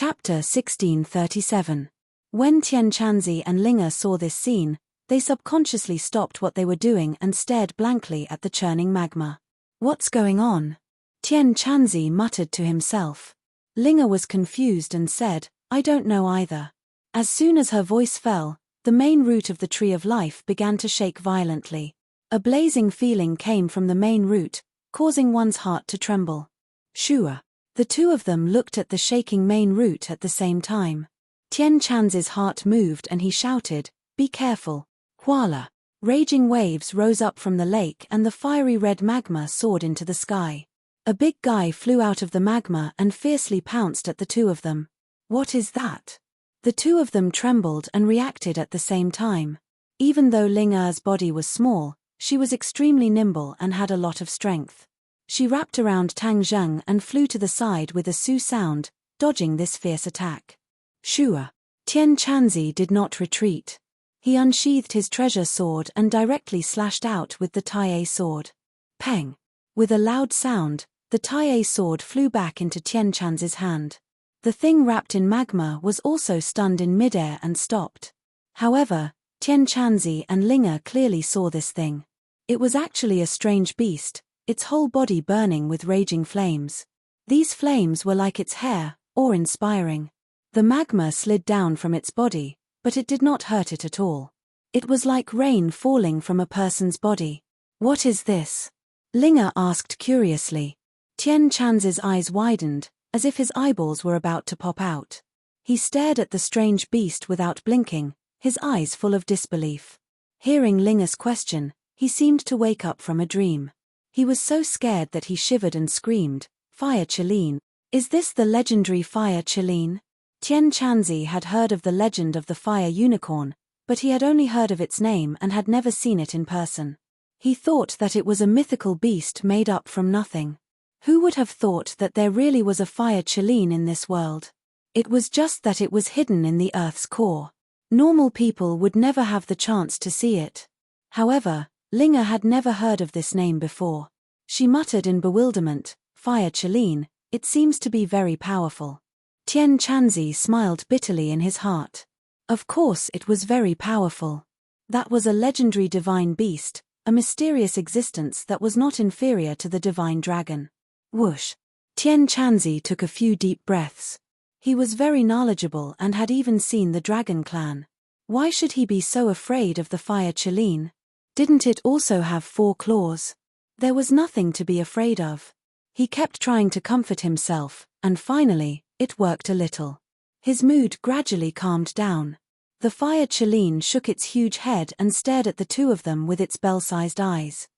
Chapter 1637. When Tian Chanzi and Linga saw this scene, they subconsciously stopped what they were doing and stared blankly at the churning magma. "What's going on?" Tian Chanzi muttered to himself. Linga was confused and said, "I don't know either." As soon as her voice fell, the main root of the tree of life began to shake violently. A blazing feeling came from the main root, causing one's heart to tremble. Shua. The two of them looked at the shaking main root at the same time. Tian Chanzi's heart moved and he shouted, "Be careful." Voila! Raging waves rose up from the lake and the fiery red magma soared into the sky. A big guy flew out of the magma and fiercely pounced at the two of them. "What is that?" The two of them trembled and reacted at the same time. Even though Linga's body was small, she was extremely nimble and had a lot of strength. She wrapped around Tang Zheng and flew to the side with a su sound, dodging this fierce attack. Shua. Tian Chanzi did not retreat. He unsheathed his treasure sword and directly slashed out with the Tai sword. Peng. With a loud sound, the Tai sword flew back into Tian Chanzi's hand. The thing wrapped in magma was also stunned in midair and stopped. However, Tian Chanzi and Linga clearly saw this thing. It was actually a strange beast, its whole body burning with raging flames. These flames were like its hair, awe-inspiring. The magma slid down from its body, but it did not hurt it at all. It was like rain falling from a person's body. "What is this?" Linga asked curiously. Tian Chanzi's eyes widened, as if his eyeballs were about to pop out. He stared at the strange beast without blinking, his eyes full of disbelief. Hearing Linga's question, he seemed to wake up from a dream. He was so scared that he shivered and screamed, "Fire Chileen! Is this the legendary Fire Chileen?" Tian Chanzi had heard of the legend of the fire unicorn, but he had only heard of its name and had never seen it in person. He thought that it was a mythical beast made up from nothing. Who would have thought that there really was a fire Chileen in this world? It was just that it was hidden in the Earth's core. Normal people would never have the chance to see it. However, Linga had never heard of this name before. She muttered in bewilderment, "Fire Chileen, it seems to be very powerful." Tian Chanzi smiled bitterly in his heart. Of course it was very powerful. That was a legendary divine beast, a mysterious existence that was not inferior to the divine dragon. Whoosh! Tian Chanzi took a few deep breaths. He was very knowledgeable and had even seen the dragon clan. Why should he be so afraid of the fire Chileen? Didn't it also have 4 claws? There was nothing to be afraid of. He kept trying to comfort himself, and finally, it worked a little. His mood gradually calmed down. The fire Chileen shook its huge head and stared at the two of them with its bell-sized eyes.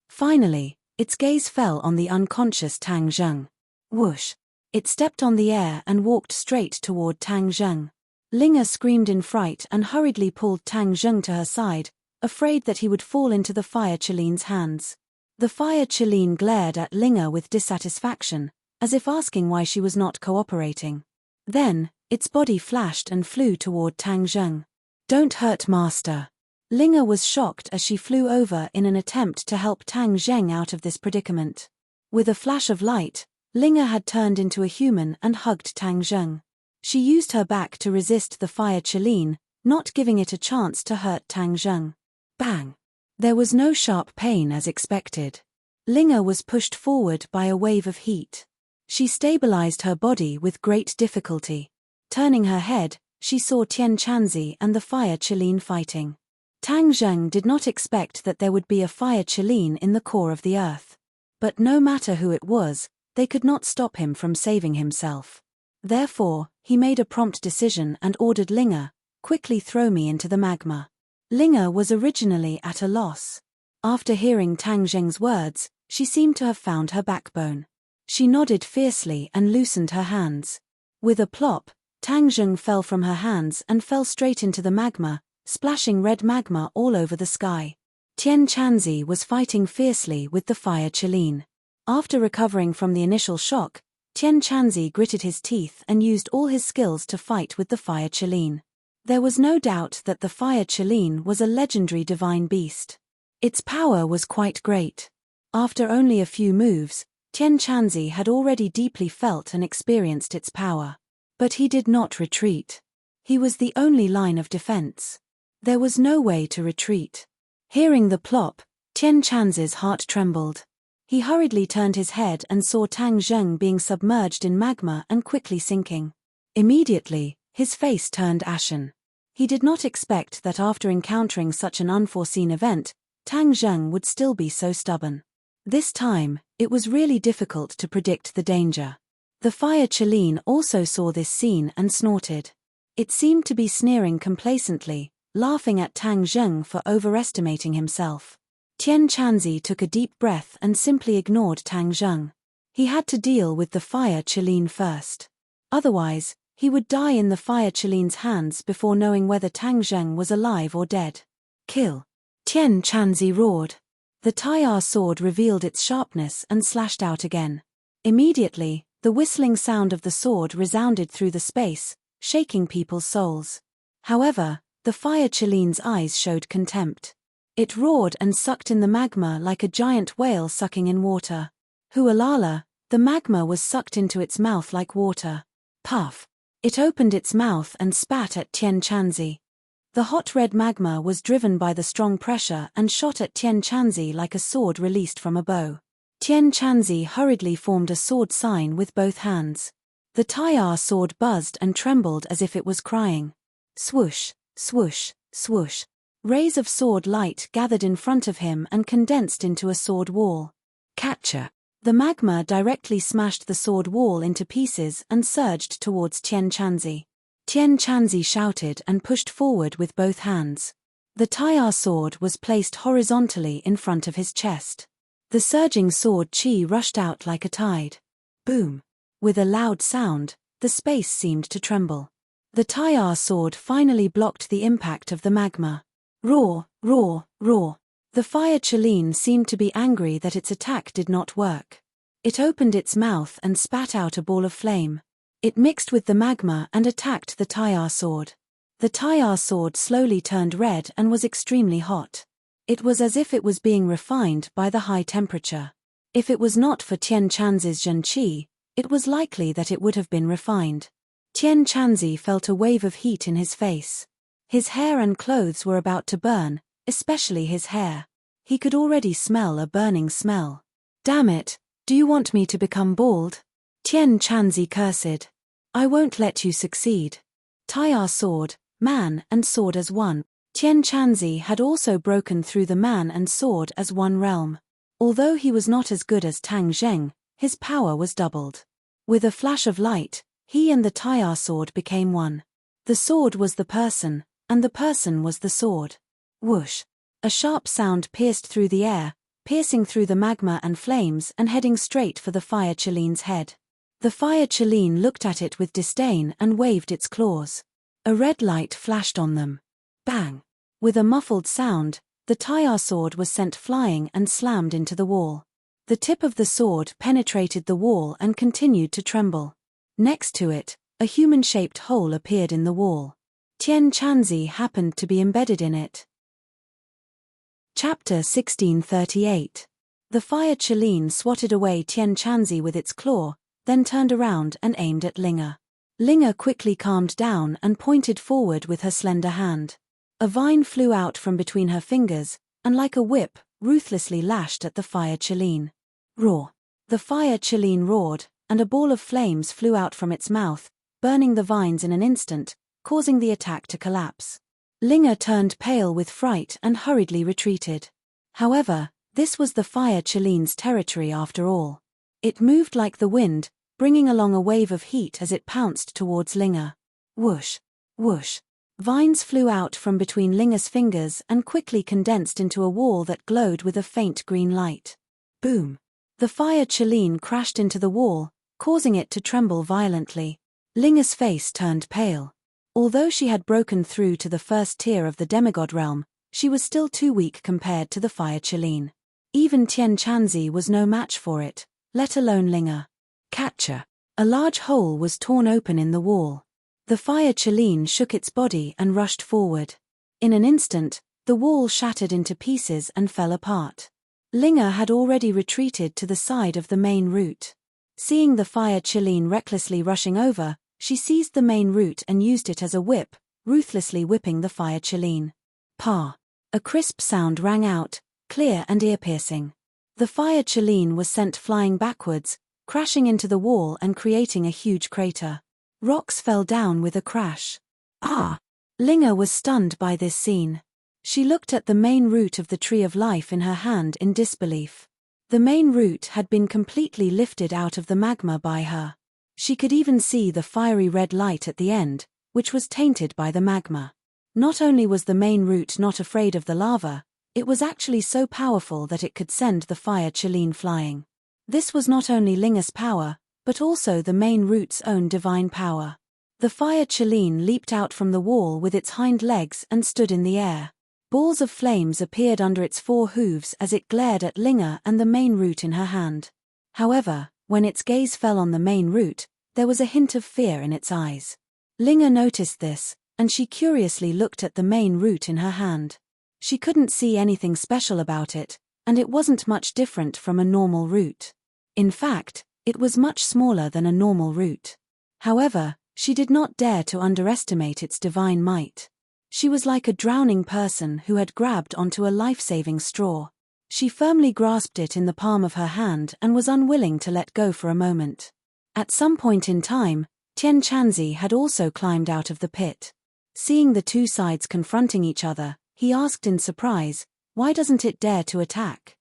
Finally, its gaze fell on the unconscious Tang Zheng. Whoosh! It stepped on the air and walked straight toward Tang Zheng. Linga screamed in fright and hurriedly pulled Tang Zheng to her side, afraid that he would fall into the fire Chileen's hands. The fire Chileen glared at Linga with dissatisfaction, as if asking why she was not cooperating. Then, its body flashed and flew toward Tang Zheng. "Don't hurt master." Linga was shocked as she flew over in an attempt to help Tang Zheng out of this predicament. With a flash of light, Linga had turned into a human and hugged Tang Zheng. She used her back to resist the fire Chileen, not giving it a chance to hurt Tang Zheng. Bang! There was no sharp pain as expected. Linga was pushed forward by a wave of heat. She stabilized her body with great difficulty. Turning her head, she saw Tian Chanzi and the fire Chileen fighting. Tang Zheng did not expect that there would be a fire Chileen in the core of the earth. But no matter who it was, they could not stop him from saving himself. Therefore, he made a prompt decision and ordered Linga, "Quickly throw me into the magma." Linga was originally at a loss. After hearing Tang Zheng's words, she seemed to have found her backbone. She nodded fiercely and loosened her hands. With a plop, Tang Zheng fell from her hands and fell straight into the magma, splashing red magma all over the sky. Tian Chanzi was fighting fiercely with the fire Chileen. After recovering from the initial shock, Tian Chanzi gritted his teeth and used all his skills to fight with the fire Chileen. There was no doubt that the fire Chileen was a legendary divine beast. Its power was quite great. After only a few moves, Tian Chanzi had already deeply felt and experienced its power. But he did not retreat. He was the only line of defense. There was no way to retreat. Hearing the plop, Tian Chanzi's heart trembled. He hurriedly turned his head and saw Tang Zheng being submerged in magma and quickly sinking. Immediately, his face turned ashen. He did not expect that after encountering such an unforeseen event, Tang Zheng would still be so stubborn. This time, it was really difficult to predict the danger. The fire Qilin also saw this scene and snorted. It seemed to be sneering complacently, laughing at Tang Zheng for overestimating himself. Tian Chanzi took a deep breath and simply ignored Tang Zheng. He had to deal with the fire Qilin first. Otherwise, he would die in the fire Qilin's hands before knowing whether Tang Zheng was alive or dead. Kill! Tian Chanzi roared. The Tai'ar sword revealed its sharpness and slashed out again. Immediately, the whistling sound of the sword resounded through the space, shaking people's souls. However, the fire Qilin's eyes showed contempt. It roared and sucked in the magma like a giant whale sucking in water. Hualala, the magma was sucked into its mouth like water. Puff! It opened its mouth and spat at Tian Chanzi. The hot red magma was driven by the strong pressure and shot at Tian Chanzi like a sword released from a bow. Tian Chanzi hurriedly formed a sword sign with both hands. The Tai'ar sword buzzed and trembled as if it was crying. Swoosh, swoosh, swoosh. Rays of sword light gathered in front of him and condensed into a sword wall. Catcher! The magma directly smashed the sword wall into pieces and surged towards Tian Chanzi. Tian Chanzi shouted and pushed forward with both hands. The Tai'ar sword was placed horizontally in front of his chest. The surging sword qi rushed out like a tide. Boom! With a loud sound, the space seemed to tremble. The Tai'ar sword finally blocked the impact of the magma. Roar, roar, roar. The fire Qilin seemed to be angry that its attack did not work. It opened its mouth and spat out a ball of flame. It mixed with the magma and attacked the Tai'ar sword. The Tai'ar sword slowly turned red and was extremely hot. It was as if it was being refined by the high temperature. If it was not for Tian Chanzi's Zhen Qi, it was likely that it would have been refined. Tian Chanzi felt a wave of heat in his face. His hair and clothes were about to burn, especially his hair. He could already smell a burning smell. Damn it, do you want me to become bald? Tian Chanzi cursed. I won't let you succeed. Tai'ar sword, man and sword as one. Tian Chanzi had also broken through the man and sword as one realm. Although he was not as good as Tang Zheng, his power was doubled. With a flash of light, he and the Tai'ar sword became one. The sword was the person, and the person was the sword. Whoosh! A sharp sound pierced through the air, piercing through the magma and flames and heading straight for the fire Qilin's head. The fire Qilin looked at it with disdain and waved its claws. A red light flashed on them. Bang! With a muffled sound, the Tai'ar sword was sent flying and slammed into the wall. The tip of the sword penetrated the wall and continued to tremble. Next to it, a human-shaped hole appeared in the wall. Tian Chanzi happened to be embedded in it. Chapter 1638. The fire Qilin swatted away Tian Chanzi with its claw, then turned around and aimed at Linga. Linga quickly calmed down and pointed forward with her slender hand. A vine flew out from between her fingers, and like a whip, ruthlessly lashed at the fire Qilin. Roar! The fire Qilin roared, and a ball of flames flew out from its mouth, burning the vines in an instant, causing the attack to collapse. Linga turned pale with fright and hurriedly retreated. However, this was the fire Qilin's territory after all. It moved like the wind, bringing along a wave of heat as it pounced towards Linga. Whoosh! Whoosh! Vines flew out from between Linga's fingers and quickly condensed into a wall that glowed with a faint green light. Boom! The fire Qilin crashed into the wall, causing it to tremble violently. Linga's face turned pale. Although she had broken through to the first tier of the demigod realm, she was still too weak compared to the fire Qilin. Even Tian Chanzi was no match for it, let alone Linga. Catcher! A large hole was torn open in the wall. The fire Qilin shook its body and rushed forward. In an instant, the wall shattered into pieces and fell apart. Linga had already retreated to the side of the main route. Seeing the fire Qilin recklessly rushing over, She seized the main root and used it as a whip, ruthlessly whipping the fire Chileen. Pa! A crisp sound rang out, clear and ear-piercing. The fire Chileen was sent flying backwards, crashing into the wall and creating a huge crater. Rocks fell down with a crash. Ah! Linga was stunned by this scene. She looked at the main root of the tree of life in her hand in disbelief. The main root had been completely lifted out of the magma by her. She could even see the fiery red light at the end, which was tainted by the magma. Not only was the main root not afraid of the lava, it was actually so powerful that it could send the fire Chileen flying. This was not only Linga's power, but also the main root's own divine power. The fire Chileen leaped out from the wall with its hind legs and stood in the air. Balls of flames appeared under its 4 hooves as it glared at Linga and the main root in her hand. However, when its gaze fell on the main root, there was a hint of fear in its eyes. Linga noticed this, and she curiously looked at the main root in her hand. She couldn't see anything special about it, and it wasn't much different from a normal root. In fact, it was much smaller than a normal root. However, she did not dare to underestimate its divine might. She was like a drowning person who had grabbed onto a life-saving straw. She firmly grasped it in the palm of her hand and was unwilling to let go for a moment. At some point in time, Tian Chanzi had also climbed out of the pit. Seeing the two sides confronting each other, he asked in surprise, "Why doesn't it dare to attack?"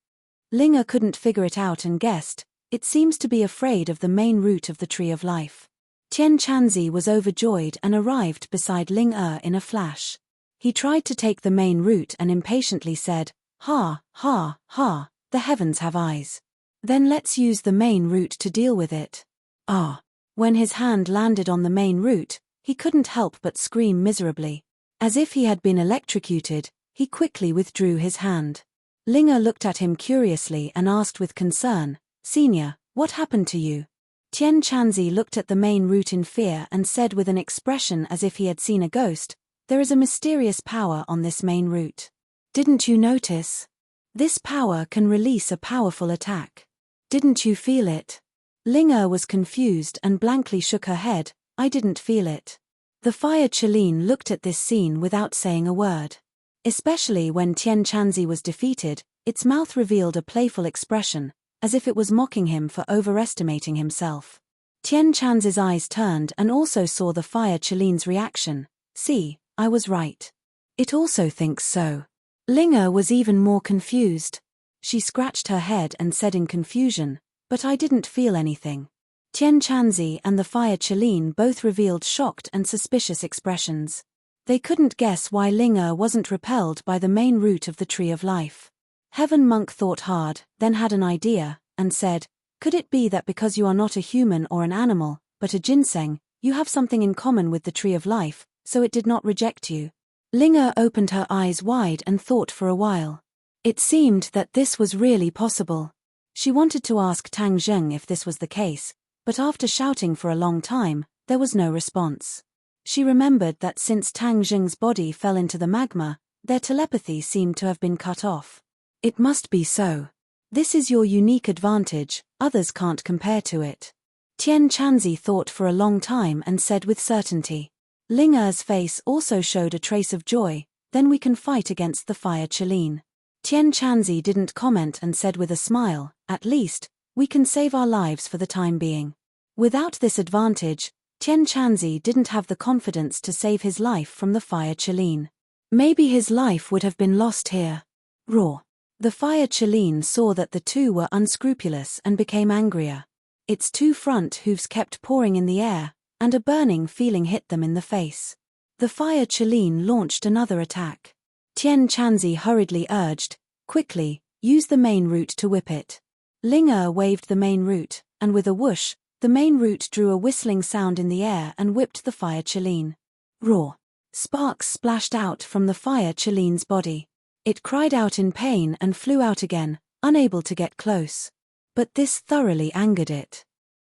Linga couldn't figure it out and guessed, "It seems to be afraid of the main root of the tree of life." Tian Chanzi was overjoyed and arrived beside Ling in a flash. He tried to take the main root and impatiently said, "Ha, ha, ha, the heavens have eyes. Then let's use the main root to deal with it." Ah! When his hand landed on the main root, he couldn't help but scream miserably. As if he had been electrocuted, he quickly withdrew his hand. Linga looked at him curiously and asked with concern, "Senior, what happened to you?" Tian Chanzi looked at the main root in fear and said with an expression as if he had seen a ghost, "There is a mysterious power on this main root. Didn't you notice? This power can release a powerful attack. Didn't you feel it?" Linga was confused and blankly shook her head, "I didn't feel it." The fire Chileen looked at this scene without saying a word. Especially when Tian Chanzi was defeated, its mouth revealed a playful expression, as if it was mocking him for overestimating himself. Tian Chanzi's eyes turned and also saw the fire Chileen's reaction. "See, I was right. It also thinks so." Linga was even more confused. She scratched her head and said in confusion, "But I didn't feel anything." Tian Chanzi and the fire Chileen both revealed shocked and suspicious expressions. They couldn't guess why Linga wasn't repelled by the main root of the tree of life. Heaven Monk thought hard, then had an idea, and said, "Could it be that because you are not a human or an animal, but a ginseng, you have something in common with the tree of life, so it did not reject you?" Linga opened her eyes wide and thought for a while. It seemed that this was really possible. She wanted to ask Tang Zheng if this was the case, but after shouting for a long time, there was no response. She remembered that since Tang Zheng's body fell into the magma, their telepathy seemed to have been cut off. It must be so. This is your unique advantage, others can't compare to it. Tian Chanzi thought for a long time and said with certainty. Linga's face also showed a trace of joy, "Then we can fight against the fire Chileen." Tian Chanzi didn't comment and said with a smile, "At least, we can save our lives for the time being." Without this advantage, Tian Chanzi didn't have the confidence to save his life from the fire Chileen. Maybe his life would have been lost here. Roar. The fire Chileen saw that the two were unscrupulous and became angrier. Its 2 front hooves kept pawing in the air, and a burning feeling hit them in the face. The fire Chileen launched another attack. Tian Chanzi hurriedly urged, "Quickly, use the main root to whip it." Linga waved the main root, and with a whoosh, the main root drew a whistling sound in the air and whipped the fire Chileen. Roar. Sparks splashed out from the fire Chileen's body. It cried out in pain and flew out again, unable to get close. But this thoroughly angered it.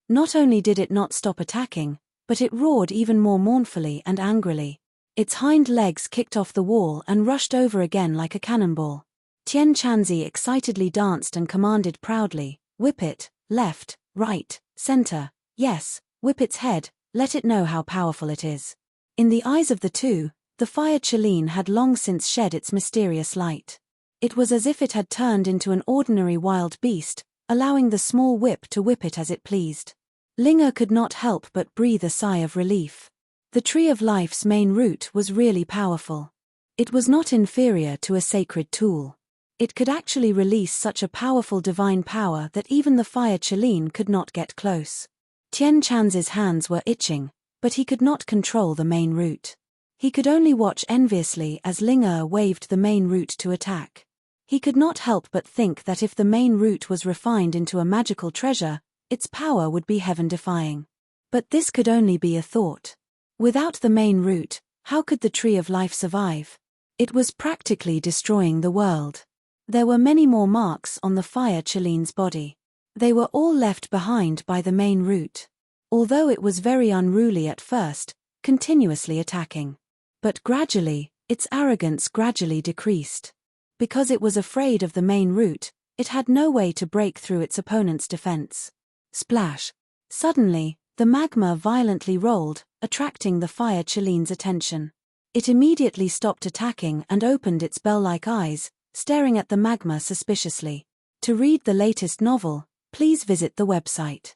Not only did it not stop attacking, but it roared even more mournfully and angrily. Its hind legs kicked off the wall and rushed over again like a cannonball. Tian Chanzi excitedly danced and commanded proudly, "Whip it, left, right, center, yes, whip its head, let it know how powerful it is. In the eyes of the two, the fire Cheline had long since shed its mysterious light. It was as if it had turned into an ordinary wild beast, allowing the small whip to whip it as it pleased. Linga could not help but breathe a sigh of relief. The Tree of Life's main root was really powerful. It was not inferior to a sacred tool. It could actually release such a powerful divine power that even the fire Cheline could not get close. Tian Chan's hands were itching, but he could not control the main root. He could only watch enviously as Linga waved the main root to attack. He could not help but think that if the main root was refined into a magical treasure, its power would be heaven-defying. But this could only be a thought. Without the main root, how could the Tree of Life survive? It was practically destroying the world. There were many more marks on the fire Cheline's body. They were all left behind by the main root. Although it was very unruly at first, continuously attacking. But gradually, its arrogance gradually decreased. Because it was afraid of the main root, it had no way to break through its opponent's defense. Splash! Suddenly, the magma violently rolled, attracting the fire Cheline's attention. It immediately stopped attacking and opened its bell-like eyes, staring at the magma suspiciously. To read the latest novel, please visit the website.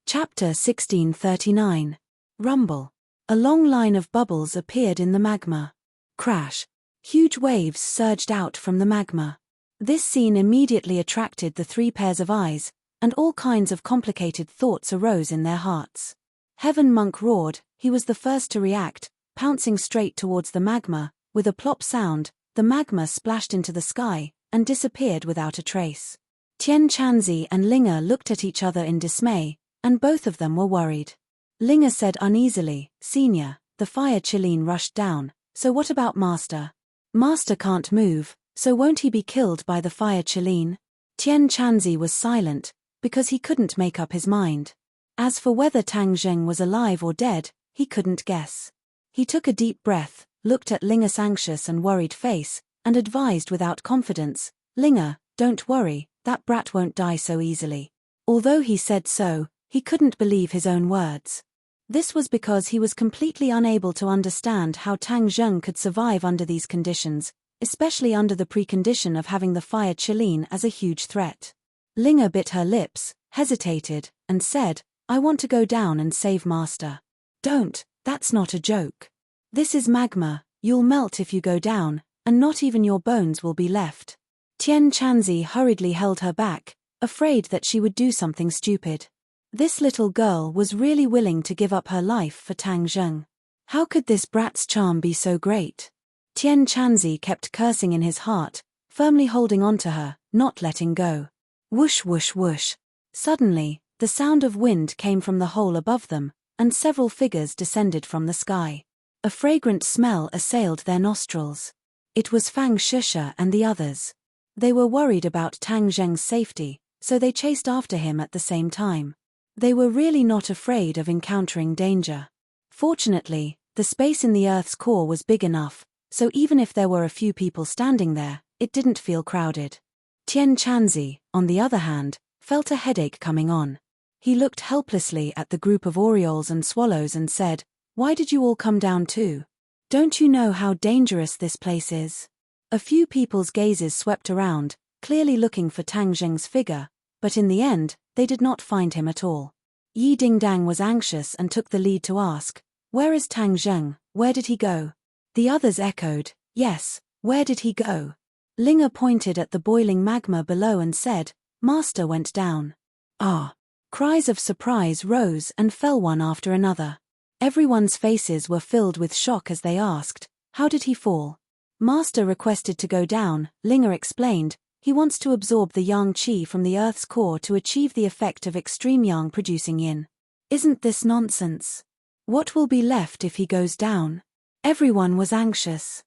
Chapter 1639. Rumble. A long line of bubbles appeared in the magma. Crash. Huge waves surged out from the magma. This scene immediately attracted the three pairs of eyes, and all kinds of complicated thoughts arose in their hearts. Heaven Monk roared. He was the first to react, pouncing straight towards the magma. With a plop sound, the magma splashed into the sky and disappeared without a trace. Tian Chanzi and Linga looked at each other in dismay, and both of them were worried. Linga said uneasily, "Senior, the fire Cheline rushed down, so what about Master? Master can't move, so won't he be killed by the fire Cheline?" Tian Chanzi was silent, because he couldn't make up his mind. As for whether Tang Zheng was alive or dead, he couldn't guess. He took a deep breath, looked at Linga's anxious and worried face, and advised without confidence, "Linga, don't worry, that brat won't die so easily." Although he said so, he couldn't believe his own words. This was because he was completely unable to understand how Tang Zheng could survive under these conditions, especially under the precondition of having the fire Cheline as a huge threat. Linga bit her lips, hesitated, and said, "I want to go down and save Master." "Don't, that's not a joke. This is magma, you'll melt if you go down, and not even your bones will be left." Tian Chanzi hurriedly held her back, afraid that she would do something stupid. This little girl was really willing to give up her life for Tang Zheng. How could this brat's charm be so great? Tian Chanzi kept cursing in his heart, firmly holding on to her, not letting go. Whoosh whoosh whoosh. Suddenly, the sound of wind came from the hole above them, and several figures descended from the sky. A fragrant smell assailed their nostrils. It was Fang Shusha and the others. They were worried about Tang Zheng's safety, so they chased after him at the same time. They were really not afraid of encountering danger. Fortunately, the space in the Earth's core was big enough, so even if there were a few people standing there, it didn't feel crowded. Tian Chanzi, on the other hand, felt a headache coming on. He looked helplessly at the group of orioles and swallows and said, "Why did you all come down too? Don't you know how dangerous this place is?" A few people's gazes swept around, clearly looking for Tang Zheng's figure, but in the end, they did not find him at all. Yi Dingdang was anxious and took the lead to ask, "Where is Tang Zheng? Where did he go?" The others echoed, "Yes, where did he go?" Linga pointed at the boiling magma below and said, "Master went down." "Ah!" Cries of surprise rose and fell one after another. Everyone's faces were filled with shock as they asked, "How did he fall?" "Master requested to go down," Linga explained. "He wants to absorb the yang qi from the Earth's core to achieve the effect of extreme yang producing yin." "Isn't this nonsense? What will be left if he goes down?" Everyone was anxious.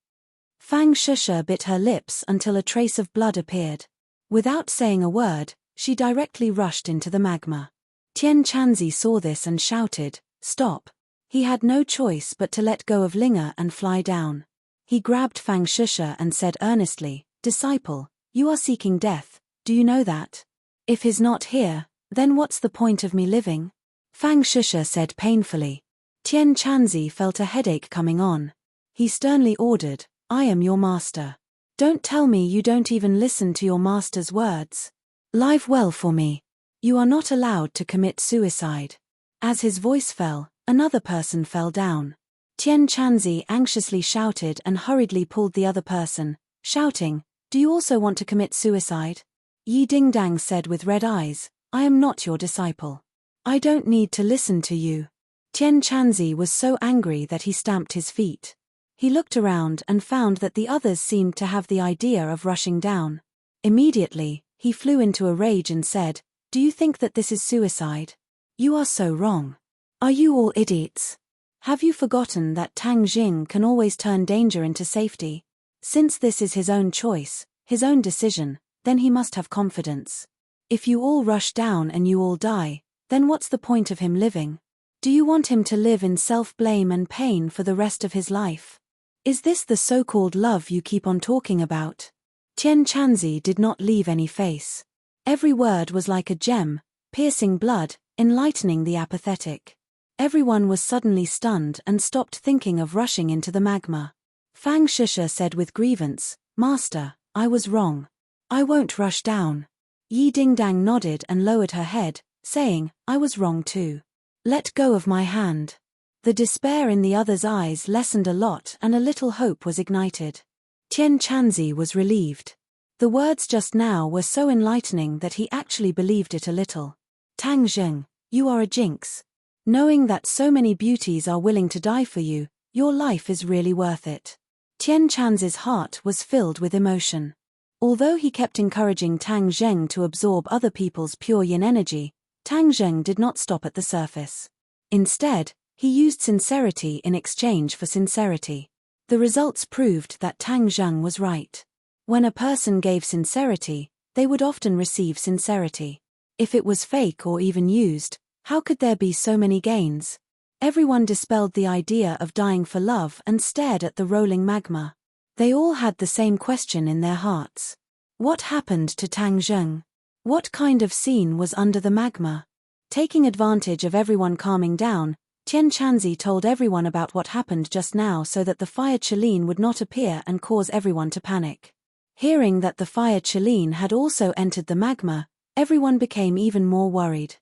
Fang Shusha bit her lips until a trace of blood appeared. Without saying a word, she directly rushed into the magma. Tian Chanzi saw this and shouted, "Stop!" He had no choice but to let go of Linga and fly down. He grabbed Fang Shusha and said earnestly, "Disciple, you are seeking death, do you know that? If he's not here, then what's the point of me living?" Fang Shusha said painfully. Tian Chanzi felt a headache coming on. He sternly ordered, I am your master. Don't tell me you don't even listen to your master's words. Live well for me. You are not allowed to commit suicide. As his voice fell, another person fell down. Tian Chanzi anxiously shouted and hurriedly pulled the other person, shouting, Do you also want to commit suicide? Yi Dingdang said with red eyes, I am not your disciple. I don't need to listen to you. Tian Chanzi was so angry that he stamped his feet. He looked around and found that the others seemed to have the idea of rushing down. Immediately, he flew into a rage and said, Do you think that this is suicide? You are so wrong. Are you all idiots? Have you forgotten that Tang Jing can always turn danger into safety? Since this is his own choice, his own decision, then he must have confidence. If you all rush down and you all die, then what's the point of him living? Do you want him to live in self-blame and pain for the rest of his life? Is this the so-called love you keep on talking about? Tian Chanzi did not leave any face. Every word was like a gem, piercing blood, enlightening the apathetic. Everyone was suddenly stunned and stopped thinking of rushing into the magma. Fang Shusha said with grievance, Master, I was wrong. I won't rush down. Yi Dingdang nodded and lowered her head, saying, I was wrong too. Let go of my hand. The despair in the other's eyes lessened a lot and a little hope was ignited. Tian Chanzi was relieved. The words just now were so enlightening that he actually believed it a little. Tang Zheng, you are a jinx. Knowing that so many beauties are willing to die for you, your life is really worth it. Tian Chanzi's heart was filled with emotion. Although he kept encouraging Tang Zheng to absorb other people's pure yin energy, Tang Zheng did not stop at the surface. Instead, he used sincerity in exchange for sincerity. The results proved that Tang Zheng was right. When a person gave sincerity, they would often receive sincerity. If it was fake or even used, how could there be so many gains? Everyone dispelled the idea of dying for love and stared at the rolling magma. They all had the same question in their hearts. What happened to Tang Zheng? What kind of scene was under the magma? Taking advantage of everyone calming down, Tian Chanzi told everyone about what happened just now so that the fire Chelin would not appear and cause everyone to panic. Hearing that the fire Chelin had also entered the magma, everyone became even more worried.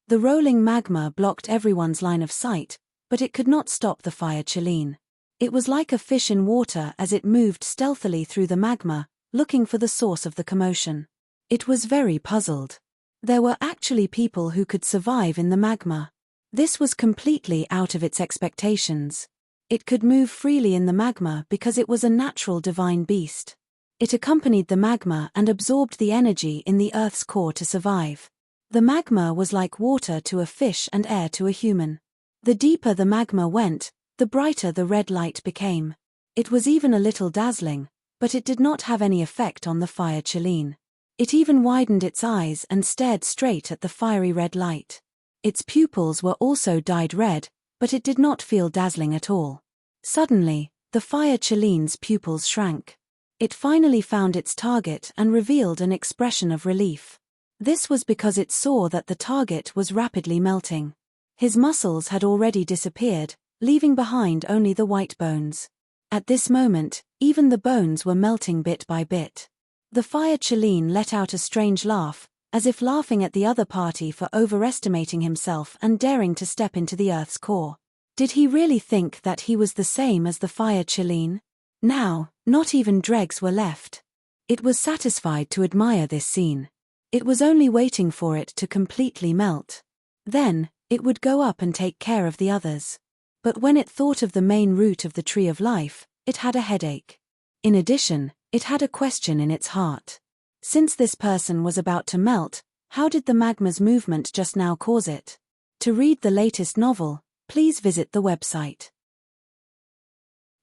The rolling magma blocked everyone's line of sight, but it could not stop the fire Chelin. It was like a fish in water as it moved stealthily through the magma, looking for the source of the commotion. It was very puzzled. There were actually people who could survive in the magma. This was completely out of its expectations. It could move freely in the magma because it was a natural divine beast. It accompanied the magma and absorbed the energy in the Earth's core to survive. The magma was like water to a fish and air to a human. The deeper the magma went, the brighter the red light became. It was even a little dazzling, but it did not have any effect on the fire Chelin. It even widened its eyes and stared straight at the fiery red light. Its pupils were also dyed red, but it did not feel dazzling at all. Suddenly, the fire Chelin's pupils shrank. It finally found its target and revealed an expression of relief. This was because it saw that the target was rapidly melting. His muscles had already disappeared, leaving behind only the white bones. At this moment, even the bones were melting bit by bit. The fire Chelin let out a strange laugh, as if laughing at the other party for overestimating himself and daring to step into the Earth's core. Did he really think that he was the same as the fire Chelin? Now, not even dregs were left. It was satisfied to admire this scene. It was only waiting for it to completely melt. Then, it would go up and take care of the others. But when it thought of the main root of the tree of life, it had a headache. In addition, it had a question in its heart. Since this person was about to melt, how did the magma's movement just now cause it? To read the latest novel, please visit the website.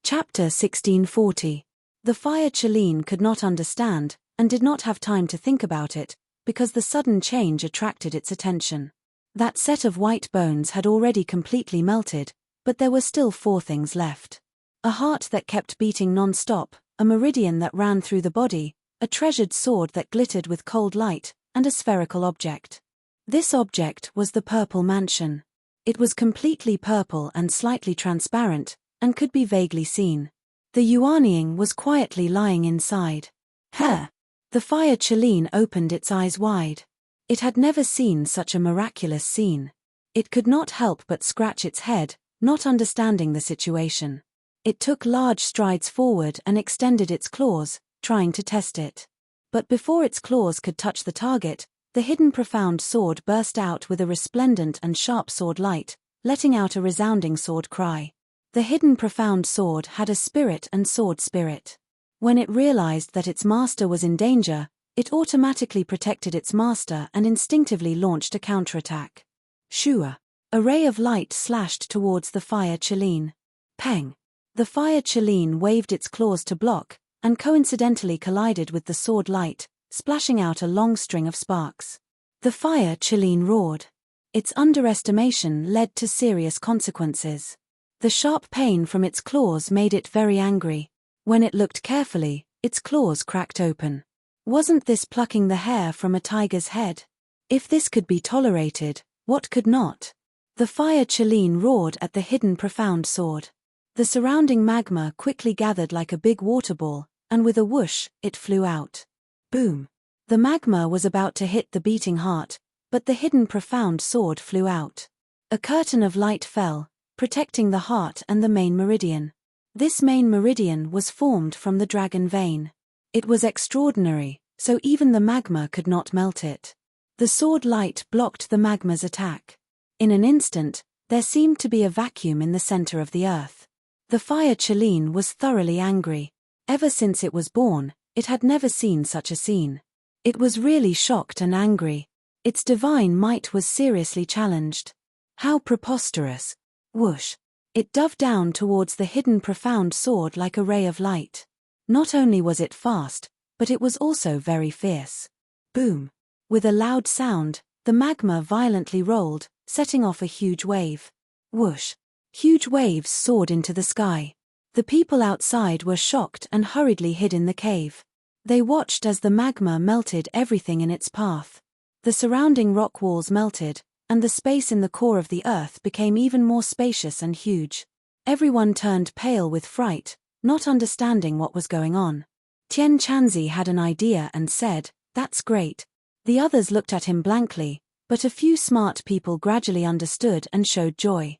Chapter 1640. The fire Chelin could not understand, and did not have time to think about it, because the sudden change attracted its attention. That set of white bones had already completely melted, but there were still 4 things left. A heart that kept beating non-stop, a meridian that ran through the body, a treasured sword that glittered with cold light, and a spherical object. This object was the purple mansion. It was completely purple and slightly transparent, and could be vaguely seen. The Yuanying was quietly lying inside. Huh! The fire Chelin opened its eyes wide. It had never seen such a miraculous scene. It could not help but scratch its head, not understanding the situation. It took large strides forward and extended its claws, trying to test it. But before its claws could touch the target, the hidden profound sword burst out with a resplendent and sharp sword light, letting out a resounding sword cry. The hidden profound sword had a spirit and sword spirit. When it realized that its master was in danger, it automatically protected its master and instinctively launched a counterattack. Shua! A ray of light slashed towards the fire Chelin. Peng! The fire Chelin waved its claws to block, and coincidentally collided with the sword light, splashing out a long string of sparks. The fire Chelin roared. Its underestimation led to serious consequences. The sharp pain from its claws made it very angry. When it looked carefully, its claws cracked open. Wasn't this plucking the hair from a tiger's head? If this could be tolerated, what could not? The fire Chelin roared at the hidden profound sword. The surrounding magma quickly gathered like a big water ball, and with a whoosh, it flew out. Boom! The magma was about to hit the beating heart, but the hidden profound sword flew out. A curtain of light fell, protecting the heart and the main meridian. This main meridian was formed from the dragon vein. It was extraordinary, so even the magma could not melt it. The sword light blocked the magma's attack. In an instant, there seemed to be a vacuum in the center of the earth. The fire Chelin was thoroughly angry. Ever since it was born, it had never seen such a scene. It was really shocked and angry. Its divine might was seriously challenged. How preposterous! Whoosh! It dove down towards the hidden profound sword like a ray of light. Not only was it fast, but it was also very fierce. Boom! With a loud sound, the magma violently rolled, setting off a huge wave. Whoosh! Huge waves soared into the sky. The people outside were shocked and hurriedly hid in the cave. They watched as the magma melted everything in its path. The surrounding rock walls melted, and the space in the core of the earth became even more spacious and huge. Everyone turned pale with fright, not understanding what was going on. Tian Chanzi had an idea and said, "That's great." The others looked at him blankly, but a few smart people gradually understood and showed joy.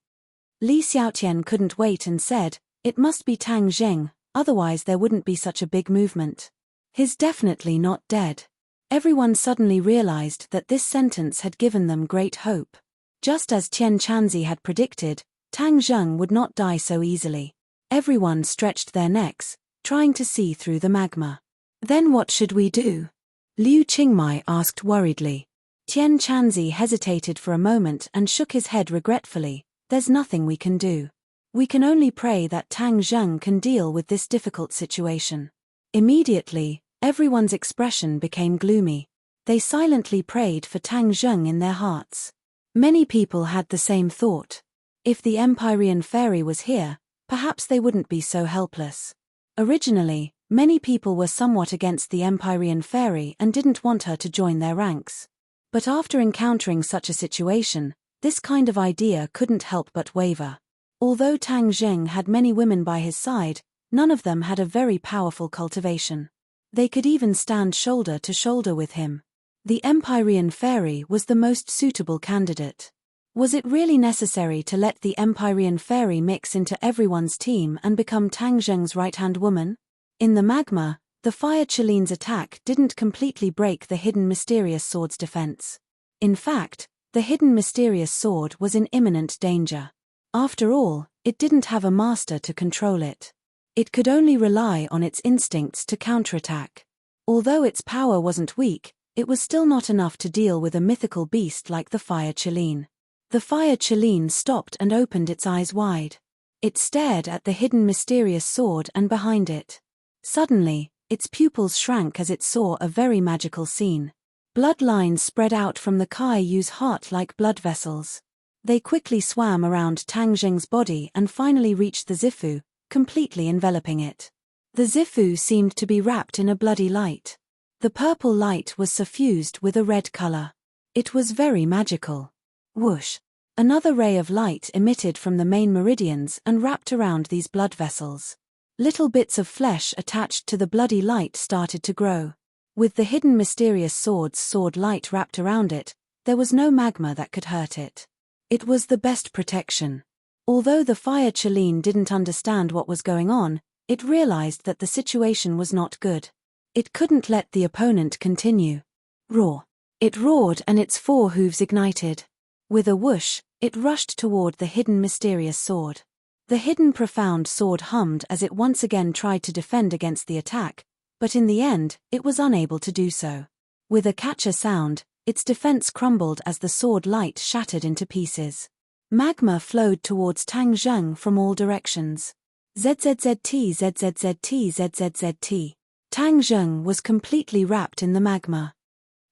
Li Xiaotian couldn't wait and said, "It must be Tang Zheng, otherwise there wouldn't be such a big movement. He's definitely not dead." Everyone suddenly realized that this sentence had given them great hope. Just as Tian Chanzi had predicted, Tang Zheng would not die so easily. Everyone stretched their necks, trying to see through the magma. "Then what should we do?" Liu Qingmai asked worriedly. Tian Chanzi hesitated for a moment and shook his head regretfully. "There's nothing we can do. We can only pray that Tang Zheng can deal with this difficult situation." Immediately, everyone's expression became gloomy. They silently prayed for Tang Zheng in their hearts. Many people had the same thought. If the Empyrean fairy was here, perhaps they wouldn't be so helpless. Originally, many people were somewhat against the Empyrean fairy and didn't want her to join their ranks. But after encountering such a situation, this kind of idea couldn't help but waver. Although Tang Zheng had many women by his side, none of them had a very powerful cultivation. They could even stand shoulder to shoulder with him. The Empyrean fairy was the most suitable candidate. Was it really necessary to let the Empyrean fairy mix into everyone's team and become Tang Zheng's right-hand woman? In the magma, the fire Chelin's attack didn't completely break the hidden mysterious sword's defense. In fact, the hidden mysterious sword was in imminent danger. After all, it didn't have a master to control it. It could only rely on its instincts to counterattack. Although its power wasn't weak, it was still not enough to deal with a mythical beast like the fire Chelin. The fire Chelin stopped and opened its eyes wide. It stared at the hidden mysterious sword and behind it. Suddenly, its pupils shrank as it saw a very magical scene. Bloodlines spread out from the Kaiyu's heart like blood vessels. They quickly swam around Tang Zheng's body and finally reached the Zifu, completely enveloping it. The Zifu seemed to be wrapped in a bloody light. The purple light was suffused with a red color. It was very magical. Whoosh! Another ray of light emitted from the main meridians and wrapped around these blood vessels. Little bits of flesh attached to the bloody light started to grow. With the hidden mysterious sword light wrapped around it, there was no magma that could hurt it. It was the best protection. Although the fire Cheline didn't understand what was going on, it realized that the situation was not good. It couldn't let the opponent continue. Roar. It roared and its 4 hooves ignited. With a whoosh, it rushed toward the hidden mysterious sword. The hidden profound sword hummed as it once again tried to defend against the attack, but in the end, it was unable to do so. With a catcher sound, its defense crumbled as the sword light shattered into pieces. Magma flowed towards Tang Zheng from all directions. ZZZT ZZZT ZZZT. Tang Zheng was completely wrapped in the magma.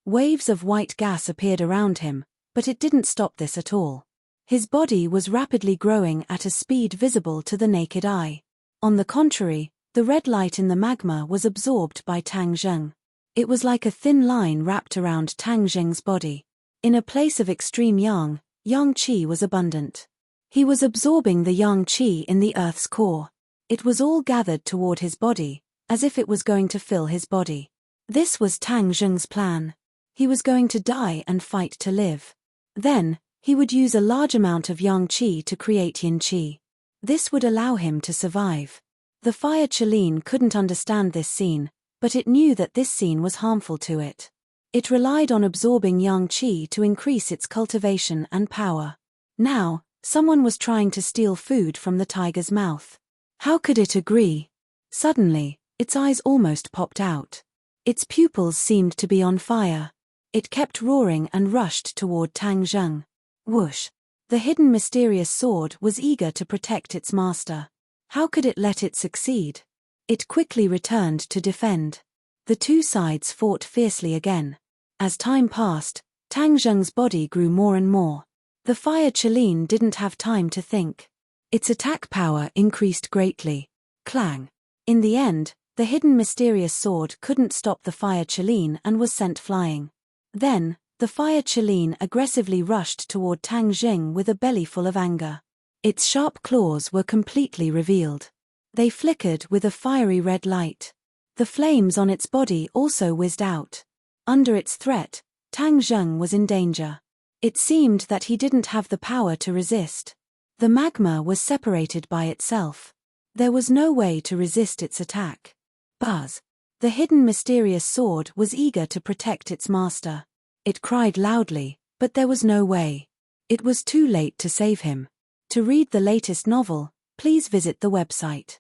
Waves of white gas appeared around him, but it didn't stop this at all. His body was rapidly growing at a speed visible to the naked eye. On the contrary, the red light in the magma was absorbed by Tang Zheng. It was like a thin line wrapped around Tang Zheng's body. In a place of extreme yang qi was abundant. He was absorbing the yang qi in the earth's core. It was all gathered toward his body, as if it was going to fill his body. This was Tang Zheng's plan. He was going to die and fight to live. Then, he would use a large amount of yang qi to create yin qi. This would allow him to survive. The fire Cheline couldn't understand this scene, but it knew that this scene was harmful to it. It relied on absorbing yang qi to increase its cultivation and power. Now, someone was trying to steal food from the tiger's mouth. How could it agree? Suddenly, its eyes almost popped out. Its pupils seemed to be on fire. It kept roaring and rushed toward Tang Zheng. Whoosh! The hidden mysterious sword was eager to protect its master. How could it let it succeed? It quickly returned to defend. The two sides fought fiercely again. As time passed, Tang Zheng's body grew more and more. The fire Cheline didn't have time to think. Its attack power increased greatly. Clang! In the end, the hidden mysterious sword couldn't stop the fire Cheline and was sent flying. Then, the fire Cheline aggressively rushed toward Tang Zheng with a belly full of anger. Its sharp claws were completely revealed. They flickered with a fiery red light. The flames on its body also whizzed out. Under its threat, Tang Zheng was in danger. It seemed that he didn't have the power to resist. The magma was separated by itself. There was no way to resist its attack. Buzz! The hidden mysterious sword was eager to protect its master. It cried loudly, but there was no way. It was too late to save him. To read the latest novel, please visit the website.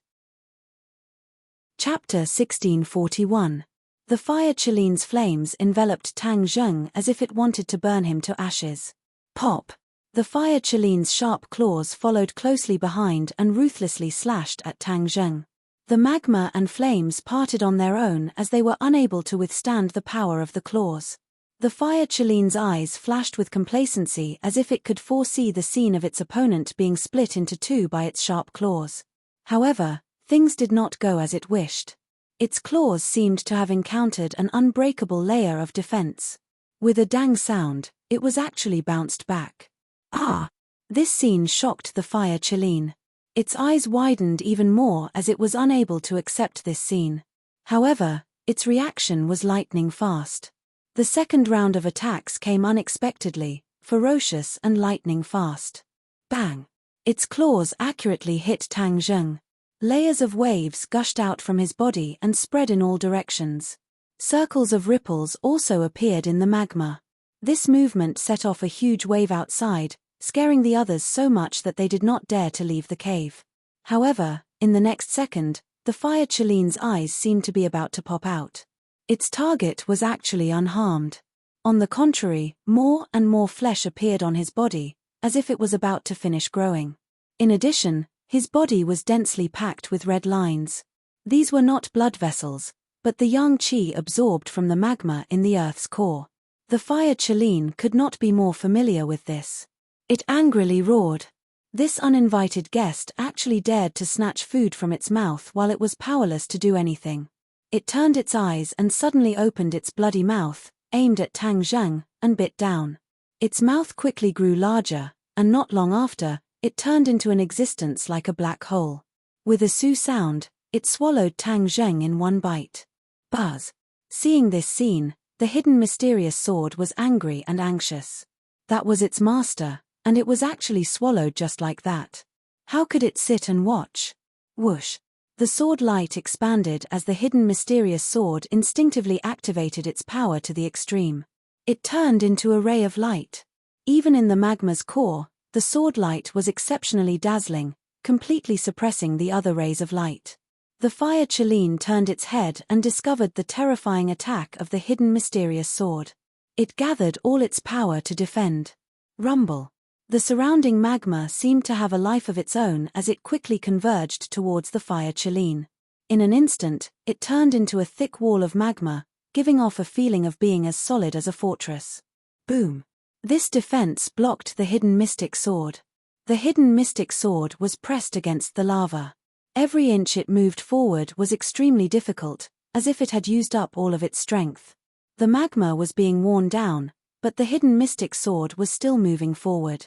Chapter 1641. The fire Cheline's flames enveloped Tang Zheng as if it wanted to burn him to ashes. Pop! The fire Cheline's sharp claws followed closely behind and ruthlessly slashed at Tang Zheng. The magma and flames parted on their own as they were unable to withstand the power of the claws. The fire Cheline's eyes flashed with complacency as if it could foresee the scene of its opponent being split into two by its sharp claws. However, things did not go as it wished. Its claws seemed to have encountered an unbreakable layer of defense. With a dang sound, it was actually bounced back. Ah! This scene shocked the fire Cheline. Its eyes widened even more as it was unable to accept this scene. However, its reaction was lightning fast. The second round of attacks came unexpectedly, ferocious and lightning fast. Bang! Its claws accurately hit Tang Zheng. Layers of waves gushed out from his body and spread in all directions. Circles of ripples also appeared in the magma. This movement set off a huge wave outside, scaring the others so much that they did not dare to leave the cave. However, in the next second, the fire Cheline's eyes seemed to be about to pop out. Its target was actually unharmed. On the contrary, more and more flesh appeared on his body, as if it was about to finish growing. In addition, his body was densely packed with red lines. These were not blood vessels, but the yang qi absorbed from the magma in the earth's core. The fire Cheline could not be more familiar with this. It angrily roared. This uninvited guest actually dared to snatch food from its mouth while it was powerless to do anything. It turned its eyes and suddenly opened its bloody mouth, aimed at Tang Zheng, and bit down. Its mouth quickly grew larger, and not long after, it turned into an existence like a black hole. With a su sound, it swallowed Tang Zheng in one bite. Buzz. Seeing this scene, the hidden mysterious sword was angry and anxious. That was its master, and it was actually swallowed just like that. How could it sit and watch? Whoosh. The sword light expanded as the hidden mysterious sword instinctively activated its power to the extreme. It turned into a ray of light. Even in the magma's core, the sword light was exceptionally dazzling, completely suppressing the other rays of light. The fire Chelene turned its head and discovered the terrifying attack of the hidden mysterious sword. It gathered all its power to defend. Rumble. The surrounding magma seemed to have a life of its own as it quickly converged towards the fire Chelene. In an instant, it turned into a thick wall of magma, giving off a feeling of being as solid as a fortress. Boom. This defense blocked the hidden mystic sword. The hidden mystic sword was pressed against the lava. Every inch it moved forward was extremely difficult, as if it had used up all of its strength. The magma was being worn down, but the hidden mystic sword was still moving forward.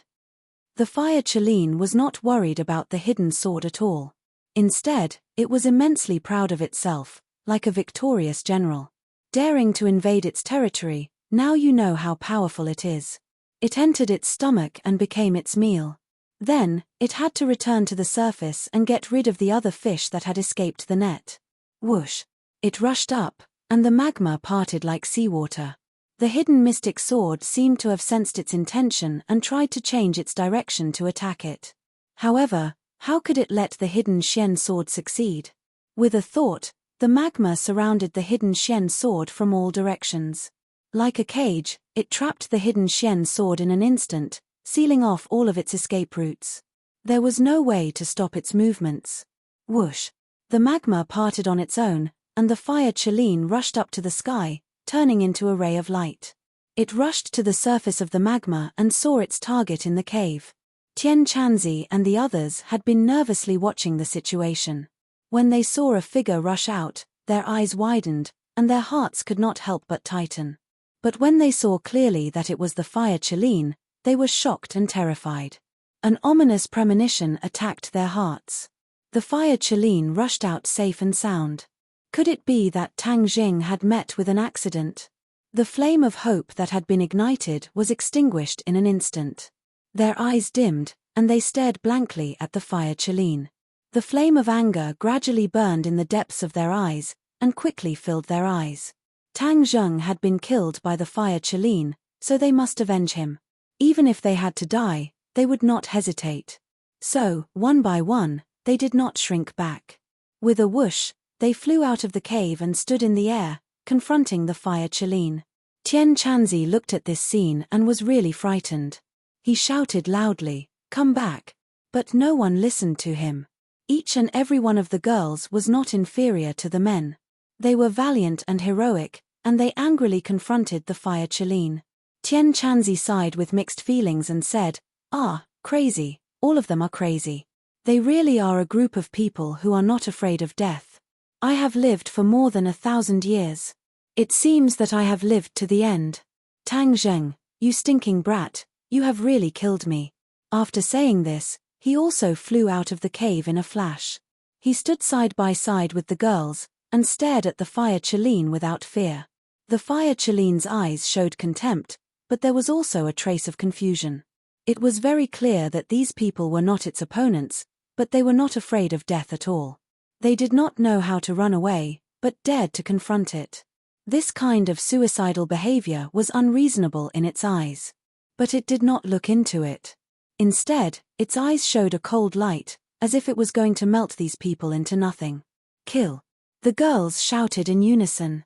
The fire Chelene was not worried about the hidden sword at all. Instead, it was immensely proud of itself, like a victorious general. Daring to invade its territory, now you know how powerful it is. It entered its stomach and became its meal. Then, it had to return to the surface and get rid of the other fish that had escaped the net. Whoosh! It rushed up, and the magma parted like seawater. The hidden mystic sword seemed to have sensed its intention and tried to change its direction to attack it. However, how could it let the hidden Xian sword succeed? With a thought, the magma surrounded the hidden Xian sword from all directions. Like a cage, it trapped the hidden Xian sword in an instant, sealing off all of its escape routes. There was no way to stop its movements. Whoosh! The magma parted on its own, and the fire Chelene rushed up to the sky, turning into a ray of light. It rushed to the surface of the magma and saw its target in the cave. Tian Chanzi and the others had been nervously watching the situation. When they saw a figure rush out, their eyes widened, and their hearts could not help but tighten. But when they saw clearly that it was the fire Chelene, they were shocked and terrified. An ominous premonition attacked their hearts. The fire Chelene rushed out safe and sound. Could it be that Tang Jing had met with an accident? The flame of hope that had been ignited was extinguished in an instant. Their eyes dimmed, and they stared blankly at the fire Chelene. The flame of anger gradually burned in the depths of their eyes, and quickly filled their eyes. Tang Zheng had been killed by the fire Chelene, so they must avenge him. Even if they had to die, they would not hesitate. So, one by one, they did not shrink back. With a whoosh, they flew out of the cave and stood in the air, confronting the fire Chelene. Tian Chanzi looked at this scene and was really frightened. He shouted loudly, "Come back!" But no one listened to him. Each and every one of the girls was not inferior to the men. They were valiant and heroic, and they angrily confronted the fire Chelene. Tian Chanzi sighed with mixed feelings and said, "Crazy, all of them are crazy. They really are a group of people who are not afraid of death. I have lived for more than 1,000 years. It seems that I have lived to the end. Tang Zheng, you stinking brat, you have really killed me." After saying this, he also flew out of the cave in a flash. He stood side by side with the girls, and stared at the fire Chelene without fear. The fire Chelene's eyes showed contempt, but there was also a trace of confusion. It was very clear that these people were not its opponents, but they were not afraid of death at all. They did not know how to run away, but dared to confront it. This kind of suicidal behavior was unreasonable in its eyes. But it did not look into it. Instead, its eyes showed a cold light, as if it was going to melt these people into nothing. "Kill!" The girls shouted in unison.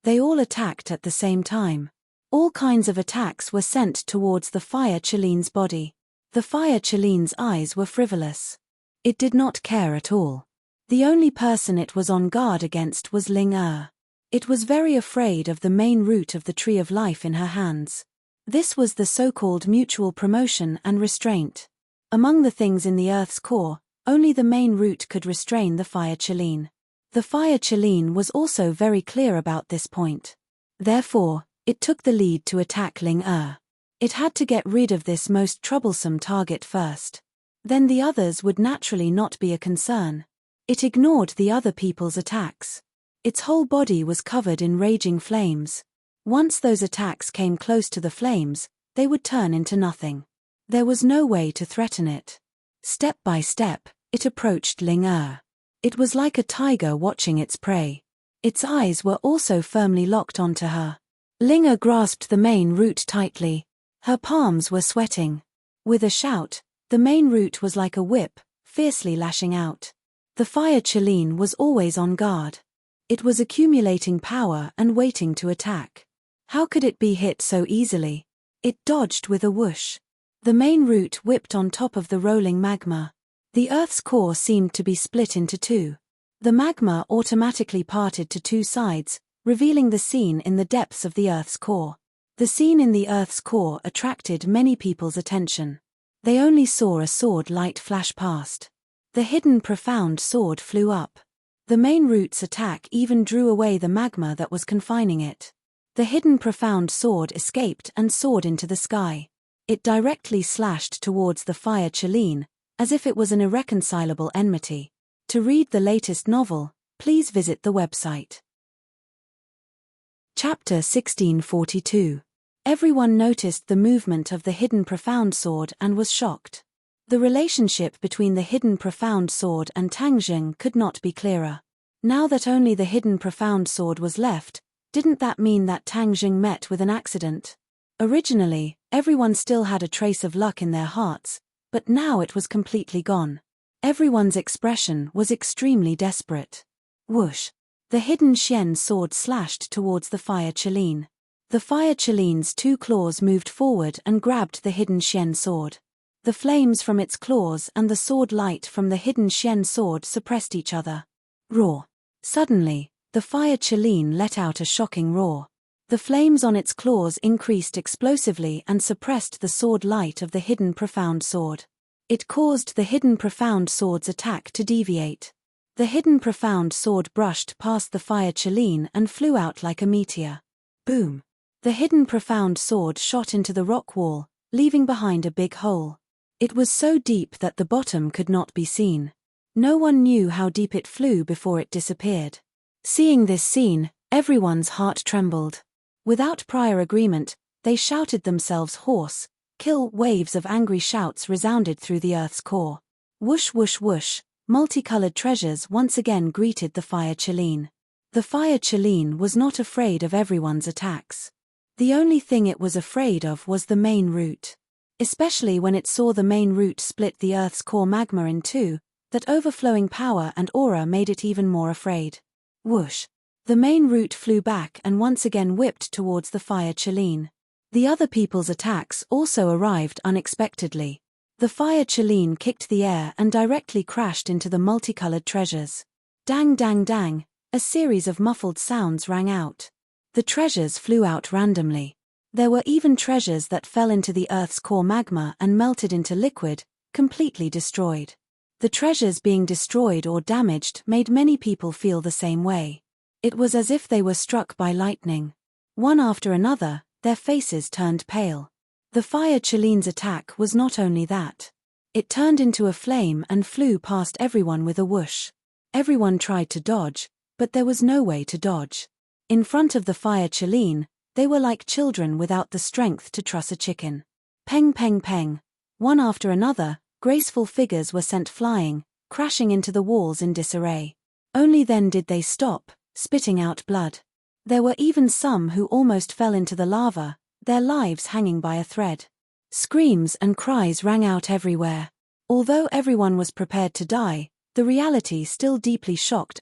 They all attacked at the same time. All kinds of attacks were sent towards the fire Chelene's body. The fire Chelene's eyes were frivolous. It did not care at all. The only person it was on guard against was Ling Er. It was very afraid of the main root of the tree of life in her hands. This was the so-called mutual promotion and restraint. Among the things in the Earth's core, only the main root could restrain the fire Chelene. The fire Chelene was also very clear about this point. Therefore, it took the lead to attack Ling Er. It had to get rid of this most troublesome target first. Then the others would naturally not be a concern. It ignored the other people's attacks. Its whole body was covered in raging flames. Once those attacks came close to the flames, they would turn into nothing. There was no way to threaten it. Step by step, it approached Ling Er. It was like a tiger watching its prey. Its eyes were also firmly locked onto her. Ling Er grasped the main root tightly. Her palms were sweating. With a shout, the main root was like a whip, fiercely lashing out. The fire Qilin was always on guard. It was accumulating power and waiting to attack. How could it be hit so easily? It dodged with a whoosh. The main root whipped on top of the rolling magma. The Earth's core seemed to be split into two. The magma automatically parted to two sides, revealing the scene in the depths of the Earth's core. The scene in the Earth's core attracted many people's attention. They only saw a sword light flash past. The hidden profound sword flew up. The main root's attack even drew away the magma that was confining it. The hidden profound sword escaped and soared into the sky. It directly slashed towards the fire Qilin, as if it was an irreconcilable enmity. To read the latest novel, please visit the website. Chapter 1642. Everyone noticed the movement of the hidden profound sword and was shocked. The relationship between the hidden profound sword and Tangjing could not be clearer. Now that only the hidden profound sword was left, didn't that mean that Tangjing met with an accident? Originally, everyone still had a trace of luck in their hearts, but now it was completely gone. Everyone's expression was extremely desperate. Whoosh! The hidden Xian sword slashed towards the fire Qilin. The fire Qilin's two claws moved forward and grabbed the hidden Xian sword. The flames from its claws and the sword light from the hidden Xian sword suppressed each other. Roar! Suddenly, the fire Qilin let out a shocking roar. The flames on its claws increased explosively and suppressed the sword light of the hidden profound sword. It caused the hidden profound sword's attack to deviate. The hidden profound sword brushed past the fire Qilin and flew out like a meteor. Boom! The hidden profound sword shot into the rock wall, leaving behind a big hole. It was so deep that the bottom could not be seen. No one knew how deep it flew before it disappeared. Seeing this scene, everyone's heart trembled. Without prior agreement, they shouted themselves hoarse. Waves of angry shouts resounded through the Earth's core. Whoosh whoosh whoosh, multicolored treasures once again greeted the fire Qilin. The fire Qilin was not afraid of everyone's attacks. The only thing it was afraid of was the main root. Especially when it saw the main root split the Earth's core magma in two, that overflowing power and aura made it even more afraid. Whoosh! The main root flew back and once again whipped towards the fire Qilin. The other people's attacks also arrived unexpectedly. The fire Qilin kicked the air and directly crashed into the multicolored treasures. Dang dang dang, a series of muffled sounds rang out. The treasures flew out randomly. There were even treasures that fell into the Earth's core magma and melted into liquid, completely destroyed. The treasures being destroyed or damaged made many people feel the same way. It was as if they were struck by lightning. One after another, their faces turned pale. The fire Qilin's attack was not only that. It turned into a flame and flew past everyone with a whoosh. Everyone tried to dodge, but there was no way to dodge. In front of the fire Qilin, they were like children without the strength to truss a chicken. Peng peng peng. One after another, graceful figures were sent flying, crashing into the walls in disarray. Only then did they stop, spitting out blood. There were even some who almost fell into the lava, their lives hanging by a thread. Screams and cries rang out everywhere. Although everyone was prepared to die, the reality still deeply shocked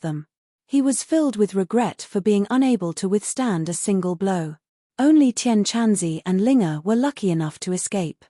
them. He was filled with regret for being unable to withstand a single blow. Only Tian Chanzi and Linga were lucky enough to escape.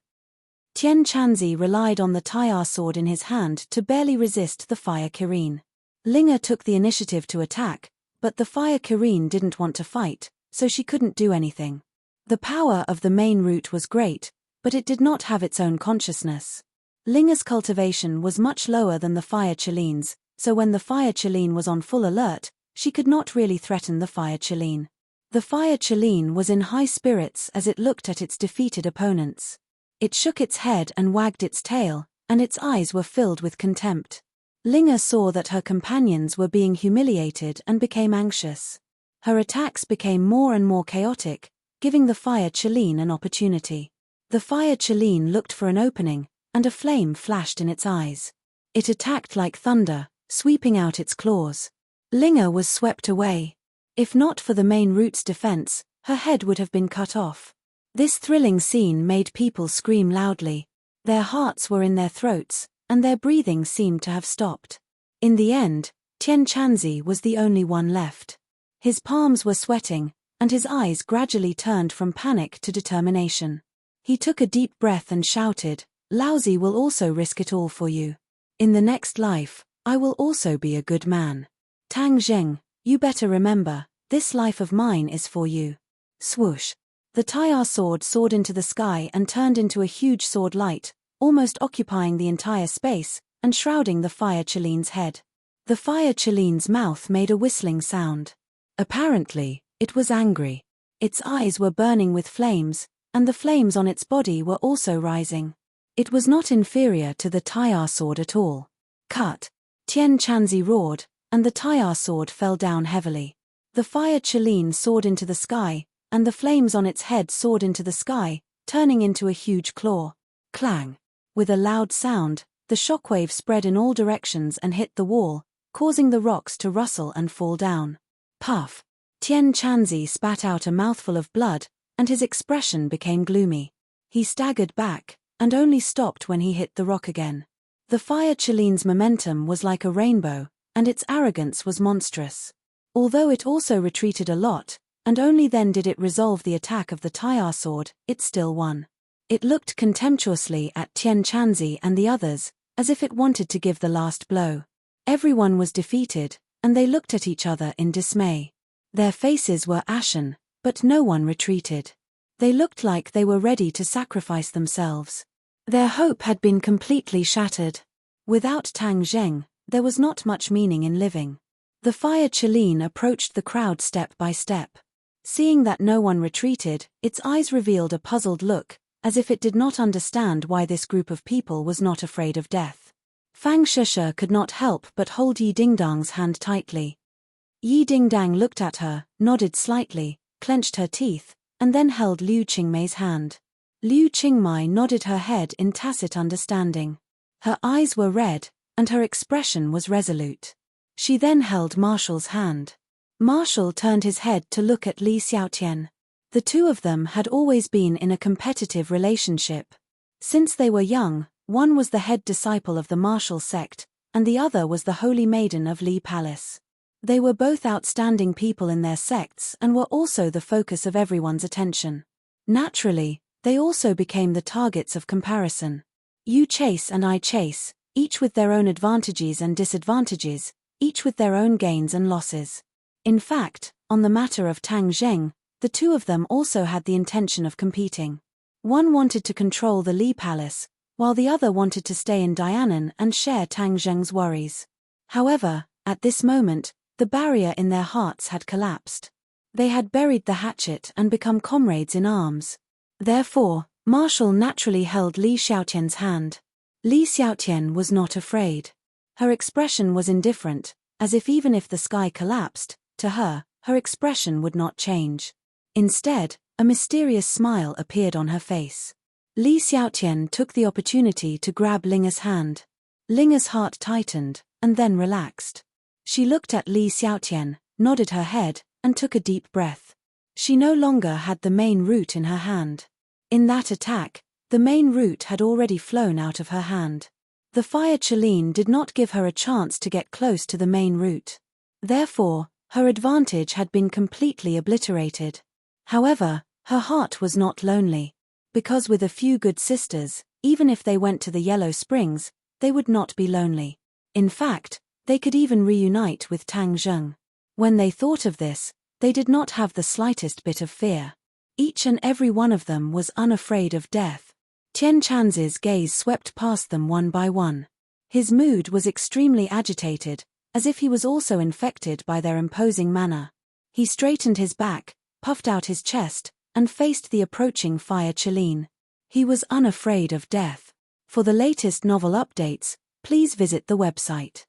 Tian Chanzi relied on the Tai'er sword in his hand to barely resist the fire Kirin. Linga took the initiative to attack, but the fire Kirin didn't want to fight, so she couldn't do anything. The power of the main root was great, but it did not have its own consciousness. Linga's cultivation was much lower than the fire Qilin's, so when the fire Qilin was on full alert, she could not really threaten the fire Qilin. The fire Chelene was in high spirits as it looked at its defeated opponents. It shook its head and wagged its tail, and its eyes were filled with contempt. Linga saw that her companions were being humiliated and became anxious. Her attacks became more and more chaotic, giving the fire Chelene an opportunity. The fire Chelene looked for an opening, and a flame flashed in its eyes. It attacked like thunder, sweeping out its claws. Linga was swept away. If not for the main root's defense, her head would have been cut off. This thrilling scene made people scream loudly. Their hearts were in their throats, and their breathing seemed to have stopped. In the end, Tian Chanzi was the only one left. His palms were sweating, and his eyes gradually turned from panic to determination. He took a deep breath and shouted, "Laozi will also risk it all for you. In the next life, I will also be a good man. Tang Zheng, you better remember, this life of mine is for you." Swoosh! The Tayar sword soared into the sky and turned into a huge sword light, almost occupying the entire space, and shrouding the fire Chelene's head. The fire Chelene's mouth made a whistling sound. Apparently, it was angry. Its eyes were burning with flames, and the flames on its body were also rising. It was not inferior to the Tayar sword at all. Cut! Tian Chanzi roared, and the Tayar sword fell down heavily. The fire Chelene soared into the sky, and the flames on its head soared into the sky, turning into a huge claw. Clang! With a loud sound, the shockwave spread in all directions and hit the wall, causing the rocks to rustle and fall down. Puff! Tian Chanzi spat out a mouthful of blood, and his expression became gloomy. He staggered back, and only stopped when he hit the rock again. The fire Chelene's momentum was like a rainbow, and its arrogance was monstrous. Although it also retreated a lot, and only then did it resolve the attack of the Tayar sword, it still won. It looked contemptuously at Tian Chanzi and the others, as if it wanted to give the last blow. Everyone was defeated, and they looked at each other in dismay. Their faces were ashen, but no one retreated. They looked like they were ready to sacrifice themselves. Their hope had been completely shattered. Without Tang Zheng, there was not much meaning in living. The fire Chelene approached the crowd step by step. Seeing that no one retreated, its eyes revealed a puzzled look, as if it did not understand why this group of people was not afraid of death. Fang Sheshe could not help but hold Yi Dingdang's hand tightly. Yi Dingdang looked at her, nodded slightly, clenched her teeth, and then held Liu Qingmei's hand. Liu Qingmei nodded her head in tacit understanding. Her eyes were red, and her expression was resolute. She then held Marshall's hand. Marshall turned his head to look at Li Xiaotian. The two of them had always been in a competitive relationship. Since they were young, one was the head disciple of the Marshall sect, and the other was the holy maiden of Li Palace. They were both outstanding people in their sects and were also the focus of everyone's attention. Naturally, they also became the targets of comparison. You chase and I chase, each with their own advantages and disadvantages, each with their own gains and losses. In fact, on the matter of Tang Zheng, the two of them also had the intention of competing. One wanted to control the Li Palace, while the other wanted to stay in Dianan and share Tang Zheng's worries. However, at this moment, the barrier in their hearts had collapsed. They had buried the hatchet and become comrades in arms. Therefore, Marshall naturally held Li Xiaotian's hand. Li Xiaotian was not afraid. Her expression was indifferent, as if even if the sky collapsed, to her, her expression would not change. Instead, a mysterious smile appeared on her face. Li Xiaotian took the opportunity to grab Linga's hand. Linga's heart tightened, and then relaxed. She looked at Li Xiaotian, nodded her head, and took a deep breath. She no longer had the main root in her hand. In that attack, the main root had already flown out of her hand. The fire Chelene did not give her a chance to get close to the main root. Therefore, her advantage had been completely obliterated. However, her heart was not lonely. Because with a few good sisters, even if they went to the Yellow Springs, they would not be lonely. In fact, they could even reunite with Tang Zheng. When they thought of this, they did not have the slightest bit of fear. Each and every one of them was unafraid of death. Tian Chanzi's gaze swept past them one by one. His mood was extremely agitated, as if he was also infected by their imposing manner. He straightened his back, puffed out his chest, and faced the approaching fire Cheline. He was unafraid of death. For the latest novel updates, please visit the website.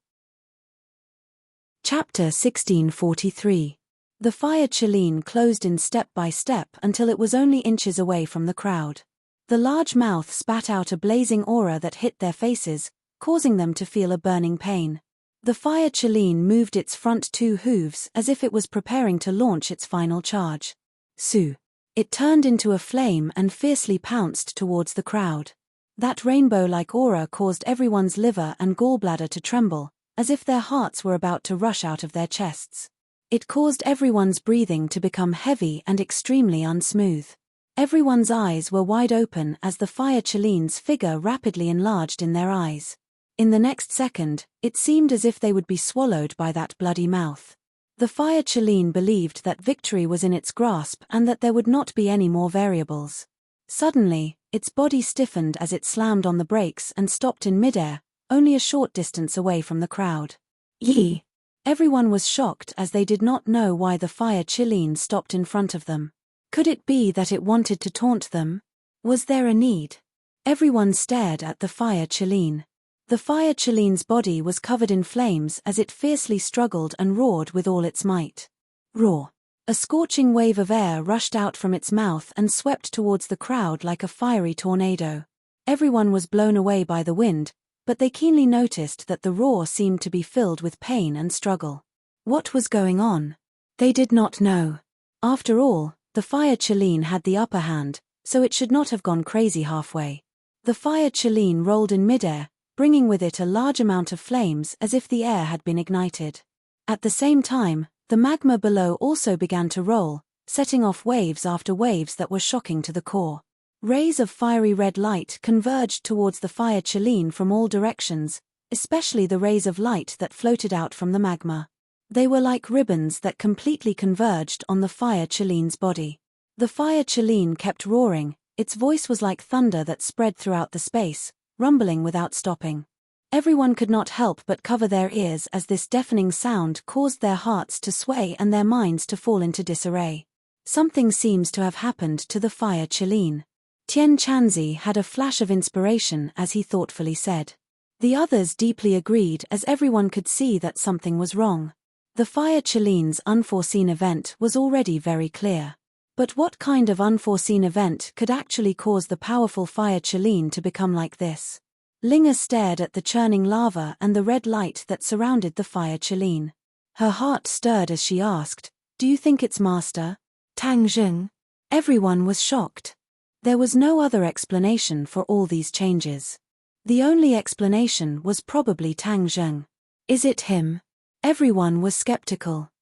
Chapter 1643. The fire Cheline closed in step by step until it was only inches away from the crowd. The large mouth spat out a blazing aura that hit their faces, causing them to feel a burning pain. The fire Cheline moved its front 2 hooves as if it was preparing to launch its final charge. Su! It turned into a flame and fiercely pounced towards the crowd. That rainbow-like aura caused everyone's liver and gallbladder to tremble, as if their hearts were about to rush out of their chests. It caused everyone's breathing to become heavy and extremely unsmooth. Everyone's eyes were wide open as the fire Cheline's figure rapidly enlarged in their eyes. In the next second, it seemed as if they would be swallowed by that bloody mouth. The fire Cheline believed that victory was in its grasp and that there would not be any more variables. Suddenly, its body stiffened as it slammed on the brakes and stopped in midair, only a short distance away from the crowd. Yee! Everyone was shocked as they did not know why the fire Cheline stopped in front of them. Could it be that it wanted to taunt them? Was there a need? Everyone stared at the fire Cheline. The fire Cheline's body was covered in flames as it fiercely struggled and roared with all its might. Roar! A scorching wave of air rushed out from its mouth and swept towards the crowd like a fiery tornado. Everyone was blown away by the wind, but they keenly noticed that the roar seemed to be filled with pain and struggle. What was going on? They did not know. After all, the fire Cheline had the upper hand, so it should not have gone crazy halfway. The fire Cheline rolled in midair, bringing with it a large amount of flames as if the air had been ignited. At the same time, the magma below also began to roll, setting off waves after waves that were shocking to the core. Rays of fiery red light converged towards the fire Cheline from all directions, especially the rays of light that floated out from the magma. They were like ribbons that completely converged on the fire Cheline's body. The fire Cheline kept roaring, its voice was like thunder that spread throughout the space, rumbling without stopping. Everyone could not help but cover their ears as this deafening sound caused their hearts to sway and their minds to fall into disarray. Something seems to have happened to the fire Cheline. Tian Chanzi had a flash of inspiration as he thoughtfully said. The others deeply agreed as everyone could see that something was wrong. The fire Cheline's unforeseen event was already very clear. But what kind of unforeseen event could actually cause the powerful fire Cheline to become like this? Linga stared at the churning lava and the red light that surrounded the fire Cheline. Her heart stirred as she asked, "Do you think it's Master Tang Zheng?" Everyone was shocked. There was no other explanation for all these changes. The only explanation was probably Tang Zheng. Is it him? Everyone was skeptical.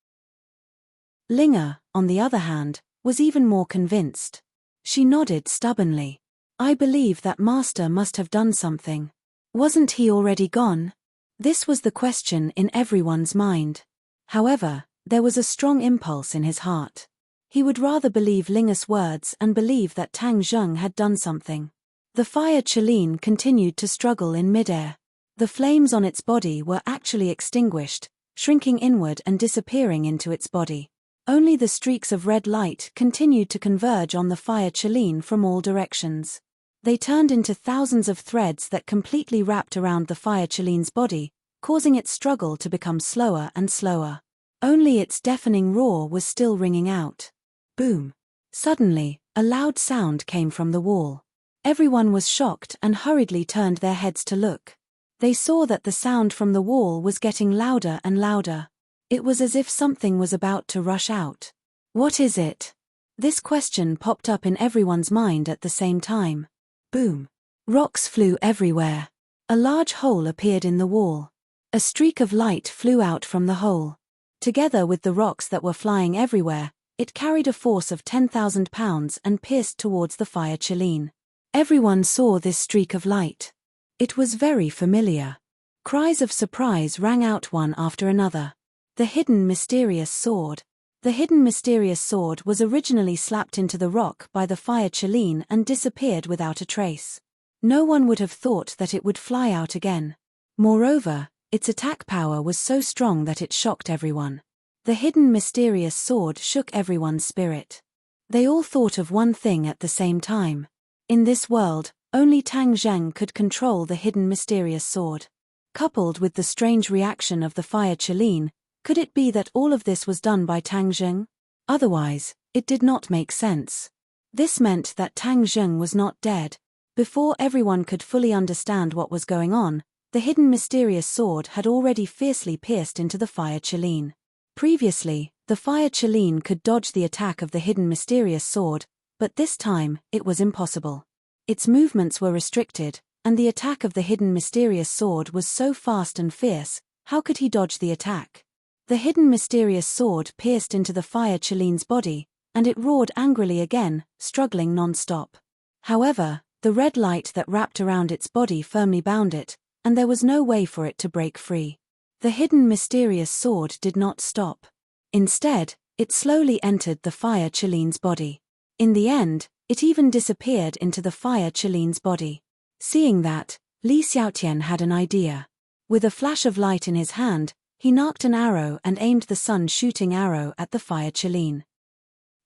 Linga, on the other hand, was even more convinced. She nodded stubbornly. "I believe that Master must have done something. Wasn't he already gone?" This was the question in everyone's mind. However, there was a strong impulse in his heart. He would rather believe Linga's words and believe that Tang Zheng had done something. The fire Cheline continued to struggle in midair. The flames on its body were actually extinguished, shrinking inward and disappearing into its body. Only the streaks of red light continued to converge on the fire Cheline from all directions. They turned into thousands of threads that completely wrapped around the fire Cheline's body, causing its struggle to become slower and slower. Only its deafening roar was still ringing out. Boom! Suddenly, a loud sound came from the wall. Everyone was shocked and hurriedly turned their heads to look. They saw that the sound from the wall was getting louder and louder. It was as if something was about to rush out. What is it? This question popped up in everyone's mind at the same time. Boom! Rocks flew everywhere. A large hole appeared in the wall. A streak of light flew out from the hole. Together with the rocks that were flying everywhere, it carried a force of 10,000 pounds and pierced towards the fire Cheline. Everyone saw this streak of light. It was very familiar. Cries of surprise rang out one after another. The hidden mysterious sword. The hidden mysterious sword was originally slapped into the rock by the fire Cheline and disappeared without a trace. No one would have thought that it would fly out again. Moreover, its attack power was so strong that it shocked everyone. The hidden mysterious sword shook everyone's spirit. They all thought of one thing at the same time. In this world, only Tang Zheng could control the hidden mysterious sword. Coupled with the strange reaction of the fire Qilin, could it be that all of this was done by Tang Zheng? Otherwise, it did not make sense. This meant that Tang Zheng was not dead. Before everyone could fully understand what was going on, the hidden mysterious sword had already fiercely pierced into the fire Qilin. Previously, the fire Qilin could dodge the attack of the hidden mysterious sword, but this time, it was impossible. Its movements were restricted, and the attack of the hidden mysterious sword was so fast and fierce, how could he dodge the attack? The hidden mysterious sword pierced into the fire Qilin's body, and it roared angrily again, struggling non-stop. However, the red light that wrapped around its body firmly bound it, and there was no way for it to break free. The hidden mysterious sword did not stop. Instead, it slowly entered the fire Qilin's body. In the end, it even disappeared into the fire Qilin's body. Seeing that, Li Xiaotian had an idea. With a flash of light in his hand, he knocked an arrow and aimed the sun-shooting arrow at the fire Qilin.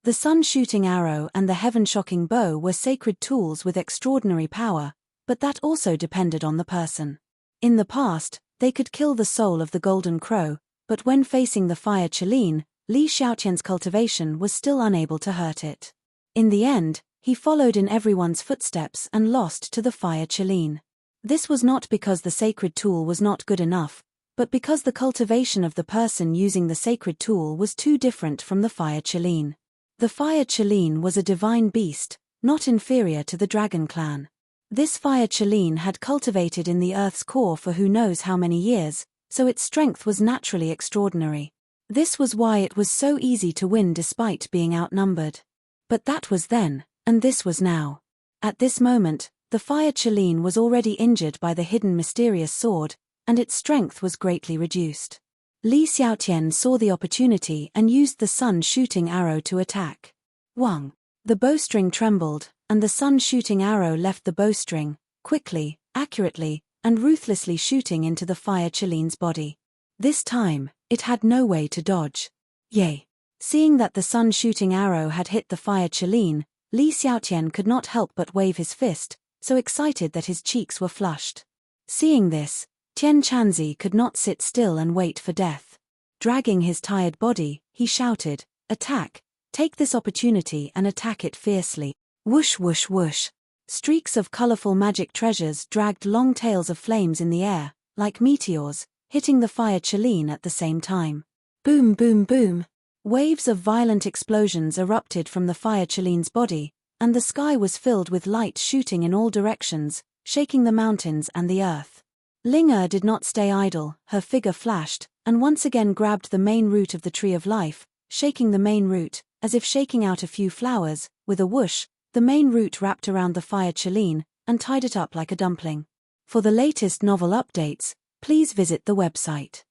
The sun-shooting arrow and the heaven-shocking bow were sacred tools with extraordinary power, but that also depended on the person. In the past, they could kill the soul of the golden crow, but when facing the fire Qilin, Li Xiaotian's cultivation was still unable to hurt it. In the end, he followed in everyone's footsteps and lost to the fire Qilin. This was not because the sacred tool was not good enough, but because the cultivation of the person using the sacred tool was too different from the fire Qilin. The fire Qilin was a divine beast, not inferior to the dragon clan. This fire Qilin had cultivated in the earth's core for who knows how many years, so its strength was naturally extraordinary. This was why it was so easy to win despite being outnumbered. But that was then, and this was now. At this moment, the fire Qilin was already injured by the hidden mysterious sword, and its strength was greatly reduced. Li Xiaotian saw the opportunity and used the sun-shooting arrow to attack. Wang. The bowstring trembled, and the sun-shooting arrow left the bowstring, quickly, accurately, and ruthlessly shooting into the fire Qilin's body. This time, it had no way to dodge. Yay! Seeing that the sun-shooting arrow had hit the fire Qilin, Li Xiaotian could not help but wave his fist, so excited that his cheeks were flushed. Seeing this, Tian Chanzi could not sit still and wait for death. Dragging his tired body, he shouted, "Attack! Take this opportunity and attack it fiercely." Whoosh whoosh whoosh. Streaks of colorful magic treasures dragged long tails of flames in the air, like meteors, hitting the fire Qilin at the same time. Boom boom boom. Waves of violent explosions erupted from the fire Qilin's body, and the sky was filled with light shooting in all directions, shaking the mountains and the earth. Linga did not stay idle, her figure flashed, and once again grabbed the main root of the tree of life, shaking the main root, as if shaking out a few flowers. With a whoosh, the main root wrapped around the fire Qilin, and tied it up like a dumpling. For the latest novel updates, please visit the website.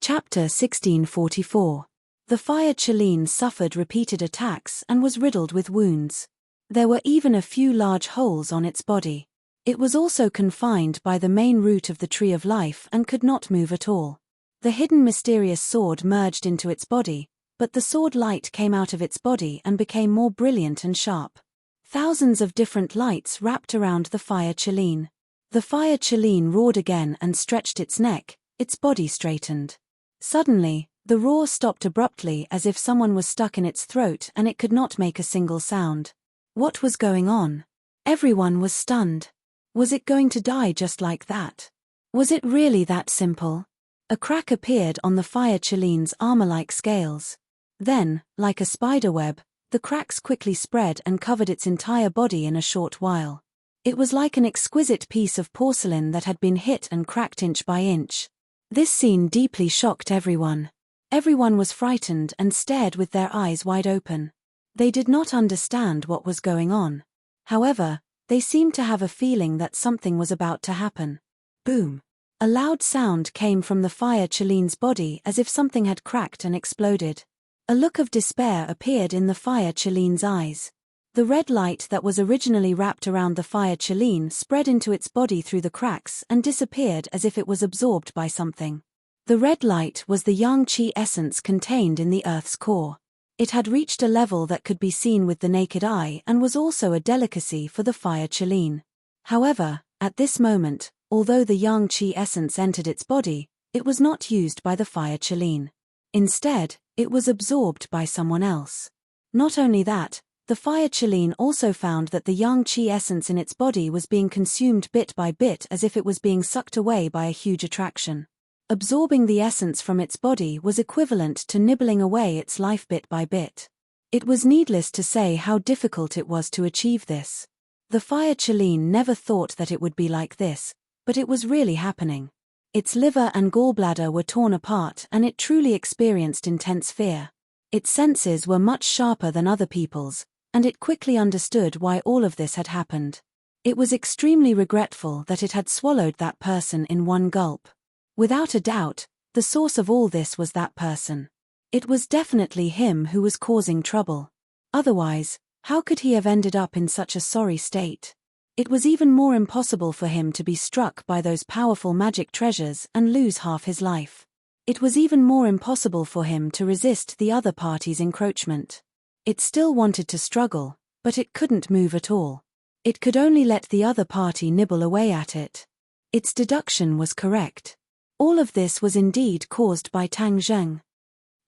Chapter 1644. The fire Qilin suffered repeated attacks and was riddled with wounds. There were even a few large holes on its body. It was also confined by the main root of the tree of life and could not move at all. The hidden mysterious sword merged into its body, but the sword light came out of its body and became more brilliant and sharp. Thousands of different lights wrapped around the fire Qilin. The fire Qilin roared again and stretched its neck, its body straightened. Suddenly, the roar stopped abruptly as if someone was stuck in its throat and it could not make a single sound. What was going on? Everyone was stunned. Was it going to die just like that? Was it really that simple? A crack appeared on the fire Qilin's armor-like scales. Then, like a spiderweb, the cracks quickly spread and covered its entire body in a short while. It was like an exquisite piece of porcelain that had been hit and cracked inch by inch. This scene deeply shocked everyone. Everyone was frightened and stared with their eyes wide open. They did not understand what was going on. However, they seemed to have a feeling that something was about to happen. Boom! A loud sound came from the fire Qilin's body as if something had cracked and exploded. A look of despair appeared in the fire Qilin's eyes. The red light that was originally wrapped around the fire Qilin spread into its body through the cracks and disappeared as if it was absorbed by something. The red light was the yang qi essence contained in the earth's core. It had reached a level that could be seen with the naked eye and was also a delicacy for the fire Qilin. However, at this moment, although the yang qi essence entered its body, it was not used by the fire Qilin. Instead, it was absorbed by someone else. Not only that, the fire Qilin also found that the yang qi essence in its body was being consumed bit by bit as if it was being sucked away by a huge attraction. Absorbing the essence from its body was equivalent to nibbling away its life bit by bit. It was needless to say how difficult it was to achieve this. The fire Qilin never thought that it would be like this, but it was really happening. Its liver and gallbladder were torn apart and it truly experienced intense fear. Its senses were much sharper than other people's, and it quickly understood why all of this had happened. It was extremely regretful that it had swallowed that person in one gulp. Without a doubt, the source of all this was that person. It was definitely him who was causing trouble. Otherwise, how could he have ended up in such a sorry state? It was even more impossible for him to be struck by those powerful magic treasures and lose half his life. It was even more impossible for him to resist the other party's encroachment. It still wanted to struggle, but it couldn't move at all. It could only let the other party nibble away at it. Its deduction was correct. All of this was indeed caused by Tang Zheng.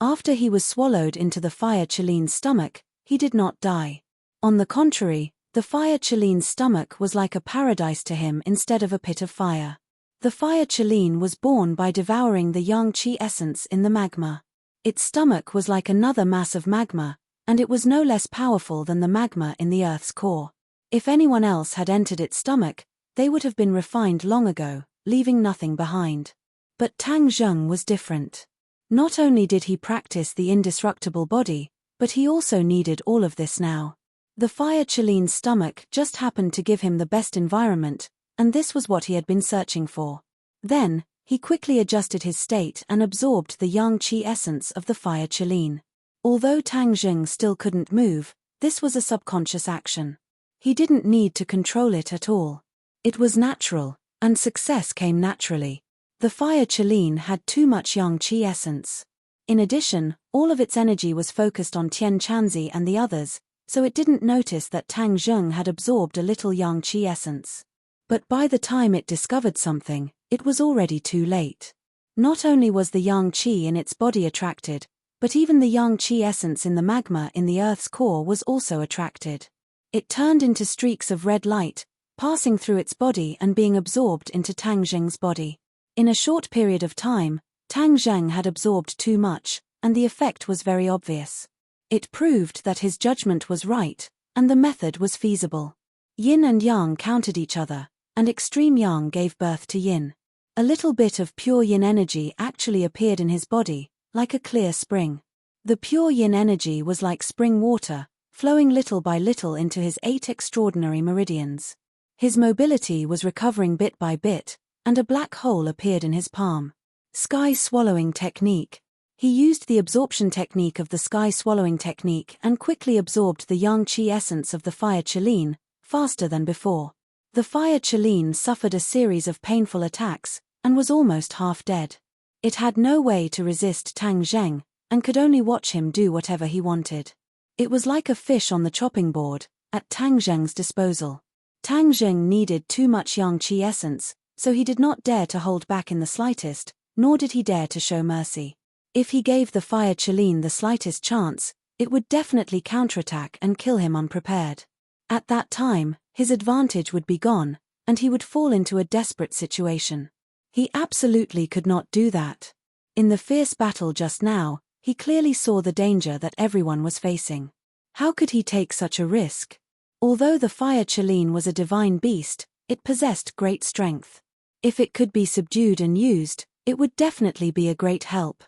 After he was swallowed into the fire Qilin's stomach, he did not die. On the contrary, the fire Qilin's stomach was like a paradise to him instead of a pit of fire. The fire Qilin was born by devouring the yang qi essence in the magma. Its stomach was like another mass of magma, and it was no less powerful than the magma in the Earth's core. If anyone else had entered its stomach, they would have been refined long ago, leaving nothing behind. But Tang Zheng was different. Not only did he practice the indestructible body, but he also needed all of this now. The fire Qilin's stomach just happened to give him the best environment, and this was what he had been searching for. Then, he quickly adjusted his state and absorbed the yang qi essence of the fire Qilin. Although Tang Zheng still couldn't move, this was a subconscious action. He didn't need to control it at all. It was natural, and success came naturally. The fire Qilin had too much yang qi essence. In addition, all of its energy was focused on Tian Chanzi and the others, so it didn't notice that Tang Zheng had absorbed a little yang qi essence. But by the time it discovered something, it was already too late. Not only was the yang qi in its body attracted, but even the yang qi essence in the magma in the Earth's core was also attracted. It turned into streaks of red light, passing through its body and being absorbed into Tang Zheng's body. In a short period of time, Tang Zheng had absorbed too much, and the effect was very obvious. It proved that his judgment was right, and the method was feasible. Yin and Yang countered each other, and extreme Yang gave birth to Yin. A little bit of pure Yin energy actually appeared in his body, like a clear spring. The pure Yin energy was like spring water, flowing little by little into his 8 extraordinary meridians. His mobility was recovering bit by bit, and a black hole appeared in his palm. Sky swallowing technique. He used the absorption technique of the sky swallowing technique and quickly absorbed the yang qi essence of the fire Qilin, faster than before. The fire Qilin suffered a series of painful attacks, and was almost half dead. It had no way to resist Tang Zheng, and could only watch him do whatever he wanted. It was like a fish on the chopping board, at Tang Zheng's disposal. Tang Zheng needed too much yang qi essence, so he did not dare to hold back in the slightest, nor did he dare to show mercy. If he gave the fire Qilin the slightest chance, it would definitely counterattack and kill him unprepared. At that time, his advantage would be gone, and he would fall into a desperate situation. He absolutely could not do that. In the fierce battle just now, he clearly saw the danger that everyone was facing. How could he take such a risk? Although the fire Qilin was a divine beast, it possessed great strength. If it could be subdued and used, it would definitely be a great help.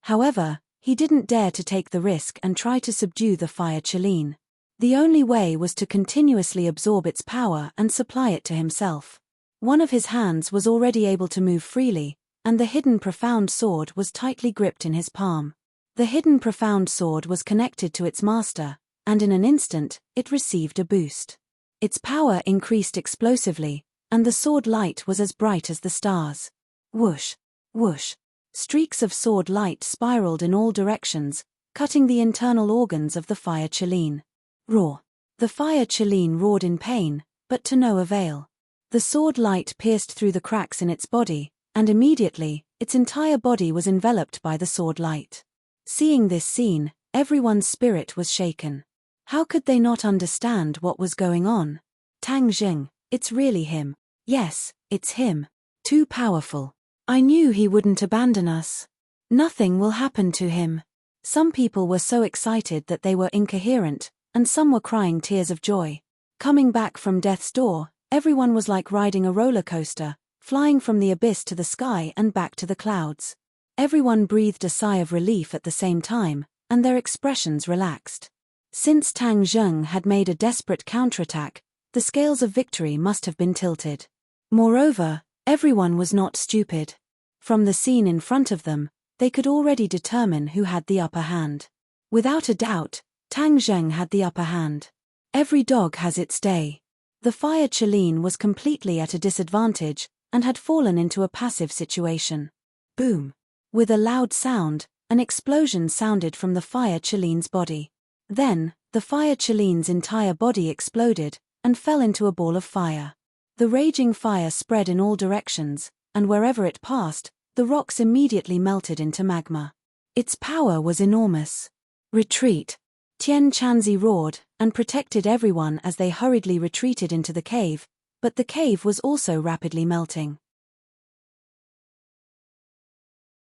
However, he didn't dare to take the risk and try to subdue the fire Qilin. The only way was to continuously absorb its power and supply it to himself. One of his hands was already able to move freely, and the hidden profound sword was tightly gripped in his palm. The hidden profound sword was connected to its master, and in an instant, it received a boost. Its power increased explosively, and the sword light was as bright as the stars. Whoosh! Whoosh! Streaks of sword light spiraled in all directions, cutting the internal organs of the fire Cheline. Roar. The fire Cheline roared in pain, but to no avail. The sword light pierced through the cracks in its body, and immediately, its entire body was enveloped by the sword light. Seeing this scene, everyone's spirit was shaken. How could they not understand what was going on? Tang Zheng, it's really him. Yes, it's him. Too powerful. I knew he wouldn't abandon us. Nothing will happen to him. Some people were so excited that they were incoherent, and some were crying tears of joy. Coming back from death's door, everyone was like riding a roller coaster, flying from the abyss to the sky and back to the clouds. Everyone breathed a sigh of relief at the same time, and their expressions relaxed. Since Tang Zheng had made a desperate counterattack, the scales of victory must have been tilted. Moreover, everyone was not stupid. From the scene in front of them, they could already determine who had the upper hand. Without a doubt, Tang Zheng had the upper hand. Every dog has its day. The fire Cheline was completely at a disadvantage, and had fallen into a passive situation. Boom! With a loud sound, an explosion sounded from the fire Cheline's body. Then, the fire Cheline's entire body exploded, and fell into a ball of fire. The raging fire spread in all directions, and wherever it passed, the rocks immediately melted into magma. Its power was enormous. Retreat! Tian Chanzi roared, and protected everyone as they hurriedly retreated into the cave, but the cave was also rapidly melting.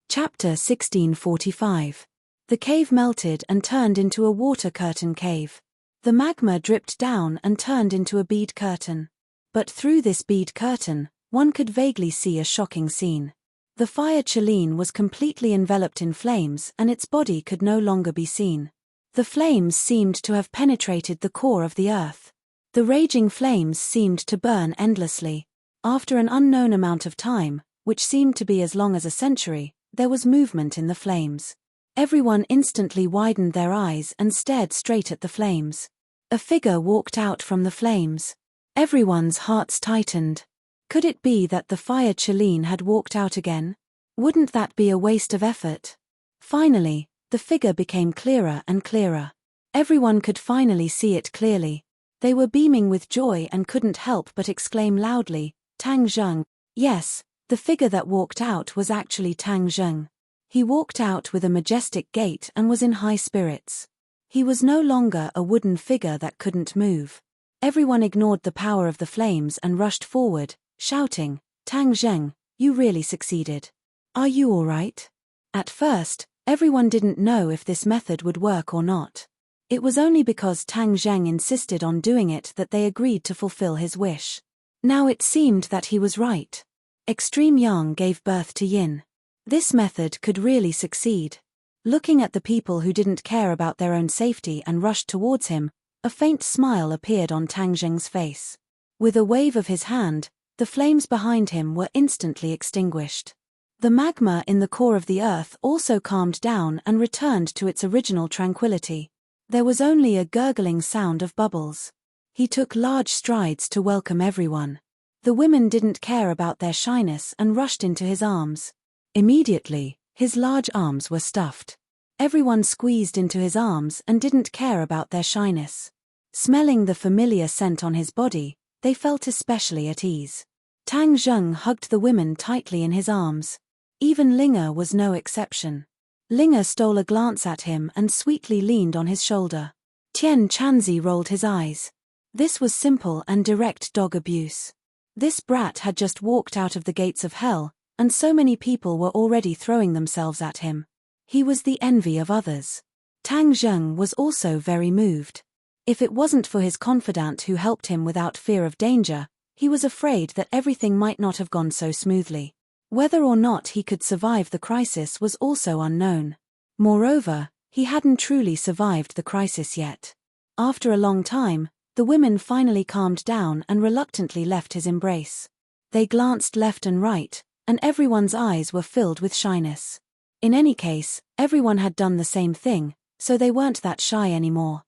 Chapter 1645. The cave melted and turned into a water curtain cave. The magma dripped down and turned into a bead curtain. But through this bead curtain, one could vaguely see a shocking scene. The fire Cheline was completely enveloped in flames and its body could no longer be seen. The flames seemed to have penetrated the core of the earth. The raging flames seemed to burn endlessly. After an unknown amount of time, which seemed to be as long as a century, there was movement in the flames. Everyone instantly widened their eyes and stared straight at the flames. A figure walked out from the flames. Everyone's hearts tightened. Could it be that the fire Cheline had walked out again? Wouldn't that be a waste of effort? Finally, the figure became clearer and clearer. Everyone could finally see it clearly. They were beaming with joy and couldn't help but exclaim loudly, Tang Zheng. Yes, the figure that walked out was actually Tang Zheng. He walked out with a majestic gait and was in high spirits. He was no longer a wooden figure that couldn't move. Everyone ignored the power of the flames and rushed forward, shouting, Tang Zheng, you really succeeded. Are you all right? At first, everyone didn't know if this method would work or not. It was only because Tang Zheng insisted on doing it that they agreed to fulfill his wish. Now it seemed that he was right. Extreme Yang gave birth to Yin. This method could really succeed. Looking at the people who didn't care about their own safety and rushed towards him, a faint smile appeared on Tang Zheng's face. With a wave of his hand, the flames behind him were instantly extinguished. The magma in the core of the earth also calmed down and returned to its original tranquility. There was only a gurgling sound of bubbles. He took large strides to welcome everyone. The women didn't care about their shyness and rushed into his arms. Immediately, his large arms were stuffed. Everyone squeezed into his arms and didn't care about their shyness. Smelling the familiar scent on his body, they felt especially at ease. Tang Zheng hugged the women tightly in his arms. Even Linga was no exception. Linga stole a glance at him and sweetly leaned on his shoulder. Tian Chanzi rolled his eyes. This was simple and direct dog abuse. This brat had just walked out of the gates of hell, and so many people were already throwing themselves at him. He was the envy of others. Tang Zheng was also very moved. If it wasn't for his confidant who helped him without fear of danger, he was afraid that everything might not have gone so smoothly. Whether or not he could survive the crisis was also unknown. Moreover, he hadn't truly survived the crisis yet. After a long time, the women finally calmed down and reluctantly left his embrace. They glanced left and right, and everyone's eyes were filled with shyness. In any case, everyone had done the same thing, so they weren't that shy anymore.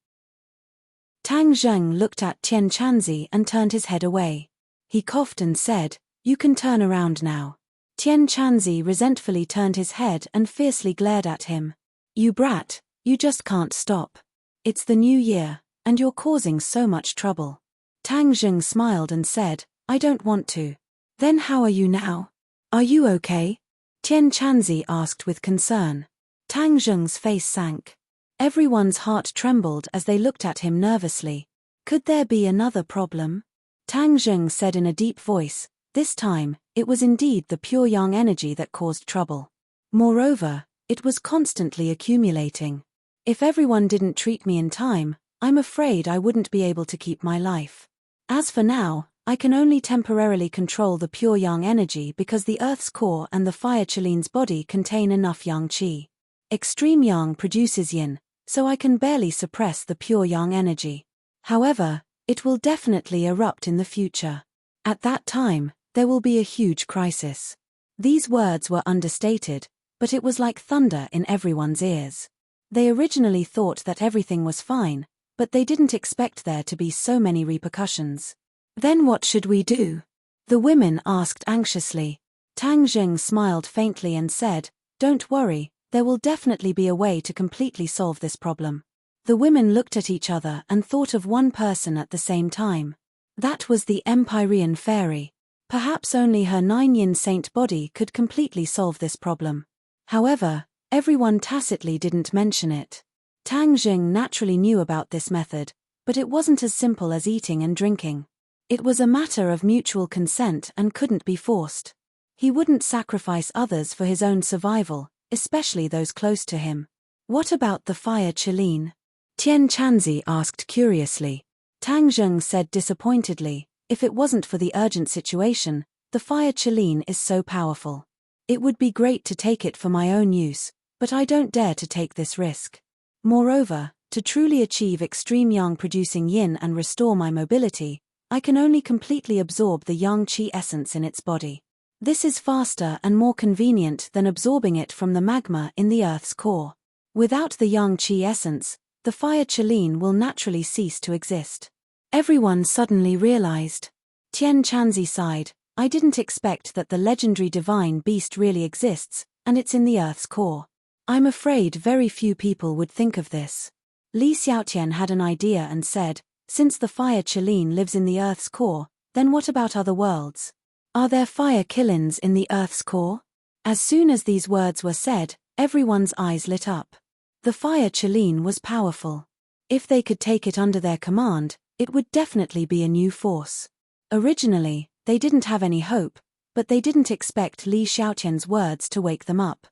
Tang Zheng looked at Tian Chanzi and turned his head away. He coughed and said, "You can turn around now." Tian Chanzi resentfully turned his head and fiercely glared at him. "You brat, You just can't stop. It's the new year, and you're causing so much trouble. Tang Zheng smiled and said, I don't want to. Then how are you now? Are you okay? Tian Chanzi asked with concern. Tang Zheng's face sank. Everyone's heart trembled as they looked at him nervously. Could there be another problem? Tang Zheng said in a deep voice, this time, it was indeed the pure yang energy that caused trouble. Moreover, it was constantly accumulating. If everyone didn't treat me in time, I'm afraid I wouldn't be able to keep my life. As for now, I can only temporarily control the pure yang energy because the Earth's core and the fire Chilean's body contain enough yang qi. Extreme yang produces yin, so I can barely suppress the pure yang energy. However, it will definitely erupt in the future. At that time, there will be a huge crisis. These words were understated, but it was like thunder in everyone's ears. They originally thought that everything was fine, but they didn't expect there to be so many repercussions. Then what should we do? The women asked anxiously. Tang Zheng smiled faintly and said, don't worry, there will definitely be a way to completely solve this problem. The women looked at each other and thought of one person at the same time. That was the Empyrean fairy. Perhaps only her 9-yin saint body could completely solve this problem. However, everyone tacitly didn't mention it. Tang Zheng naturally knew about this method, but it wasn't as simple as eating and drinking. It was a matter of mutual consent and couldn't be forced. He wouldn't sacrifice others for his own survival, especially those close to him. What about the fire Chilean? Tian Chanzi asked curiously. Tang Zheng said disappointedly, if it wasn't for the urgent situation, the fire Chilean is so powerful. It would be great to take it for my own use, but I don't dare to take this risk. Moreover, to truly achieve extreme yang producing yin and restore my mobility, I can only completely absorb the yang qi essence in its body. This is faster and more convenient than absorbing it from the magma in the Earth's core. Without the yang qi essence, the fire Chilean will naturally cease to exist. Everyone suddenly realized. Tian Chanzi sighed, I didn't expect that the legendary divine beast really exists, and it's in the Earth's core. I'm afraid very few people would think of this. Li Xiaotian had an idea and said, since the fire Chilean lives in the Earth's core, then what about other worlds? Are there fire Qilins in the Earth's core? As soon as these words were said, everyone's eyes lit up. The fire Chilean was powerful. If they could take it under their command, it would definitely be a new force. Originally, they didn't have any hope, but they didn't expect Li Xiaotian's words to wake them up.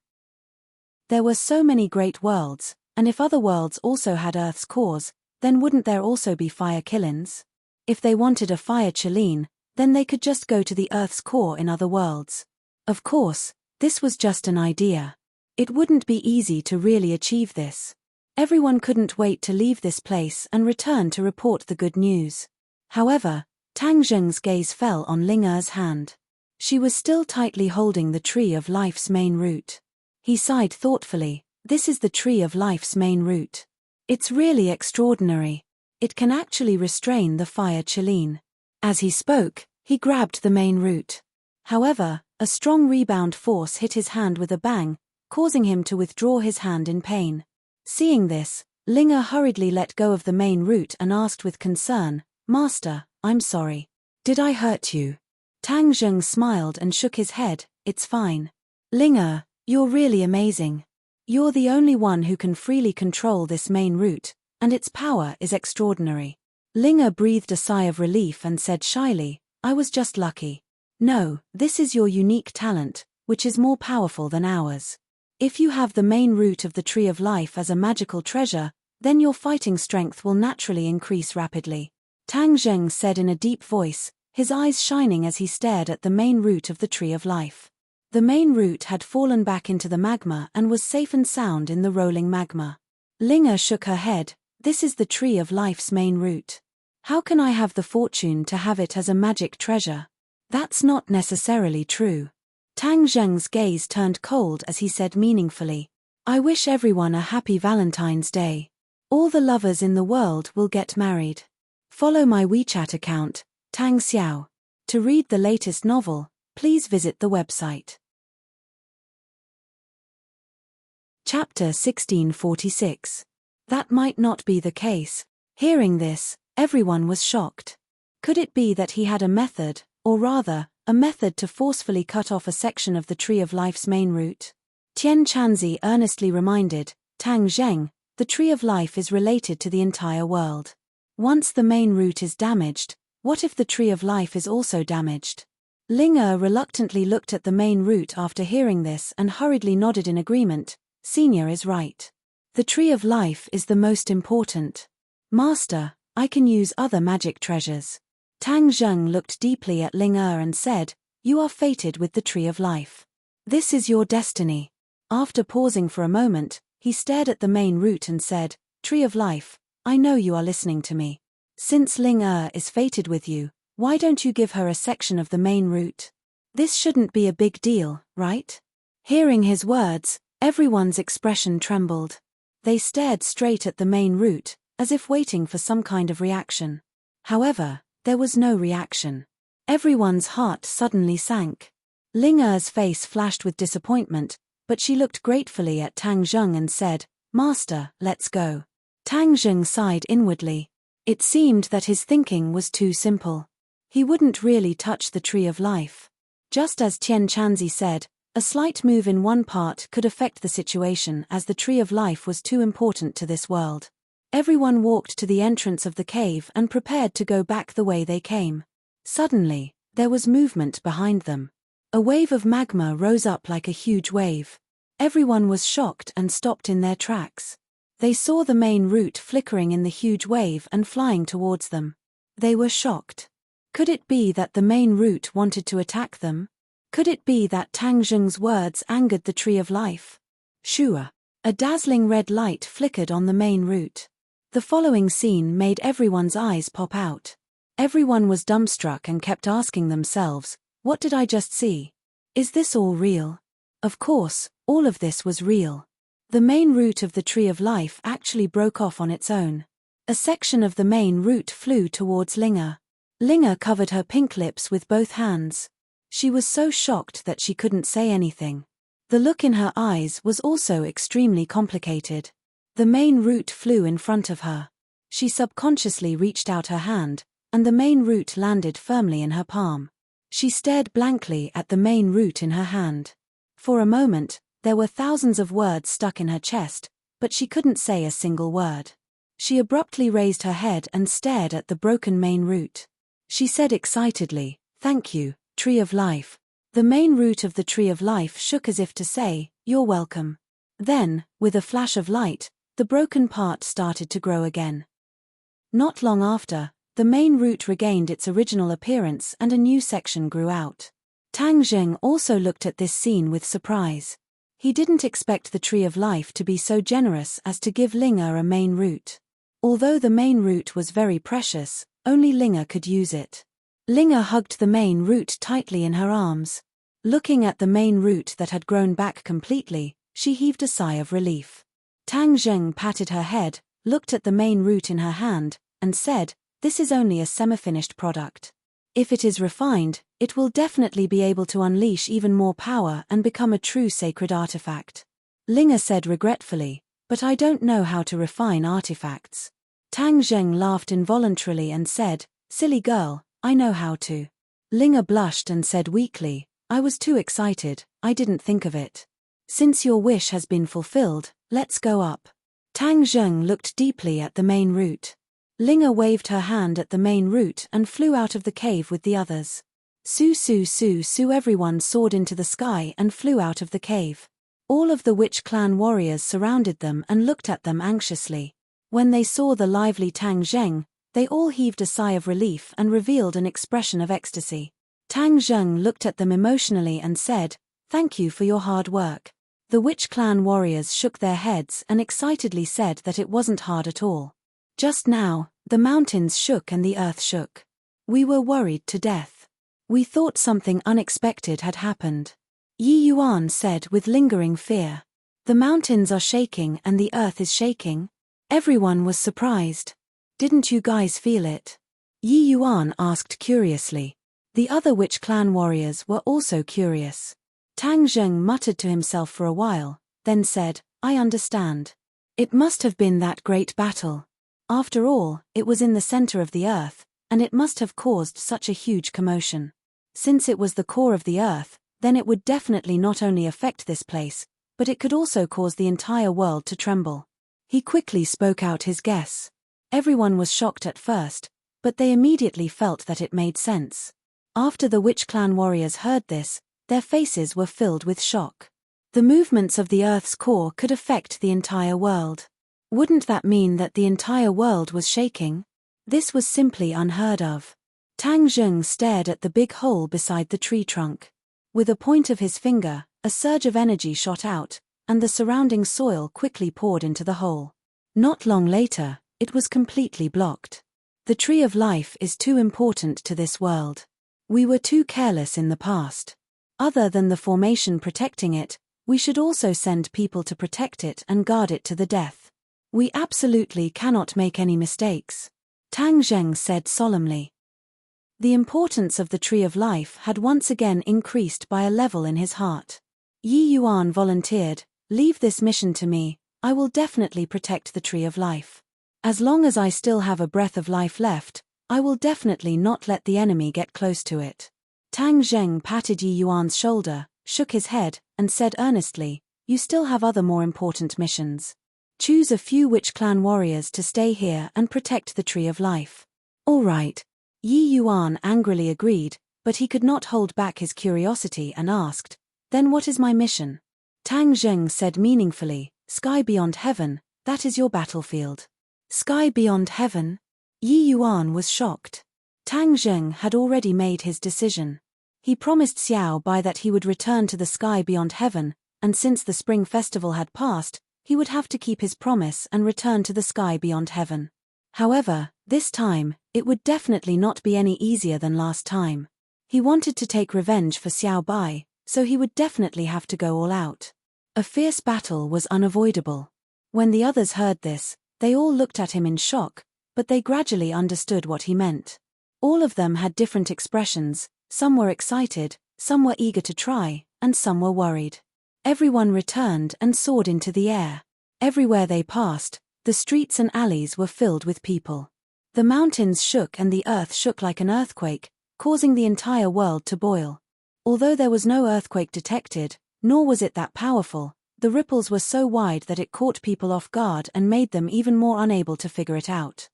There were so many great worlds, and if other worlds also had Earth's cores, then wouldn't there also be fire Qilins? If they wanted a fire Chilean, then they could just go to the Earth's core in other worlds. Of course, this was just an idea. It wouldn't be easy to really achieve this. Everyone couldn't wait to leave this place and return to report the good news. However, Tang Zheng's gaze fell on Ling Er's hand. She was still tightly holding the tree of life's main root. He sighed thoughtfully, this is the tree of life's main root. It's really extraordinary. It can actually restrain the fire Chilean. As he spoke, he grabbed the main root. However, a strong rebound force hit his hand with a bang, causing him to withdraw his hand in pain. Seeing this, Ling Er hurriedly let go of the main root and asked with concern, Master, I'm sorry. Did I hurt you? Tang Zheng smiled and shook his head, it's fine. Ling Er, you're really amazing. You're the only one who can freely control this main root, and its power is extraordinary. Ling Er breathed a sigh of relief and said shyly, I was just lucky. No, this is your unique talent, which is more powerful than ours. If you have the main root of the Tree of Life as a magical treasure, then your fighting strength will naturally increase rapidly. Tang Zheng said in a deep voice, his eyes shining as he stared at the main root of the Tree of Life. The main root had fallen back into the magma and was safe and sound in the rolling magma. Ling Er shook her head, this is the Tree of Life's main root. How can I have the fortune to have it as a magic treasure? That's not necessarily true. Tang Zheng's gaze turned cold as he said meaningfully, I wish everyone a happy Valentine's Day. All the lovers in the world will get married. Follow my WeChat account, Tang Xiao. To read the latest novel, please visit the website. Chapter 1646. That might not be the case. Hearing this, everyone was shocked. Could it be that he had a method, or rather, a method to forcefully cut off a section of the Tree of Life's main root? Tian Chanzi earnestly reminded Tang Zheng, the Tree of Life is related to the entire world. Once the main root is damaged, what if the Tree of Life is also damaged? Ling Er reluctantly looked at the main root after hearing this and hurriedly nodded in agreement. Senior is right. The Tree of Life is the most important. Master, I can use other magic treasures. Tang Zheng looked deeply at Ling Er and said, you are fated with the Tree of Life. This is your destiny. After pausing for a moment, he stared at the main root and said, Tree of Life, I know you are listening to me. Since Ling Er is fated with you, why don't you give her a section of the main root? This shouldn't be a big deal, right? Hearing his words, everyone's expression trembled. They stared straight at the main root, as if waiting for some kind of reaction. However, there was no reaction. Everyone's heart suddenly sank. Ling Er's face flashed with disappointment, but she looked gratefully at Tang Zheng and said, Master, let's go. Tang Zheng sighed inwardly. It seemed that his thinking was too simple. He wouldn't really touch the Tree of Life. Just as Tian Chanzi said, a slight move in one part could affect the situation as the Tree of Life was too important to this world. Everyone walked to the entrance of the cave and prepared to go back the way they came. Suddenly, there was movement behind them. A wave of magma rose up like a huge wave. Everyone was shocked and stopped in their tracks. They saw the main root flickering in the huge wave and flying towards them. They were shocked. Could it be that the main root wanted to attack them? Could it be that Tang Zheng's words angered the Tree of Life? Shua. A dazzling red light flickered on the main root. The following scene made everyone's eyes pop out. Everyone was dumbstruck and kept asking themselves, what did I just see? Is this all real? Of course, all of this was real. The main root of the Tree of Life actually broke off on its own. A section of the main root flew towards Ling Er. Ling Er covered her pink lips with both hands. She was so shocked that she couldn't say anything. The look in her eyes was also extremely complicated. The main root flew in front of her. She subconsciously reached out her hand, and the main root landed firmly in her palm. She stared blankly at the main root in her hand. For a moment, there were thousands of words stuck in her chest, but she couldn't say a single word. She abruptly raised her head and stared at the broken main root. She said excitedly, Thank you, Tree of Life. The main root of the Tree of Life shook as if to say, You're welcome. Then, with a flash of light, the broken part started to grow again. Not long after, the main root regained its original appearance and a new section grew out. Tang Zheng also looked at this scene with surprise. He didn't expect the Tree of Life to be so generous as to give Ling Er a main root. Although the main root was very precious, only Ling Er could use it. Ling Er hugged the main root tightly in her arms. Looking at the main root that had grown back completely, she heaved a sigh of relief. Tang Zheng patted her head, looked at the main root in her hand, and said, This is only a semi-finished product. If it is refined, it will definitely be able to unleash even more power and become a true sacred artifact. Ling Er said regretfully, But I don't know how to refine artifacts. Tang Zheng laughed involuntarily and said, Silly girl, I know how to. Ling Er blushed and said weakly, I was too excited, I didn't think of it. Since your wish has been fulfilled, let's go up. Tang Zheng looked deeply at the main root. Ling Er waved her hand at the main root and flew out of the cave with the others. Su su su su everyone soared into the sky and flew out of the cave. All of the witch clan warriors surrounded them and looked at them anxiously. When they saw the lively Tang Zheng, they all heaved a sigh of relief and revealed an expression of ecstasy. Tang Zheng looked at them emotionally and said, Thank you for your hard work. The witch clan warriors shook their heads and excitedly said that it wasn't hard at all. Just now, the mountains shook and the earth shook. We were worried to death. We thought something unexpected had happened. Yi Yuan said with lingering fear. The mountains are shaking and the earth is shaking? Everyone was surprised. Didn't you guys feel it? Yi Yuan asked curiously. The other witch clan warriors were also curious. Tang Zheng muttered to himself for a while, then said, I understand. It must have been that great battle. After all, it was in the center of the earth, and it must have caused such a huge commotion. Since it was the core of the earth, then it would definitely not only affect this place, but it could also cause the entire world to tremble. He quickly spoke out his guess. Everyone was shocked at first, but they immediately felt that it made sense. After the Witch Clan warriors heard this, their faces were filled with shock. The movements of the Earth's core could affect the entire world. Wouldn't that mean that the entire world was shaking? This was simply unheard of. Tang Zheng stared at the big hole beside the tree trunk. With a point of his finger, a surge of energy shot out, and the surrounding soil quickly poured into the hole. Not long later, it was completely blocked. The tree of life is too important to this world. We were too careless in the past. Other than the formation protecting it, we should also send people to protect it and guard it to the death. We absolutely cannot make any mistakes. Tang Zheng said solemnly. The importance of the tree of life had once again increased by a level in his heart. Yi Yuan volunteered, "Leave this mission to me, I will definitely protect the tree of life. As long as I still have a breath of life left, I will definitely not let the enemy get close to it." Tang Zheng patted Yi Yuan's shoulder, shook his head, and said earnestly, "You still have other more important missions. Choose a few Witch Clan warriors to stay here and protect the tree of life." "All right." Yi Yuan angrily agreed, but he could not hold back his curiosity and asked, "Then what is my mission?" Tang Zheng said meaningfully, "Sky beyond heaven, that is your battlefield." Sky beyond heaven? Yi Yuan was shocked. Tang Zheng had already made his decision. He promised Xiao Bai that he would return to the sky beyond heaven, and since the spring festival had passed, he would have to keep his promise and return to the sky beyond heaven. However, this time, it would definitely not be any easier than last time. He wanted to take revenge for Xiao Bai, so he would definitely have to go all out. A fierce battle was unavoidable. When the others heard this, they all looked at him in shock, but they gradually understood what he meant. All of them had different expressions, some were excited, some were eager to try, and some were worried. Everyone returned and soared into the air. Everywhere they passed, the streets and alleys were filled with people. The mountains shook and the earth shook like an earthquake, causing the entire world to boil. Although there was no earthquake detected, nor was it that powerful, the ripples were so wide that it caught people off guard and made them even more unable to figure it out.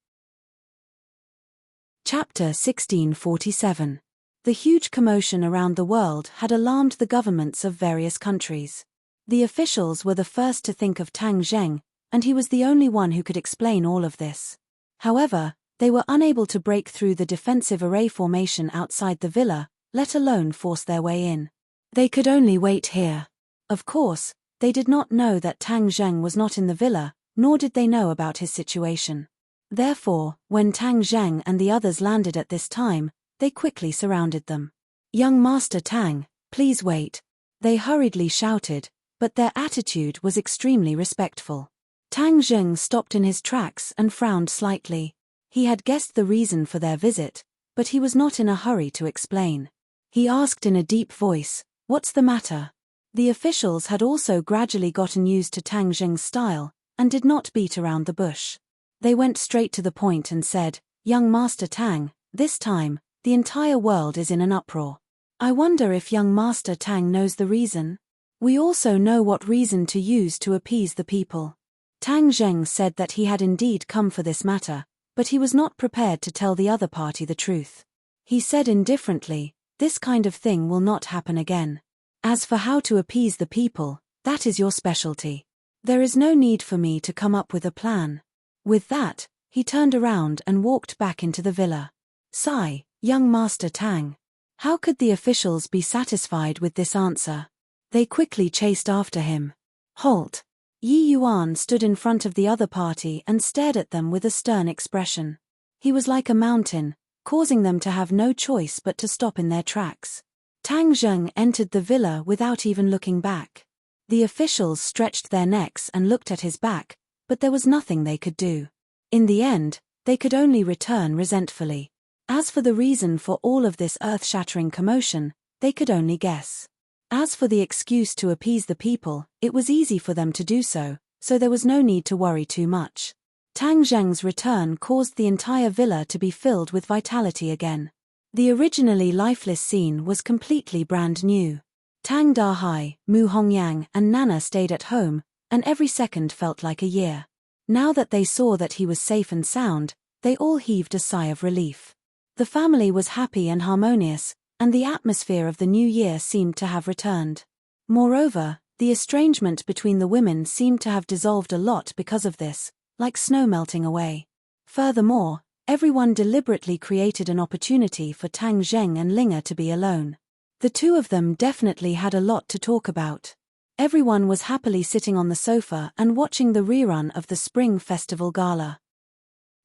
Chapter 1647. The huge commotion around the world had alarmed the governments of various countries. The officials were the first to think of Tang Zheng, and he was the only one who could explain all of this. However, they were unable to break through the defensive array formation outside the villa, let alone force their way in. They could only wait here. Of course, they did not know that Tang Zheng was not in the villa, nor did they know about his situation. Therefore, when Tang Zheng and the others landed at this time, they quickly surrounded them. "Young Master Tang, please wait." They hurriedly shouted, but their attitude was extremely respectful. Tang Zheng stopped in his tracks and frowned slightly. He had guessed the reason for their visit, but he was not in a hurry to explain. He asked in a deep voice, "What's the matter?" The officials had also gradually gotten used to Tang Zheng's style, and did not beat around the bush. They went straight to the point and said, "Young Master Tang, this time, the entire world is in an uproar. I wonder if young Master Tang knows the reason? We also know what reason to use to appease the people." Tang Zheng said that he had indeed come for this matter, but he was not prepared to tell the other party the truth. He said indifferently, "This kind of thing will not happen again. As for how to appease the people, that is your specialty. There is no need for me to come up with a plan." With that, he turned around and walked back into the villa. Sigh, young Master Tang. How could the officials be satisfied with this answer? They quickly chased after him. "Halt!" Yi Yuan stood in front of the other party and stared at them with a stern expression. He was like a mountain, causing them to have no choice but to stop in their tracks. Tang Zheng entered the villa without even looking back. The officials stretched their necks and looked at his back, but there was nothing they could do. In the end, they could only return resentfully. As for the reason for all of this earth-shattering commotion, they could only guess. As for the excuse to appease the people, it was easy for them to do so there was no need to worry too much. Tang Zheng's return caused the entire villa to be filled with vitality again. The originally lifeless scene was completely brand new. Tang Dahai, Mu Hongyang, and Nana stayed at home, and every second felt like a year. Now that they saw that he was safe and sound, they all heaved a sigh of relief. The family was happy and harmonious, and the atmosphere of the new year seemed to have returned. Moreover, the estrangement between the women seemed to have dissolved a lot because of this, like snow melting away. Furthermore, everyone deliberately created an opportunity for Tang Zheng and Linga to be alone. The two of them definitely had a lot to talk about. Everyone was happily sitting on the sofa and watching the rerun of the Spring Festival Gala.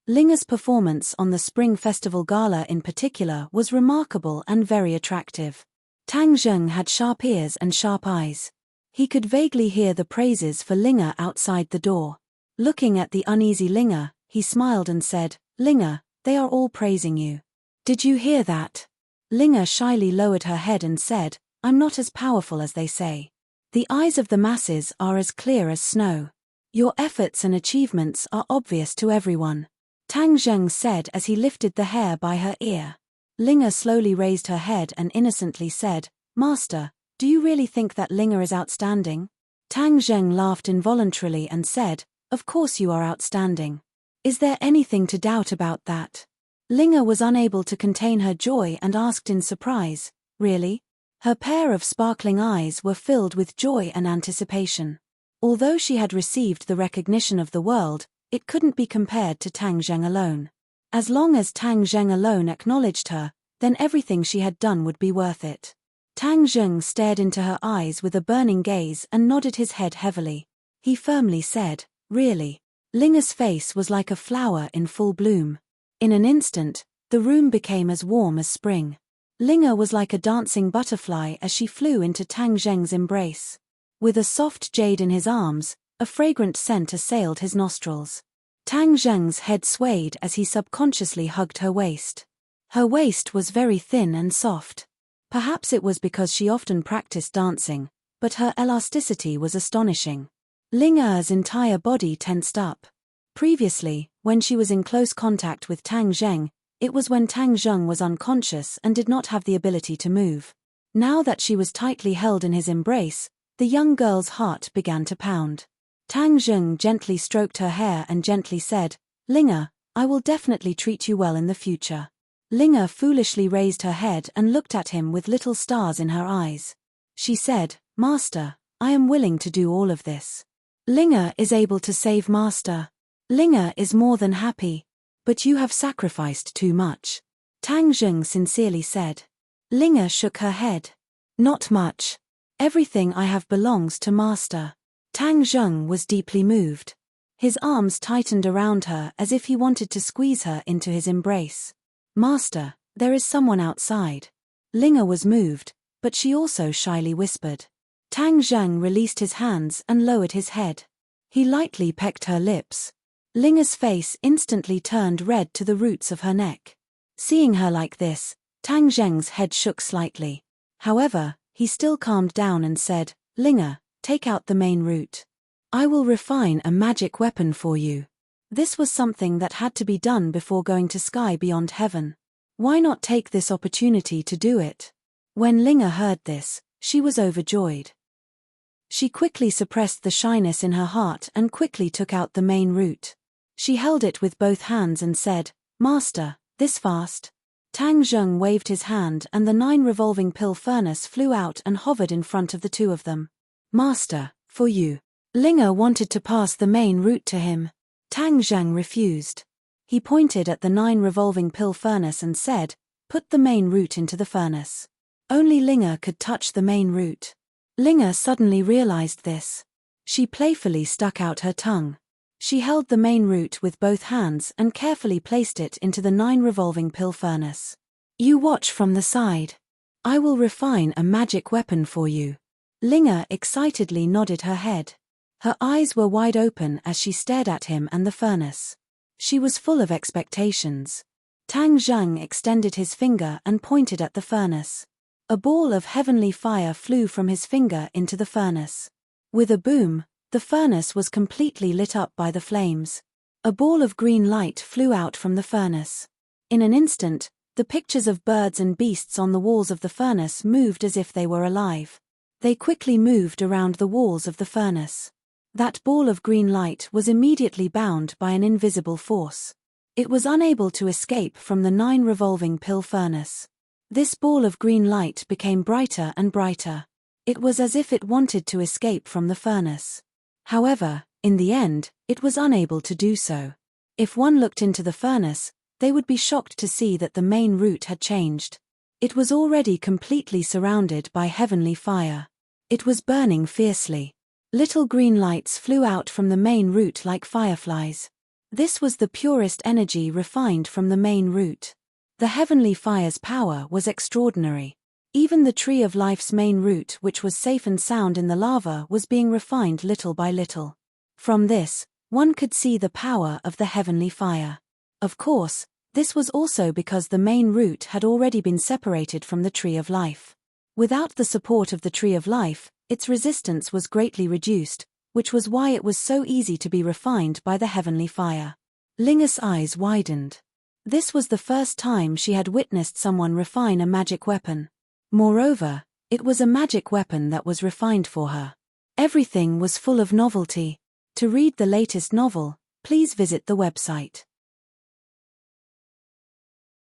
Linga's performance on the Spring Festival Gala in particular was remarkable and very attractive. Tang Zheng had sharp ears and sharp eyes. He could vaguely hear the praises for Linga outside the door. Looking at the uneasy Linga, he smiled and said, "Linga, they are all praising you. Did you hear that?" Linga shyly lowered her head and said, "I'm not as powerful as they say. The eyes of the masses are as clear as snow. Your efforts and achievements are obvious to everyone," Tang Zheng said as he lifted the hair by her ear. Linga slowly raised her head and innocently said, "Master, do you really think that Linga is outstanding?" Tang Zheng laughed involuntarily and said, "Of course you are outstanding. Is there anything to doubt about that?" Linga was unable to contain her joy and asked in surprise, "Really?" Her pair of sparkling eyes were filled with joy and anticipation. Although she had received the recognition of the world, it couldn't be compared to Tang Zheng alone. As long as Tang Zheng alone acknowledged her, then everything she had done would be worth it. Tang Zheng stared into her eyes with a burning gaze and nodded his head heavily. He firmly said, "Really?" Linga's face was like a flower in full bloom. In an instant, the room became as warm as spring. Linga was like a dancing butterfly as she flew into Tang Zheng's embrace. With a soft jade in his arms, a fragrant scent assailed his nostrils. Tang Zheng's head swayed as he subconsciously hugged her waist. Her waist was very thin and soft. Perhaps it was because she often practiced dancing, but her elasticity was astonishing. Linga's entire body tensed up. Previously, when she was in close contact with Tang Zheng, it was when Tang Zheng was unconscious and did not have the ability to move. Now that she was tightly held in his embrace, the young girl's heart began to pound. Tang Zheng gently stroked her hair and gently said, "Linga, I will definitely treat you well in the future." Linga foolishly raised her head and looked at him with little stars in her eyes. She said, "Master, I am willing to do all of this. Linga is able to save Master. Linga is more than happy. But you have sacrificed too much," Tang Zheng sincerely said. Linga shook her head. "Not much. Everything I have belongs to Master." Tang Zheng was deeply moved. His arms tightened around her as if he wanted to squeeze her into his embrace. "Master, there is someone outside." Linga was moved, but she also shyly whispered. Tang Zheng released his hands and lowered his head. He lightly pecked her lips. Linga's face instantly turned red to the roots of her neck. Seeing her like this, Tang Zheng's head shook slightly. However, he still calmed down and said, "Linga, take out the main root. I will refine a magic weapon for you." This was something that had to be done before going to sky beyond heaven. Why not take this opportunity to do it? When Linga heard this, she was overjoyed. She quickly suppressed the shyness in her heart and quickly took out the main root. She held it with both hands and said, "Master, this fast?" Tang Zheng waved his hand and the 9 revolving pill furnace flew out and hovered in front of the two of them. "Master, for you." Linga wanted to pass the main root to him. Tang Zheng refused. He pointed at the 9 revolving pill furnace and said, "Put the main root into the furnace." Only Linga could touch the main root. Linga suddenly realized this. She playfully stuck out her tongue. She held the main root with both hands and carefully placed it into the 9 revolving pill furnace. "You watch from the side. I will refine a magic weapon for you." Linga excitedly nodded her head. Her eyes were wide open as she stared at him and the furnace. She was full of expectations. Tang Zheng extended his finger and pointed at the furnace. A ball of heavenly fire flew from his finger into the furnace. With a boom, the furnace was completely lit up by the flames. A ball of green light flew out from the furnace. In an instant, the pictures of birds and beasts on the walls of the furnace moved as if they were alive. They quickly moved around the walls of the furnace. That ball of green light was immediately bound by an invisible force. It was unable to escape from the 9 revolving pill furnace. This ball of green light became brighter and brighter. It was as if it wanted to escape from the furnace. However, in the end, it was unable to do so. If one looked into the furnace, they would be shocked to see that the main route had changed. It was already completely surrounded by heavenly fire. It was burning fiercely. Little green lights flew out from the main root like fireflies. This was the purest energy refined from the main root. The heavenly fire's power was extraordinary. Even the tree of life's main root, which was safe and sound in the lava, was being refined little by little. From this, one could see the power of the heavenly fire. Of course, this was also because the main root had already been separated from the tree of life. Without the support of the tree of life, its resistance was greatly reduced, which was why it was so easy to be refined by the heavenly fire. Linga's eyes widened. This was the first time she had witnessed someone refine a magic weapon. Moreover, it was a magic weapon that was refined for her. Everything was full of novelty. To read the latest novel, please visit the website.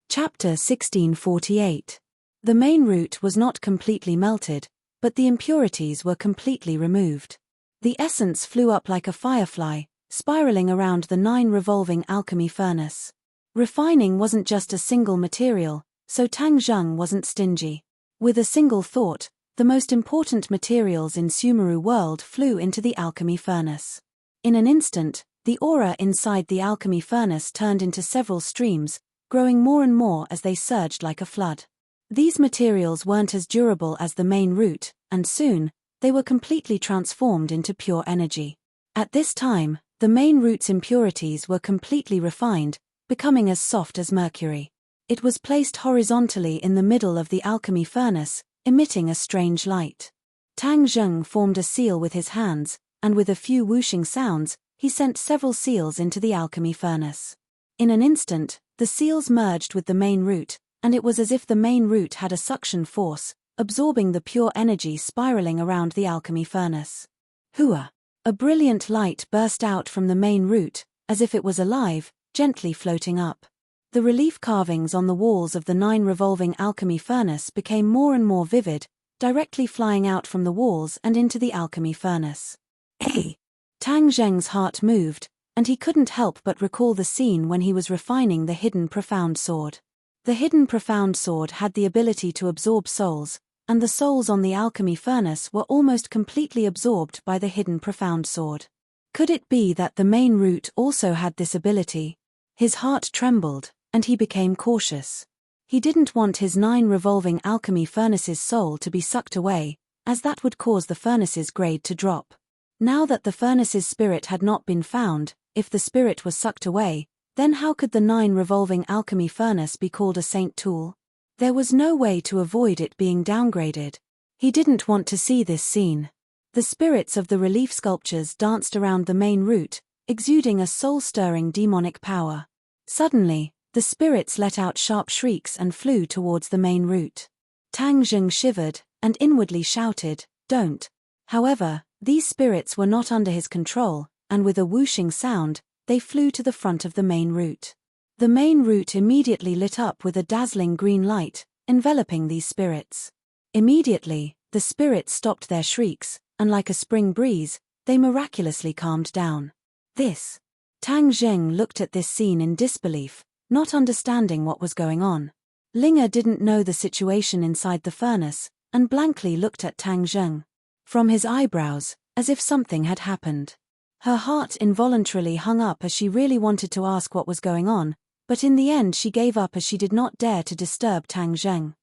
Chapter 1648. The main root was not completely melted, but the impurities were completely removed. The essence flew up like a firefly, spiraling around the 9 revolving alchemy furnace. Refining wasn't just a single material, so Tang Zheng wasn't stingy. With a single thought, the most important materials in Sumeru world flew into the alchemy furnace. In an instant, the aura inside the alchemy furnace turned into several streams, growing more and more as they surged like a flood. These materials weren't as durable as the main root, and soon, they were completely transformed into pure energy. At this time, the main root's impurities were completely refined, becoming as soft as mercury. It was placed horizontally in the middle of the alchemy furnace, emitting a strange light. Tang Zheng formed a seal with his hands, and with a few whooshing sounds, he sent several seals into the alchemy furnace. In an instant, the seals merged with the main root, and it was as if the main root had a suction force, absorbing the pure energy spiraling around the alchemy furnace. Hua! A brilliant light burst out from the main root, as if it was alive, gently floating up. The relief carvings on the walls of the 9 revolving alchemy furnace became more and more vivid, directly flying out from the walls and into the alchemy furnace. Hey! Tang Zheng's heart moved, and he couldn't help but recall the scene when he was refining the hidden profound sword. The hidden profound sword had the ability to absorb souls, and the souls on the alchemy furnace were almost completely absorbed by the hidden profound sword. Could it be that the main root also had this ability? His heart trembled, and he became cautious. He didn't want his 9 revolving alchemy furnaces' soul to be sucked away, as that would cause the furnace's grade to drop. Now that the furnace's spirit had not been found, if the spirit was sucked away, then how could the 9 revolving alchemy furnace be called a saint tool? There was no way to avoid it being downgraded. He didn't want to see this scene. The spirits of the relief sculptures danced around the main root, exuding a soul-stirring demonic power. Suddenly, the spirits let out sharp shrieks and flew towards the main root. Tang Zheng shivered, and inwardly shouted, "Don't." However, these spirits were not under his control, and with a whooshing sound, they flew to the front of the main root. The main root immediately lit up with a dazzling green light, enveloping these spirits. Immediately, the spirits stopped their shrieks, and like a spring breeze, they miraculously calmed down. Tang Zheng looked at this scene in disbelief, not understanding what was going on. Linga didn't know the situation inside the furnace, and blankly looked at Tang Zheng. From his eyebrows, as if something had happened. Her heart involuntarily hung up as she really wanted to ask what was going on, but in the end she gave up as she did not dare to disturb Tang Zheng.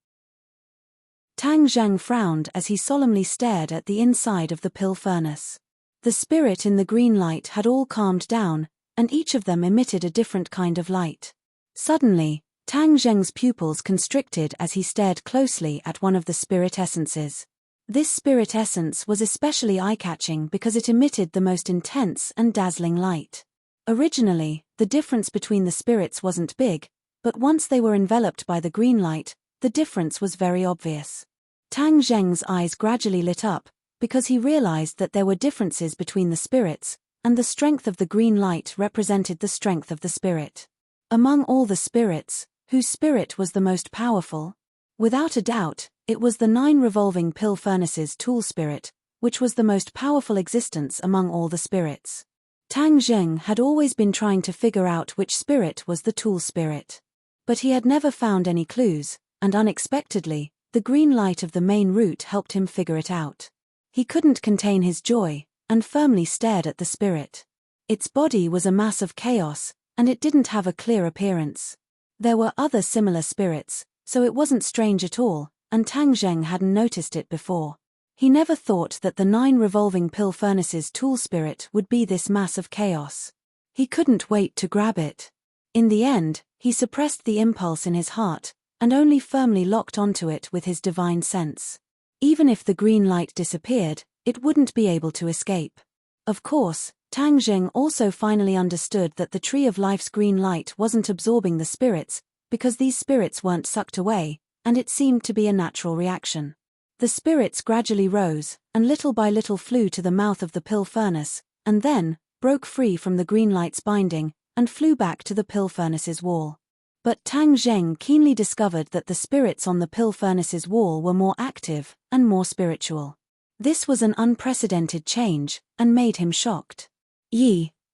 Tang Zheng frowned as he solemnly stared at the inside of the pill furnace. The spirit in the green light had all calmed down, and each of them emitted a different kind of light. Suddenly, Tang Zheng's pupils constricted as he stared closely at one of the spirit essences. This spirit essence was especially eye-catching because it emitted the most intense and dazzling light. Originally, the difference between the spirits wasn't big, but once they were enveloped by the green light, the difference was very obvious. Tang Zheng's eyes gradually lit up, because he realized that there were differences between the spirits, and the strength of the green light represented the strength of the spirit. Among all the spirits, whose spirit was the most powerful? Without a doubt, it was the 9 revolving pill furnaces tool spirit, which was the most powerful existence among all the spirits. Tang Zheng had always been trying to figure out which spirit was the tool spirit. But he had never found any clues, and unexpectedly, the green light of the main root helped him figure it out. He couldn't contain his joy, and firmly stared at the spirit. Its body was a mass of chaos, and it didn't have a clear appearance. There were other similar spirits, so it wasn't strange at all, and Tang Zheng hadn't noticed it before. He never thought that the 9 revolving pill furnaces tool spirit would be this mass of chaos. He couldn't wait to grab it. In the end, he suppressed the impulse in his heart, and only firmly locked onto it with his divine sense. Even if the green light disappeared, it wouldn't be able to escape. Of course, Tang Zheng also finally understood that the Tree of Life's green light wasn't absorbing the spirits, because these spirits weren't sucked away, and it seemed to be a natural reaction. The spirits gradually rose, and little by little flew to the mouth of the pill furnace, and then broke free from the green light's binding, and flew back to the pill furnace's wall. But Tang Zheng keenly discovered that the spirits on the pill furnace's wall were more active, and more spiritual. This was an unprecedented change, and made him shocked.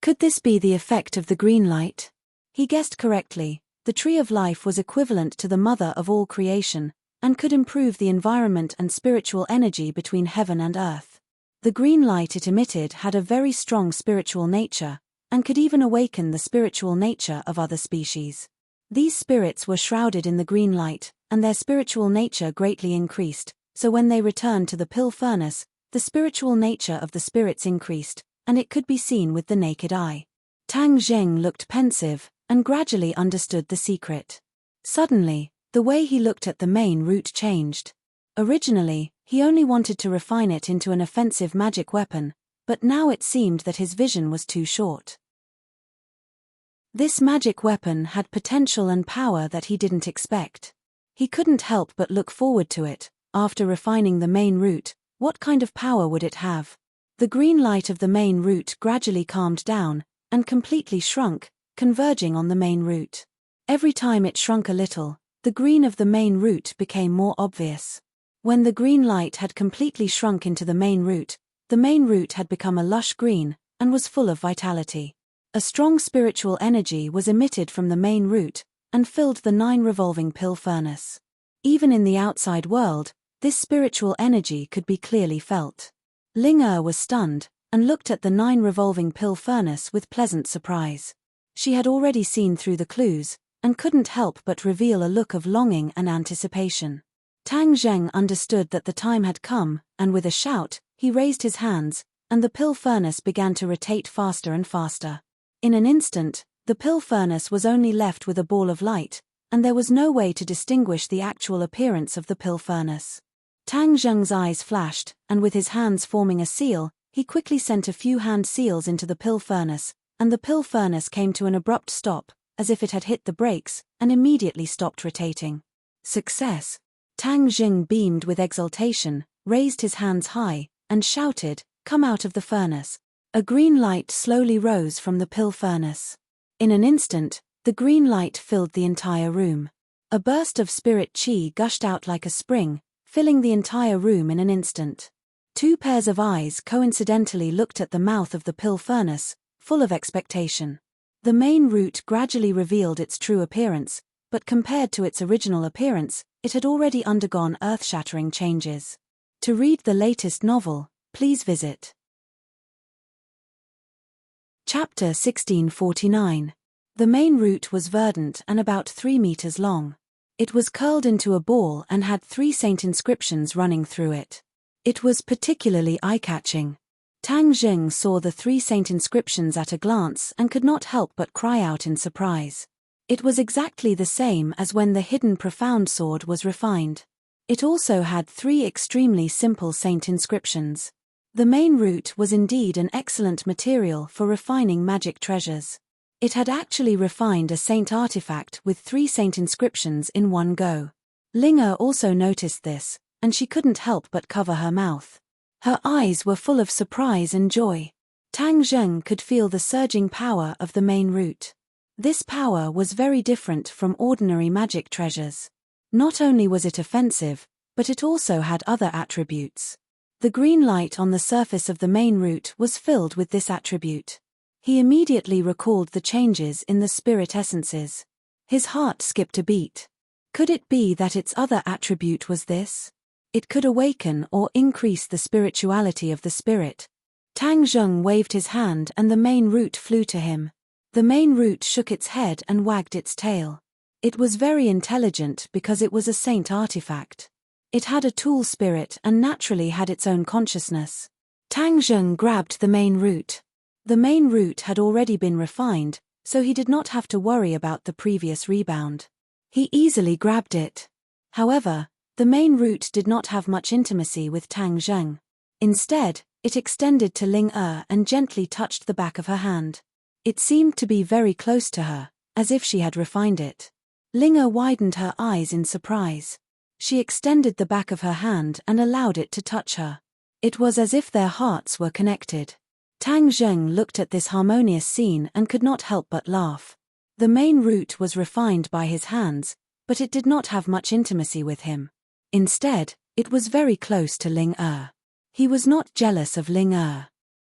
Could this be the effect of the green light? He guessed correctly. The Tree of Life was equivalent to the mother of all creation, and could improve the environment and spiritual energy between heaven and earth. The green light it emitted had a very strong spiritual nature, and could even awaken the spiritual nature of other species. These spirits were shrouded in the green light, and their spiritual nature greatly increased, so when they returned to the pill furnace, the spiritual nature of the spirits increased, and it could be seen with the naked eye. Tang Zheng looked pensive, and gradually understood the secret. Suddenly, the way he looked at the main root changed. Originally, he only wanted to refine it into an offensive magic weapon, but now it seemed that his vision was too short. This magic weapon had potential and power that he didn't expect. He couldn't help but look forward to it. After refining the main root, what kind of power would it have? The green light of the main root gradually calmed down, and completely shrunk, converging on the main root. Every time it shrunk a little, the green of the main root became more obvious. When the green light had completely shrunk into the main root had become a lush green, and was full of vitality. A strong spiritual energy was emitted from the main root, and filled the 9 revolving pill furnace. Even in the outside world, this spiritual energy could be clearly felt. Ling was stunned, and looked at the 9 revolving pill furnace with pleasant surprise. She had already seen through the clues, and couldn't help but reveal a look of longing and anticipation. Tang Zheng understood that the time had come, and with a shout, he raised his hands, and the pill furnace began to rotate faster and faster. In an instant, the pill furnace was only left with a ball of light, and there was no way to distinguish the actual appearance of the pill furnace. Tang Zheng's eyes flashed, and with his hands forming a seal, he quickly sent a few hand seals into the pill furnace, and the pill furnace came to an abrupt stop, as if it had hit the brakes, and immediately stopped rotating. Success! Tang Zheng beamed with exultation, raised his hands high, and shouted, "Come out of the furnace." A green light slowly rose from the pill furnace. In an instant, the green light filled the entire room. A burst of spirit chi gushed out like a spring, filling the entire room in an instant. 2 pairs of eyes coincidentally looked at the mouth of the pill furnace, full of expectation. The main root gradually revealed its true appearance, but compared to its original appearance, it had already undergone earth-shattering changes. To read the latest novel, please visit Chapter 1649. The main root was verdant and about 3 meters long. It was curled into a ball and had 3 saint inscriptions running through it. It was particularly eye-catching. Tang Zheng saw the 3 saint inscriptions at a glance and could not help but cry out in surprise. It was exactly the same as when the hidden profound sword was refined. It also had 3 extremely simple saint inscriptions. The main root was indeed an excellent material for refining magic treasures. It had actually refined a saint artifact with 3 saint inscriptions in one go. Linga also noticed this, and she couldn't help but cover her mouth. Her eyes were full of surprise and joy. Tang Zheng could feel the surging power of the main root. This power was very different from ordinary magic treasures. Not only was it offensive, but it also had other attributes. The green light on the surface of the main root was filled with this attribute. He immediately recalled the changes in the spirit essences. His heart skipped a beat. Could it be that its other attribute was this? It could awaken or increase the spirituality of the spirit. Tang Zheng waved his hand and the main root flew to him. The main root shook its head and wagged its tail. It was very intelligent because it was a saint artifact. It had a tool spirit and naturally had its own consciousness. Tang Zheng grabbed the main root. The main root had already been refined, so he did not have to worry about the previous rebound. He easily grabbed it. However, the main root did not have much intimacy with Tang Zheng. Instead, it extended to Ling and gently touched the back of her hand. It seemed to be very close to her, as if she had refined it. Ling widened her eyes in surprise. She extended the back of her hand and allowed it to touch her. It was as if their hearts were connected. Tang Zheng looked at this harmonious scene and could not help but laugh. The main root was refined by his hands, but it did not have much intimacy with him. Instead, it was very close to Ling. He was not jealous of Ling.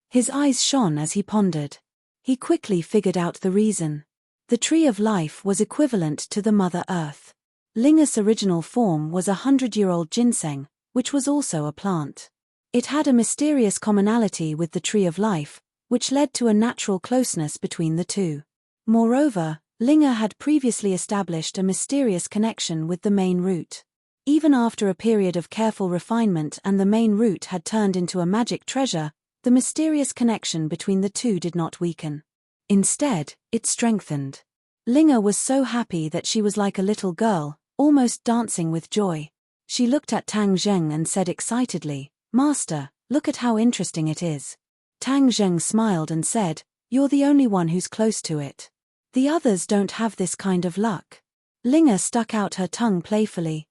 His eyes shone as he pondered. He quickly figured out the reason. The tree of life was equivalent to the Mother Earth. Ling's original form was 100-year-old ginseng, which was also a plant. It had a mysterious commonality with the tree of life, which led to a natural closeness between the two. Moreover, Ling had previously established a mysterious connection with the main root. Even after a period of careful refinement and the main root had turned into a magic treasure, the mysterious connection between the two did not weaken. Instead, it strengthened. Ling was so happy that she was like a little girl, almost dancing with joy. She looked at Tang Zheng and said excitedly, "Master, look at how interesting it is." Tang Zheng smiled and said, "You're the only one who's close to it. The others don't have this kind of luck." Ling stuck out her tongue playfully.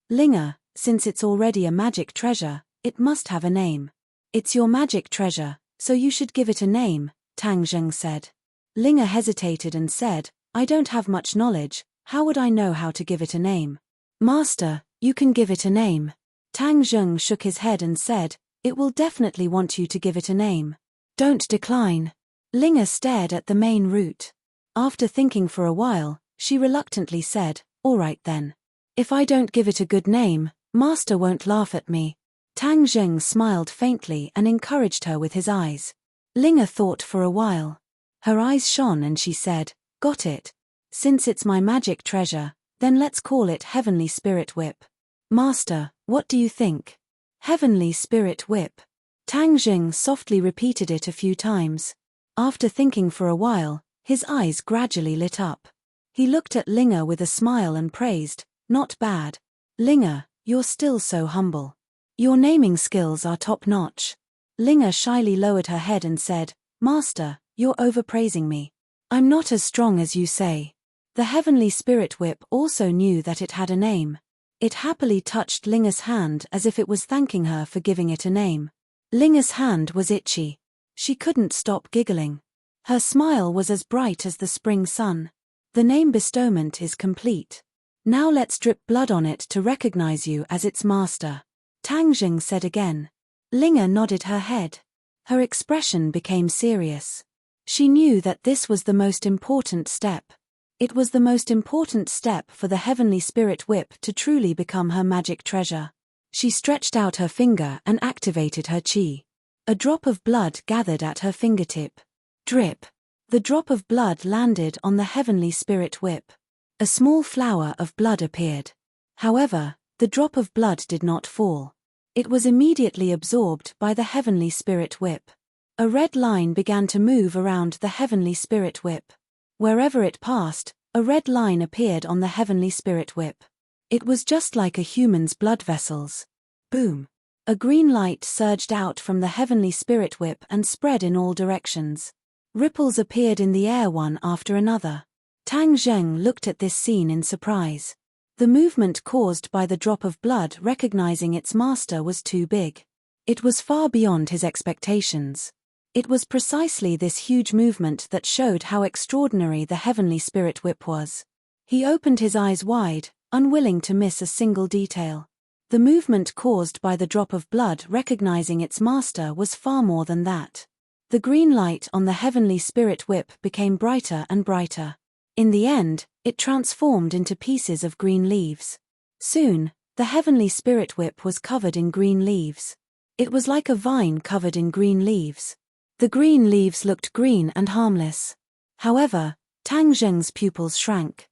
"Ling, since it's already a magic treasure, it must have a name. It's your magic treasure, so you should give it a name," Tang Zheng said. Ling hesitated and said, "I don't have much knowledge, how would I know how to give it a name?" "Master, you can give it a name." Tang Zheng shook his head and said, "It will definitely want you to give it a name. Don't decline." Ling stared at the main root. After thinking for a while, she reluctantly said, "All right then. If I don't give it a good name, Master won't laugh at me." Tang Zheng smiled faintly and encouraged her with his eyes. Ling thought for a while. Her eyes shone and she said, "Got it. Since it's my magic treasure, then let's call it Heavenly Spirit Whip." "Master, what do you think?" "Heavenly Spirit Whip." Tang Zheng softly repeated it a few times. After thinking for a while, his eyes gradually lit up. He looked at Ling with a smile and praised, "Not bad. Ling, you're still so humble. Your naming skills are top-notch." Ling shyly lowered her head and said, "Master, you're overpraising me. I'm not as strong as you say." The Heavenly Spirit Whip also knew that it had a name. It happily touched Ling's hand as if it was thanking her for giving it a name. Ling's hand was itchy. She couldn't stop giggling. Her smile was as bright as the spring sun. "The name bestowment is complete. Now let's drip blood on it to recognize you as its master," Tang Zheng said again. Ling nodded her head. Her expression became serious. She knew that this was the most important step. It was the most important step for the Heavenly Spirit Whip to truly become her magic treasure. She stretched out her finger and activated her chi. A drop of blood gathered at her fingertip. Drip. The drop of blood landed on the Heavenly Spirit Whip. A small flower of blood appeared. However, the drop of blood did not fall. It was immediately absorbed by the Heavenly Spirit Whip. A red line began to move around the Heavenly Spirit Whip. Wherever it passed, A red line appeared on the heavenly spirit whip. It was just like a human's blood vessels. Boom! A green light surged out from the heavenly spirit whip and spread in all directions. Ripples appeared in the air one after another. Tang Zheng looked at this scene in surprise. The movement caused by the drop of blood recognizing its master was too big. It was far beyond his expectations. It was precisely this huge movement that showed how extraordinary the heavenly spirit whip was. He opened his eyes wide, unwilling to miss a single detail. The movement caused by the drop of blood recognizing its master was far more than that. The green light on the heavenly spirit whip became brighter and brighter. In the end, it transformed into pieces of green leaves. Soon, the heavenly spirit whip was covered in green leaves. It was like a vine covered in green leaves. The green leaves looked green and harmless. However, Tang Zheng's pupils shrank.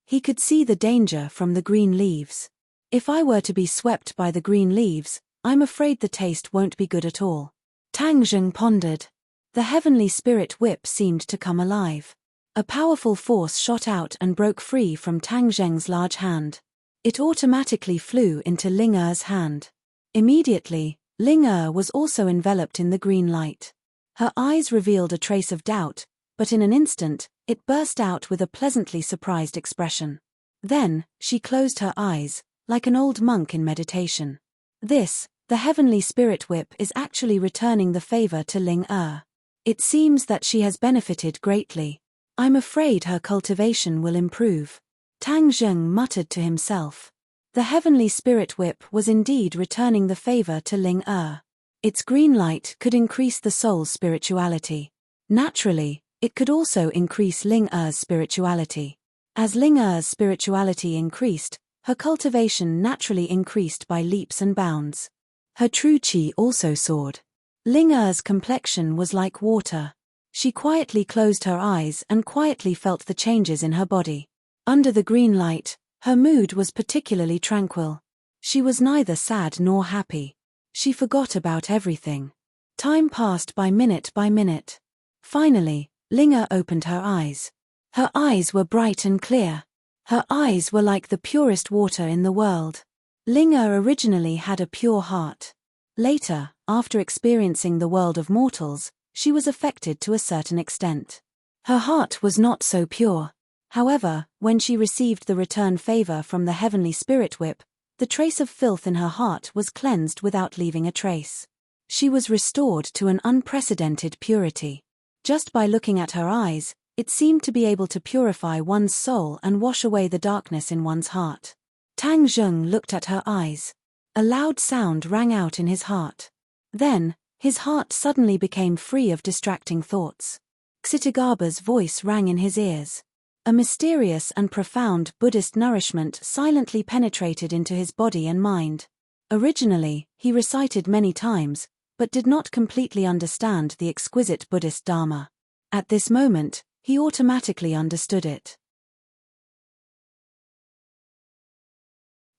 He could see the danger from the green leaves. If I were to be swept by the green leaves, I'm afraid the taste won't be good at all. Tang Zheng pondered. The heavenly spirit whip seemed to come alive. A powerful force shot out and broke free from Tang Zheng's large hand. It automatically flew into Ling Er's hand. Immediately, Ling Er was also enveloped in the green light. Her eyes revealed a trace of doubt, but in an instant, it burst out with a pleasantly surprised expression. Then, she closed her eyes, like an old monk in meditation. This, the heavenly spirit whip, is actually returning the favor to Ling Er. It seems that she has benefited greatly. I'm afraid her cultivation will improve. Tang Zheng muttered to himself. The heavenly spirit whip was indeed returning the favor to Ling Er. Its green light could increase the soul's spirituality. Naturally, it could also increase Ling Er's spirituality. As Ling Er's spirituality increased, her cultivation naturally increased by leaps and bounds. Her true qi also soared. Ling Er's complexion was like water. She quietly closed her eyes and quietly felt the changes in her body. Under the green light, her mood was particularly tranquil. She was neither sad nor happy. She forgot about everything. Time passed by minute by minute. Finally, Ling Er opened her eyes. Her eyes were bright and clear. Her eyes were like the purest water in the world. Ling Er originally had a pure heart. Later, after experiencing the world of mortals, she was affected to a certain extent. Her heart was not so pure. However, when she received the return favor from the heavenly spirit whip, the trace of filth in her heart was cleansed without leaving a trace. She was restored to an unprecedented purity. Just by looking at her eyes, it seemed to be able to purify one's soul and wash away the darkness in one's heart. Tang Zheng looked at her eyes. A loud sound rang out in his heart. Then, his heart suddenly became free of distracting thoughts. Ksitagaba's voice rang in his ears. A mysterious and profound Buddhist nourishment silently penetrated into his body and mind. Originally, he recited many times, but did not completely understand the exquisite Buddhist Dharma. At this moment, he automatically understood it.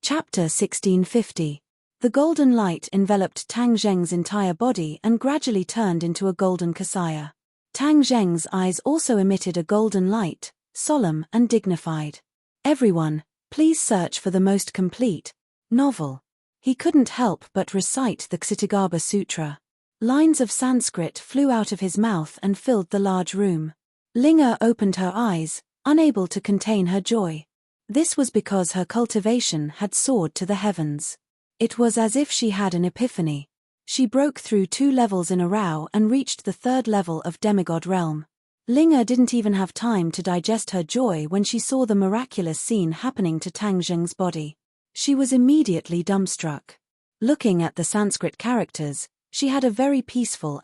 Chapter 1650. The golden light enveloped Tang Zheng's entire body and gradually turned into a golden kasaya. Tang Zheng's eyes also emitted a golden light, solemn and dignified. Everyone, please search for the most complete novel. He couldn't help but recite the Ksitagaba Sutra. Lines of Sanskrit flew out of his mouth and filled the large room. Ling Er opened her eyes, unable to contain her joy. This was because her cultivation had soared to the heavens. It was as if she had an epiphany. She broke through 2 levels in a row and reached the 3rd level of demigod realm. Ling Er didn't even have time to digest her joy when she saw the miraculous scene happening to Tang Zheng's body. She was immediately dumbstruck. Looking at the Sanskrit characters, she had a very peaceful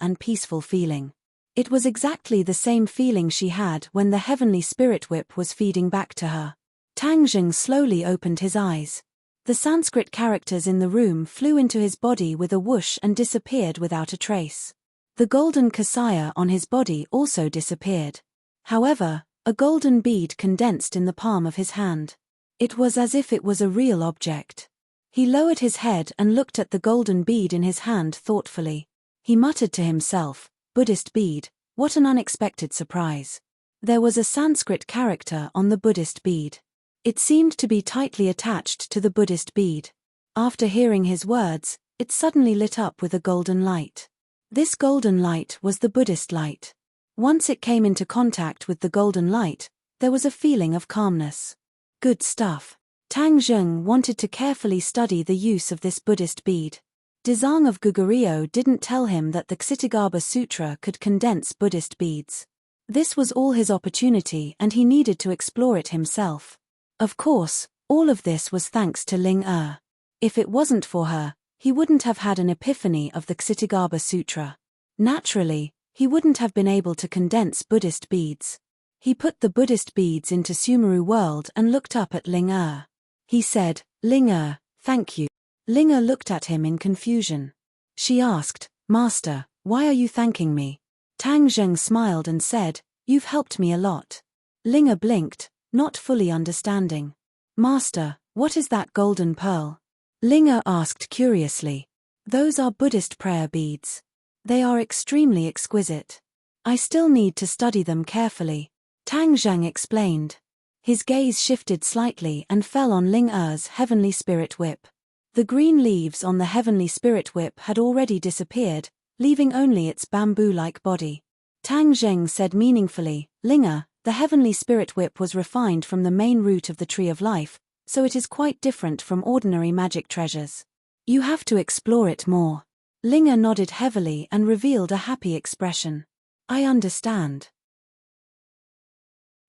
feeling. It was exactly the same feeling she had when the heavenly spirit whip was feeding back to her. Tang Zheng slowly opened his eyes. The Sanskrit characters in the room flew into his body with a whoosh and disappeared without a trace. The golden kasaya on his body also disappeared. However, a golden bead condensed in the palm of his hand. It was as if it was a real object. He lowered his head and looked at the golden bead in his hand thoughtfully. He muttered to himself, "Buddhist bead, what an unexpected surprise." There was a Sanskrit character on the Buddhist bead. It seemed to be tightly attached to the Buddhist bead. After hearing his words, it suddenly lit up with a golden light. This golden light was the Buddhist light. Once it came into contact with the golden light, there was a feeling of calmness. Good stuff. Tang Zheng wanted to carefully study the use of this Buddhist bead. Dezang of Goguryeo didn't tell him that the Ksitigarbha Sutra could condense Buddhist beads. This was all his opportunity and he needed to explore it himself. Of course, all of this was thanks to Ling Er. If it wasn't for her, he wouldn't have had an epiphany of the Ksitigarbha Sutra. Naturally, he wouldn't have been able to condense Buddhist beads. He put the Buddhist beads into Sumeru world and looked up at Ling Er. He said, "Ling Er, thank you." Ling Er looked at him in confusion. She asked, "Master, why are you thanking me?" Tang Zheng smiled and said, "You've helped me a lot." Ling Er blinked, not fully understanding. "Master, what is that golden pearl?" Ling Er asked curiously. "Those are Buddhist prayer beads. They are extremely exquisite. I still need to study them carefully," Tang Zheng explained. His gaze shifted slightly and fell on Ling Er's heavenly spirit whip. The green leaves on the heavenly spirit whip had already disappeared, leaving only its bamboo-like body. Tang Zheng said meaningfully, "Ling Er, the heavenly spirit whip was refined from the main root of the tree of life, so it is quite different from ordinary magic treasures. You have to explore it more." Ling Er nodded heavily and revealed a happy expression. "I understand.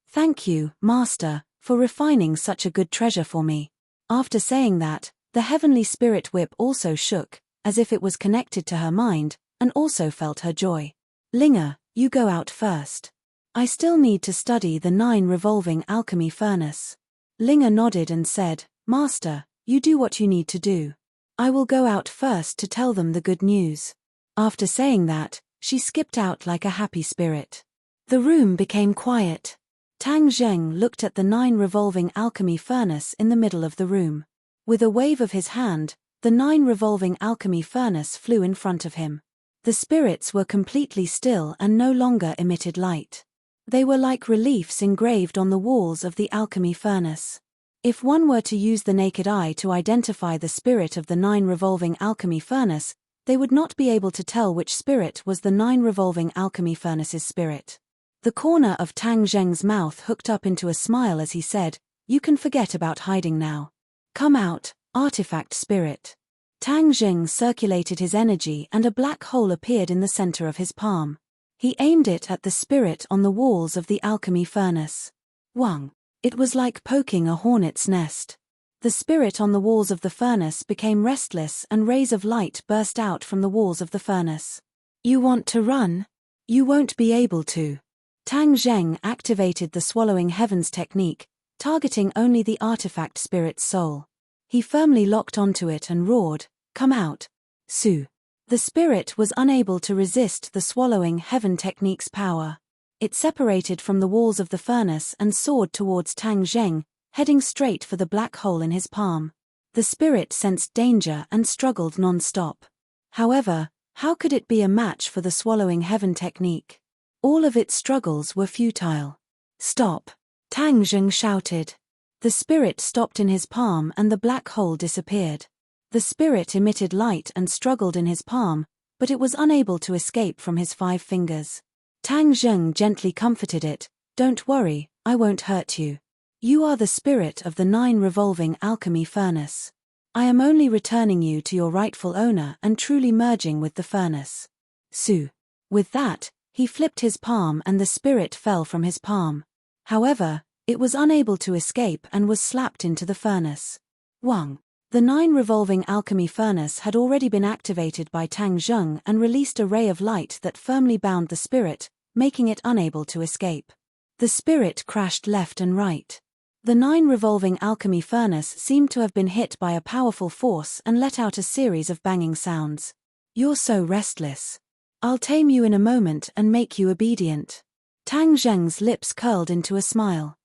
Thank you, Master, for refining such a good treasure for me." After saying that, the heavenly spirit whip also shook, as if it was connected to her mind, and also felt her joy. "Ling Er, you go out first. I still need to study the 9 revolving alchemy furnace." Ling Er nodded and said, "Master, you do what you need to do. I will go out first to tell them the good news." After saying that, she skipped out like a happy spirit. The room became quiet. Tang Zheng looked at the 9 revolving alchemy furnace in the middle of the room. With a wave of his hand, the 9 revolving alchemy furnace flew in front of him. The spirits were completely still and no longer emitted light. They were like reliefs engraved on the walls of the alchemy furnace. If one were to use the naked eye to identify the spirit of the 9 revolving alchemy furnace, they would not be able to tell which spirit was the 9 revolving alchemy furnace's spirit. The corner of Tang Zheng's mouth hooked up into a smile as he said, "You can forget about hiding now. Come out, artifact spirit." Tang Zheng circulated his energy and a black hole appeared in the center of his palm. He aimed it at the spirit on the walls of the alchemy furnace. Wang. It was like poking a hornet's nest. The spirit on the walls of the furnace became restless and rays of light burst out from the walls of the furnace. "You want to run? You won't be able to." Tang Zheng activated the swallowing heavens technique, targeting only the artifact spirit's soul. He firmly locked onto it and roared, "Come out, Su." The spirit was unable to resist the swallowing heaven technique's power. It separated from the walls of the furnace and soared towards Tang Zheng, heading straight for the black hole in his palm. The spirit sensed danger and struggled non-stop. However, how could it be a match for the swallowing heaven technique? All of its struggles were futile. "Stop!" Tang Zheng shouted. The spirit stopped in his palm and the black hole disappeared. The spirit emitted light and struggled in his palm, but it was unable to escape from his 5 fingers. Tang Zheng gently comforted it, "Don't worry, I won't hurt you. You are the spirit of the 9 revolving alchemy furnace. I am only returning you to your rightful owner and truly merging with the furnace. Su." With that, he flipped his palm and the spirit fell from his palm. However, it was unable to escape and was slapped into the furnace. Wang. The 9 revolving alchemy furnace had already been activated by Tang Zheng and released a ray of light that firmly bound the spirit, making it unable to escape. The spirit crashed left and right. The 9 revolving alchemy furnace seemed to have been hit by a powerful force and let out a series of banging sounds. "You're so restless. I'll tame you in a moment and make you obedient." Tang Zheng's lips curled into a smile.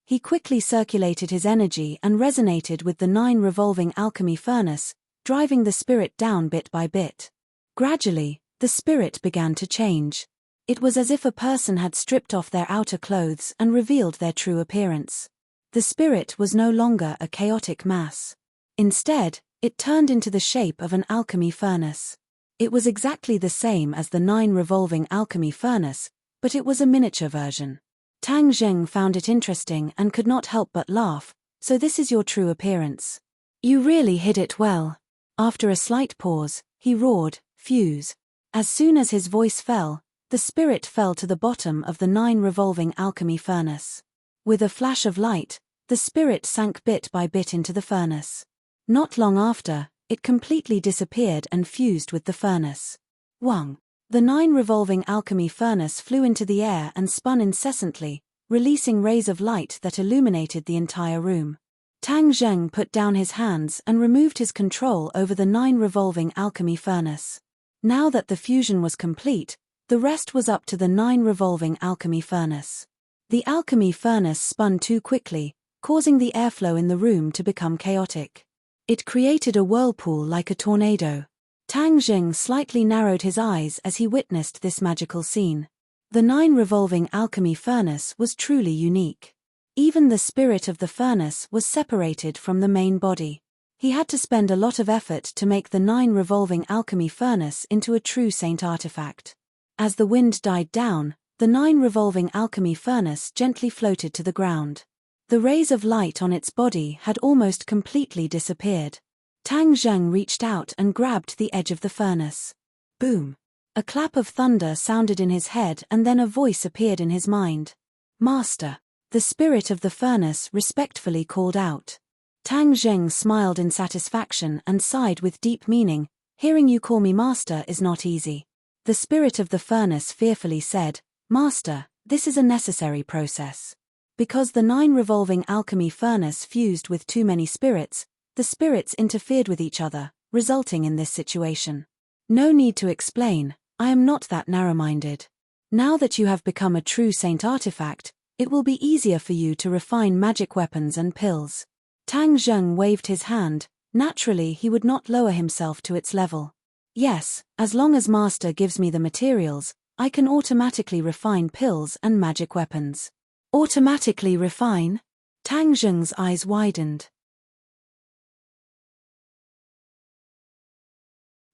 He quickly circulated his energy and resonated with the 9 revolving alchemy furnace, driving the spirit down bit by bit. Gradually, the spirit began to change. It was as if a person had stripped off their outer clothes and revealed their true appearance. The spirit was no longer a chaotic mass. Instead, it turned into the shape of an alchemy furnace. It was exactly the same as the 9 revolving alchemy furnace, but it was a miniature version. Tang Zheng found it interesting and could not help but laugh. So this is your true appearance. You really hid it well. After a slight pause, he roared, "Fuse." As soon as his voice fell, the spirit fell to the bottom of the 9 revolving alchemy furnace. With a flash of light, the spirit sank bit by bit into the furnace. Not long after, it completely disappeared and fused with the furnace. Wang. The 9 revolving alchemy furnace flew into the air and spun incessantly, releasing rays of light that illuminated the entire room. Tang Zheng put down his hands and removed his control over the 9 revolving alchemy furnace. Now that the fusion was complete, the rest was up to the 9 revolving alchemy furnace. The alchemy furnace spun too quickly, causing the airflow in the room to become chaotic. It created a whirlpool like a tornado. Tang Zheng slightly narrowed his eyes as he witnessed this magical scene. The 9 revolving alchemy furnace was truly unique. Even the spirit of the furnace was separated from the main body. He had to spend a lot of effort to make the 9 revolving alchemy furnace into a true saint artifact. As the wind died down, the 9 revolving alchemy furnace gently floated to the ground. The rays of light on its body had almost completely disappeared. Tang Zheng reached out and grabbed the edge of the furnace. Boom! A clap of thunder sounded in his head and then a voice appeared in his mind. "Master!" The spirit of the furnace respectfully called out. Tang Zheng smiled in satisfaction and sighed with deep meaning. "Hearing you call me master is not easy." The spirit of the furnace fearfully said, "Master, this is a necessary process. Because the 9 revolving alchemy furnace fused with too many spirits, the spirits interfered with each other, resulting in this situation. No need to explain, I am not that narrow-minded. Now that you have become a true saint artifact, it will be easier for you to refine magic weapons and pills." Tang Zheng waved his hand. Naturally he would not lower himself to its level. "Yes, as long as Master gives me the materials, I can automatically refine pills and magic weapons." Automatically refine? Tang Zheng's eyes widened.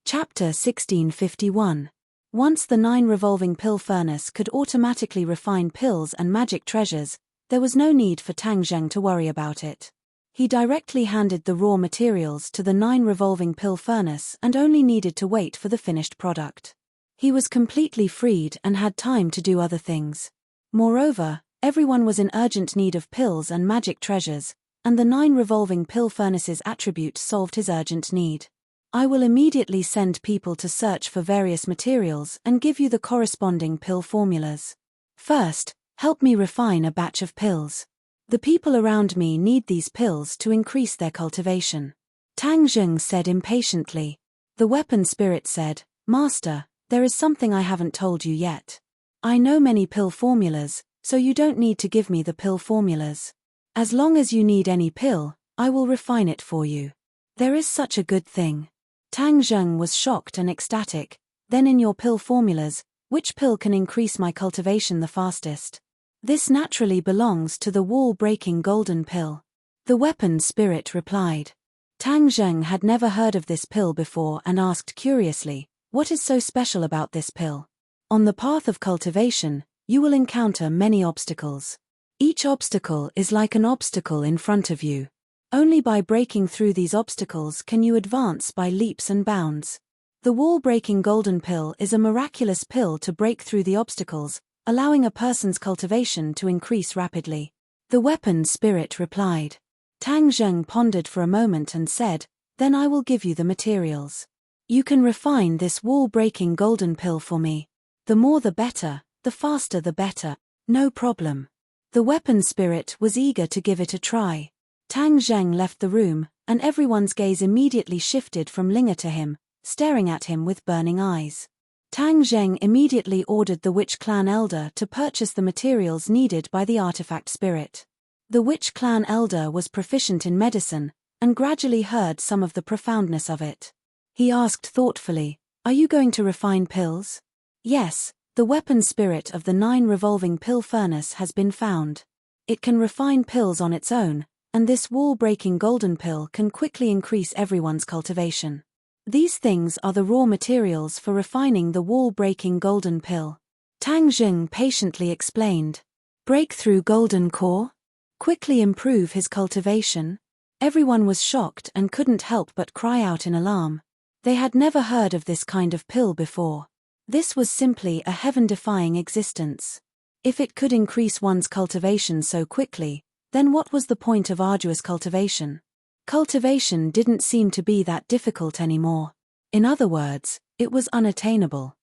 Chapter 1651. Once the 9 revolving pill furnace could automatically refine pills and magic treasures, there was no need for Tang Zheng to worry about it. He directly handed the raw materials to the 9 revolving pill furnace and only needed to wait for the finished product. He was completely freed and had time to do other things. Moreover, everyone was in urgent need of pills and magic treasures, and the 9 revolving pill furnace's attribute solved his urgent need. "I will immediately send people to search for various materials and give you the corresponding pill formulas. First, help me refine a batch of pills. The people around me need these pills to increase their cultivation." Tang Zheng said impatiently. The weapon spirit said, "Master, there is something I haven't told you yet. I know many pill formulas, so you don't need to give me the pill formulas. As long as you need any pill, I will refine it for you." "There is such a good thing." Tang Zheng was shocked and ecstatic. "Then in your pill formulas, which pill can increase my cultivation the fastest?" "This naturally belongs to the wall-breaking golden pill." The weapon spirit replied. Tang Zheng had never heard of this pill before and asked curiously, "What is so special about this pill?" "On the path of cultivation, you will encounter many obstacles. Each obstacle is like an obstacle in front of you. Only by breaking through these obstacles can you advance by leaps and bounds. The wall-breaking golden pill is a miraculous pill to break through the obstacles, allowing a person's cultivation to increase rapidly." The weapon spirit replied. Tang Zheng pondered for a moment and said, "Then I will give you the materials. You can refine this wall-breaking golden pill for me. The more the better, the faster the better." "No problem." The weapon spirit was eager to give it a try. Tang Zheng left the room, and everyone's gaze immediately shifted from Linga to him, staring at him with burning eyes. Tang Zheng immediately ordered the witch clan elder to purchase the materials needed by the artifact spirit. The witch clan elder was proficient in medicine, and gradually heard some of the profoundness of it. He asked thoughtfully, "Are you going to refine pills?" "Yes, The weapon spirit of the 9 revolving pill furnace has been found. It can refine pills on its own, and this wall-breaking golden pill can quickly increase everyone's cultivation. These things are the raw materials for refining the wall-breaking golden pill. Tang Zheng patiently explained. Breakthrough golden core? Quickly improve his cultivation? Everyone was shocked and couldn't help but cry out in alarm. They had never heard of this kind of pill before. This was simply a heaven-defying existence. If it could increase one's cultivation so quickly, then what was the point of arduous cultivation? Cultivation didn't seem to be that difficult anymore. In other words, it was unattainable.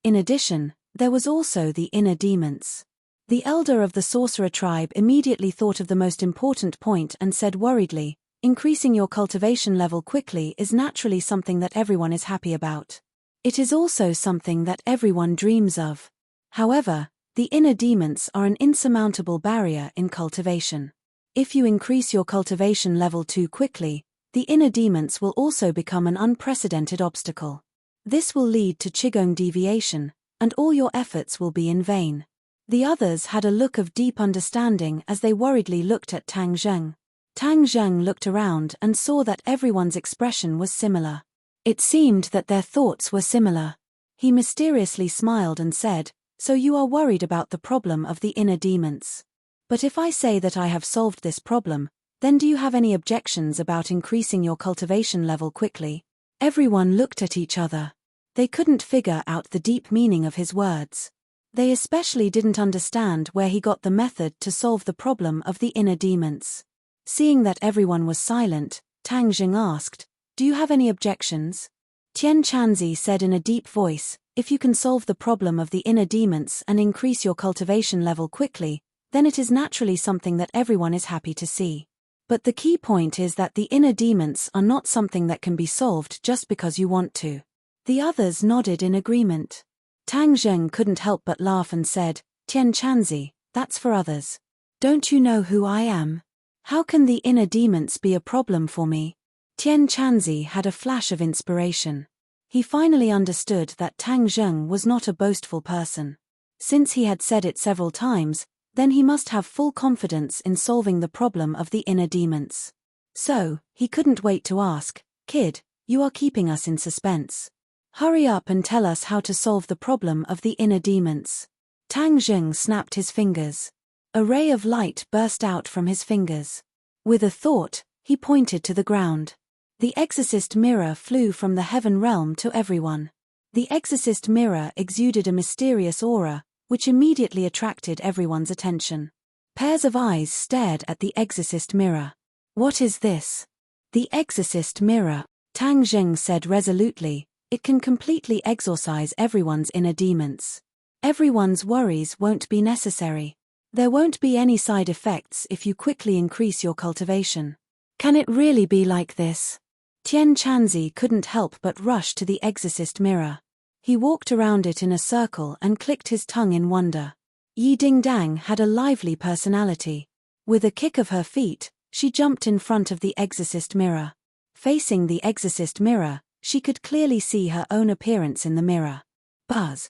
In addition, there was also the inner demons. The elder of the sorcerer tribe immediately thought of the most important point and said worriedly, increasing your cultivation level quickly is naturally something that everyone is happy about. It is also something that everyone dreams of. However, the inner demons are an insurmountable barrier in cultivation. If you increase your cultivation level too quickly, the inner demons will also become an unprecedented obstacle. This will lead to qigong deviation, and all your efforts will be in vain. The others had a look of deep understanding as they worriedly looked at Tang Zheng. Tang Zheng looked around and saw that everyone's expression was similar. It seemed that their thoughts were similar. He mysteriously smiled and said, "So you are worried about the problem of the inner demons. But if I say that I have solved this problem, then do you have any objections about increasing your cultivation level quickly?" Everyone looked at each other. They couldn't figure out the deep meaning of his words. They especially didn't understand where he got the method to solve the problem of the inner demons. Seeing that everyone was silent, Tang Zheng asked, "Do you have any objections?" Tian Chanzi said in a deep voice, "If you can solve the problem of the inner demons and increase your cultivation level quickly, then it is naturally something that everyone is happy to see. But the key point is that the inner demons are not something that can be solved just because you want to." The others nodded in agreement. Tang Zheng couldn't help but laugh and said, "Tian Chanzi, that's for others. Don't you know who I am? How can the inner demons be a problem for me?" Tian Chanzi had a flash of inspiration. He finally understood that Tang Zheng was not a boastful person. Since he had said it several times, then he must have full confidence in solving the problem of the inner demons. So, he couldn't wait to ask, "Kid, you are keeping us in suspense. Hurry up and tell us how to solve the problem of the inner demons." Tang Zheng snapped his fingers. A ray of light burst out from his fingers. With a thought, he pointed to the ground. The exorcist mirror flew from the heaven realm to everyone. The exorcist mirror exuded a mysterious aura, which immediately attracted everyone's attention. Pairs of eyes stared at the exorcist mirror. "What is this?" "The exorcist mirror," Tang Zheng said resolutely. "It can completely exorcise everyone's inner demons. Everyone's worries won't be necessary. There won't be any side effects if you quickly increase your cultivation." "Can it really be like this?" Tian Chanzi couldn't help but rush to the exorcist mirror. He walked around it in a circle and clicked his tongue in wonder. Yi Dingdang had a lively personality. With a kick of her feet, she jumped in front of the exorcist mirror. Facing the exorcist mirror, she could clearly see her own appearance in the mirror. Buzz!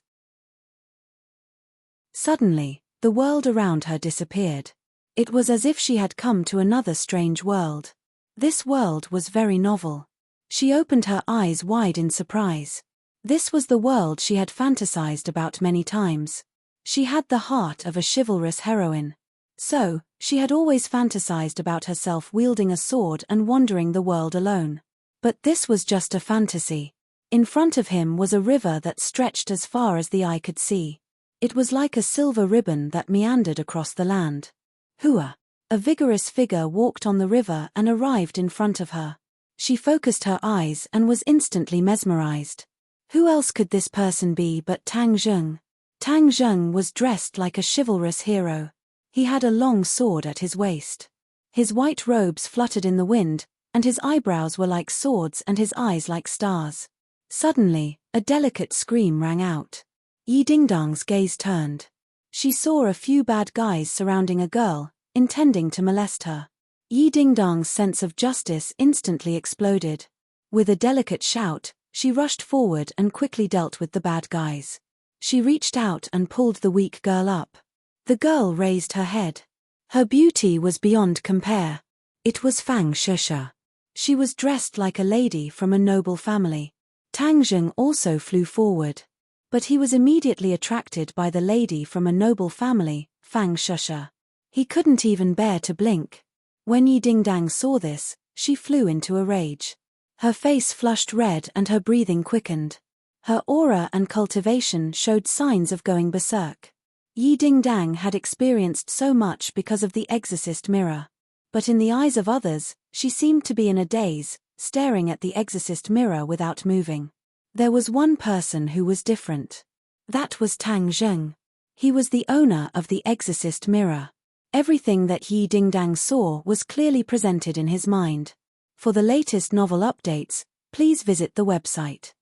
Suddenly, the world around her disappeared. It was as if she had come to another strange world. This world was very novel. She opened her eyes wide in surprise. This was the world she had fantasized about many times. She had the heart of a chivalrous heroine. So, she had always fantasized about herself wielding a sword and wandering the world alone. But this was just a fantasy. In front of him was a river that stretched as far as the eye could see. It was like a silver ribbon that meandered across the land. Hua! A vigorous figure walked on the river and arrived in front of her. She focused her eyes and was instantly mesmerized. Who else could this person be but Tang Zheng? Tang Zheng was dressed like a chivalrous hero. He had a long sword at his waist. His white robes fluttered in the wind, and his eyebrows were like swords and his eyes like stars. Suddenly, a delicate scream rang out. Yi Dingdang's gaze turned. She saw a few bad guys surrounding a girl, intending to molest her. Yi Dingdang's sense of justice instantly exploded. With a delicate shout, She rushed forward and quickly dealt with the bad guys. She reached out and pulled the weak girl up. The girl raised her head. Her beauty was beyond compare. It was Fang Shusha. She was dressed like a lady from a noble family. Tang Zheng also flew forward. But he was immediately attracted by the lady from a noble family, Fang Shusha. He couldn't even bear to blink. When Yi Dingdang saw this, she flew into a rage. Her face flushed red and her breathing quickened. Her aura and cultivation showed signs of going berserk. Yi Dingdang had experienced so much because of the exorcist mirror. But in the eyes of others, she seemed to be in a daze, staring at the exorcist mirror without moving. There was one person who was different. That was Tang Zheng. He was the owner of the exorcist mirror. Everything that Yi Dingdang saw was clearly presented in his mind. For the latest novel updates, please visit the website.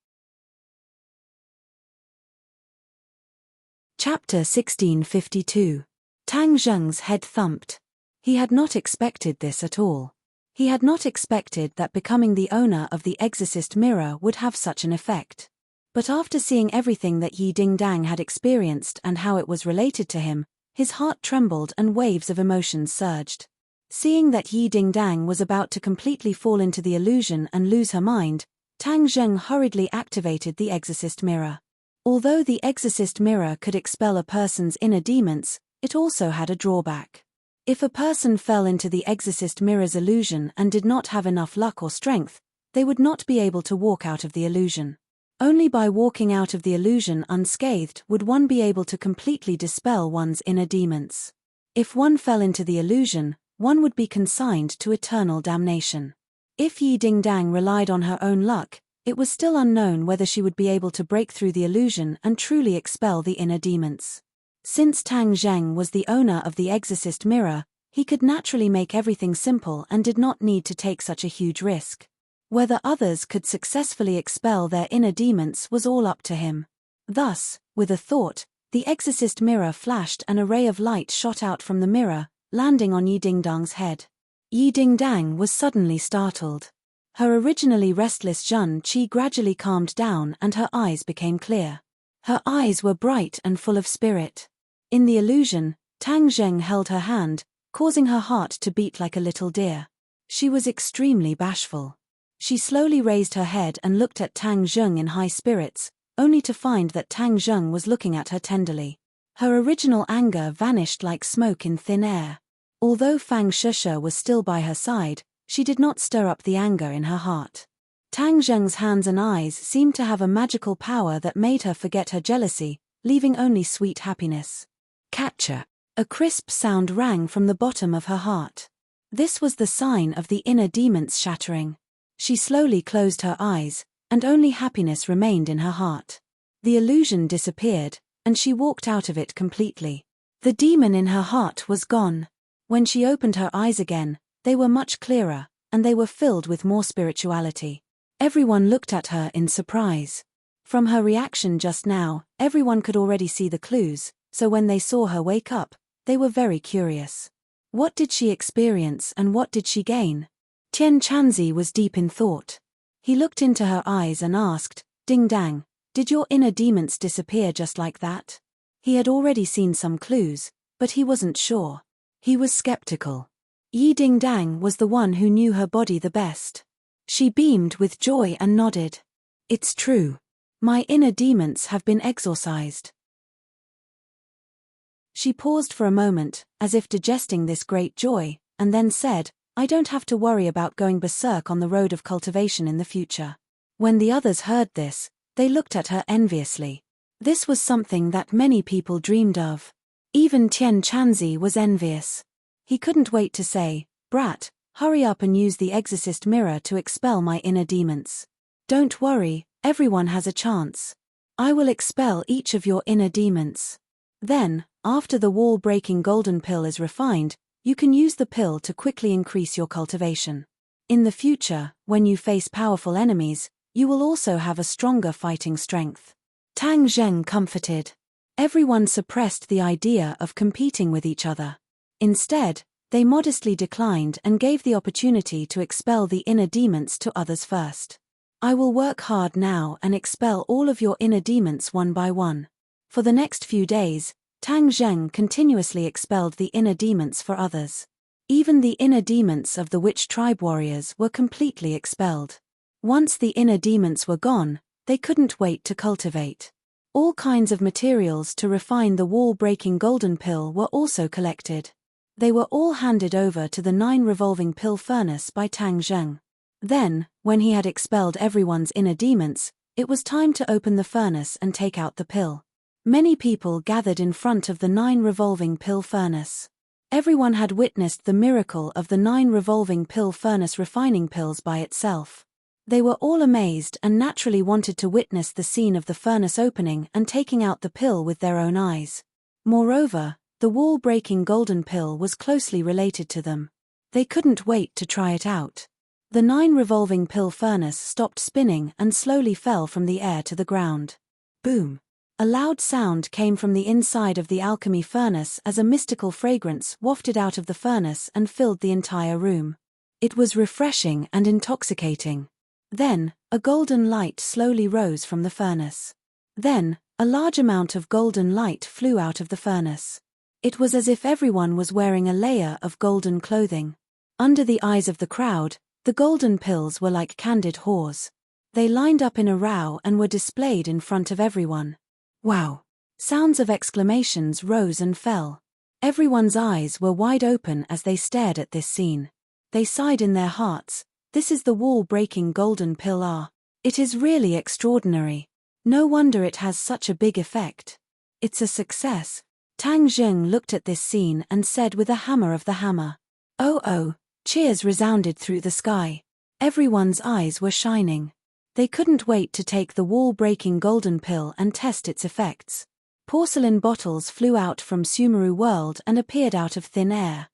Chapter 1652. Tang Zheng's head thumped. He had not expected this at all. He had not expected that becoming the owner of the exorcist mirror would have such an effect. But after seeing everything that Yi Dingdang had experienced and how it was related to him, his heart trembled and waves of emotions surged. Seeing that Yi Dingdang was about to completely fall into the illusion and lose her mind, Tang Zheng hurriedly activated the exorcist mirror. Although the exorcist mirror could expel a person's inner demons, it also had a drawback. If a person fell into the exorcist mirror's illusion and did not have enough luck or strength, they would not be able to walk out of the illusion. Only by walking out of the illusion unscathed would one be able to completely dispel one's inner demons. If one fell into the illusion, one would be consigned to eternal damnation. If Yi Dingdang relied on her own luck, it was still unknown whether she would be able to break through the illusion and truly expel the inner demons. Since Tang Zheng was the owner of the exorcist mirror, he could naturally make everything simple and did not need to take such a huge risk. Whether others could successfully expel their inner demons was all up to him. Thus, with a thought, the exorcist mirror flashed and a ray of light shot out from the mirror, landing on Yi Dingdang's head. Yi Dingdang was suddenly startled. Her originally restless Zhun Qi gradually calmed down and her eyes became clear. Her eyes were bright and full of spirit. In the illusion, Tang Zheng held her hand, causing her heart to beat like a little deer. She was extremely bashful. She slowly raised her head and looked at Tang Zheng in high spirits, only to find that Tang Zheng was looking at her tenderly. Her original anger vanished like smoke in thin air. Although Fang Shusha was still by her side, she did not stir up the anger in her heart. Tang Zheng's hands and eyes seemed to have a magical power that made her forget her jealousy, leaving only sweet happiness. Catcher. A crisp sound rang from the bottom of her heart. This was the sign of the inner demons shattering. She slowly closed her eyes, and only happiness remained in her heart. The illusion disappeared, and she walked out of it completely. The demon in her heart was gone. When she opened her eyes again, they were much clearer, and they were filled with more spirituality. Everyone looked at her in surprise. From her reaction just now, everyone could already see the clues, so when they saw her wake up, they were very curious. What did she experience and what did she gain? Tian Chanzi was deep in thought. He looked into her eyes and asked, "Ding Dang, did your inner demons disappear just like that?" He had already seen some clues, but he wasn't sure. He was skeptical. Yi Dingdang was the one who knew her body the best. She beamed with joy and nodded. "It's true. My inner demons have been exorcised." She paused for a moment, as if digesting this great joy, and then said, "I don't have to worry about going berserk on the road of cultivation in the future." When the others heard this, they looked at her enviously. This was something that many people dreamed of. Even Tian Chanzi was envious. He couldn't wait to say, "Brat, hurry up and use the exorcist mirror to expel my inner demons. Don't worry, everyone has a chance. I will expel each of your inner demons. Then, after the wall-breaking golden pill is refined, you can use the pill to quickly increase your cultivation. In the future, when you face powerful enemies, you will also have a stronger fighting strength." Tang Zheng comforted. Everyone suppressed the idea of competing with each other. Instead, they modestly declined and gave the opportunity to expel the inner demons to others first. I will work hard now and expel all of your inner demons one by one. For the next few days, Tang Zheng continuously expelled the inner demons for others. Even the inner demons of the witch tribe warriors were completely expelled. Once the inner demons were gone, they couldn't wait to cultivate. All kinds of materials to refine the wall-breaking golden pill were also collected. They were all handed over to the 9 revolving pill furnace by Tang Zheng. Then, when he had expelled everyone's inner demons, it was time to open the furnace and take out the pill. Many people gathered in front of the 9 revolving pill furnace. Everyone had witnessed the miracle of the 9 revolving pill furnace refining pills by itself. They were all amazed and naturally wanted to witness the scene of the furnace opening and taking out the pill with their own eyes. Moreover, the wall-breaking golden pill was closely related to them. They couldn't wait to try it out. The 9 revolving pill furnace stopped spinning and slowly fell from the air to the ground. Boom! A loud sound came from the inside of the alchemy furnace as a mystical fragrance wafted out of the furnace and filled the entire room. It was refreshing and intoxicating. Then, a golden light slowly rose from the furnace. Then, a large amount of golden light flew out of the furnace. It was as if everyone was wearing a layer of golden clothing. Under the eyes of the crowd, the golden pills were like candid whores. They lined up in a row and were displayed in front of everyone. Wow! Sounds of exclamations rose and fell. Everyone's eyes were wide open as they stared at this scene. They sighed in their hearts. This is the wall-breaking golden pill. It is really extraordinary. No wonder it has such a big effect. It's a success. Tang Zheng looked at this scene and said with a hammer of the hammer. Oh! Cheers resounded through the sky. Everyone's eyes were shining. They couldn't wait to take the wall-breaking golden pill and test its effects. Porcelain bottles flew out from Sumeru World and appeared out of thin air.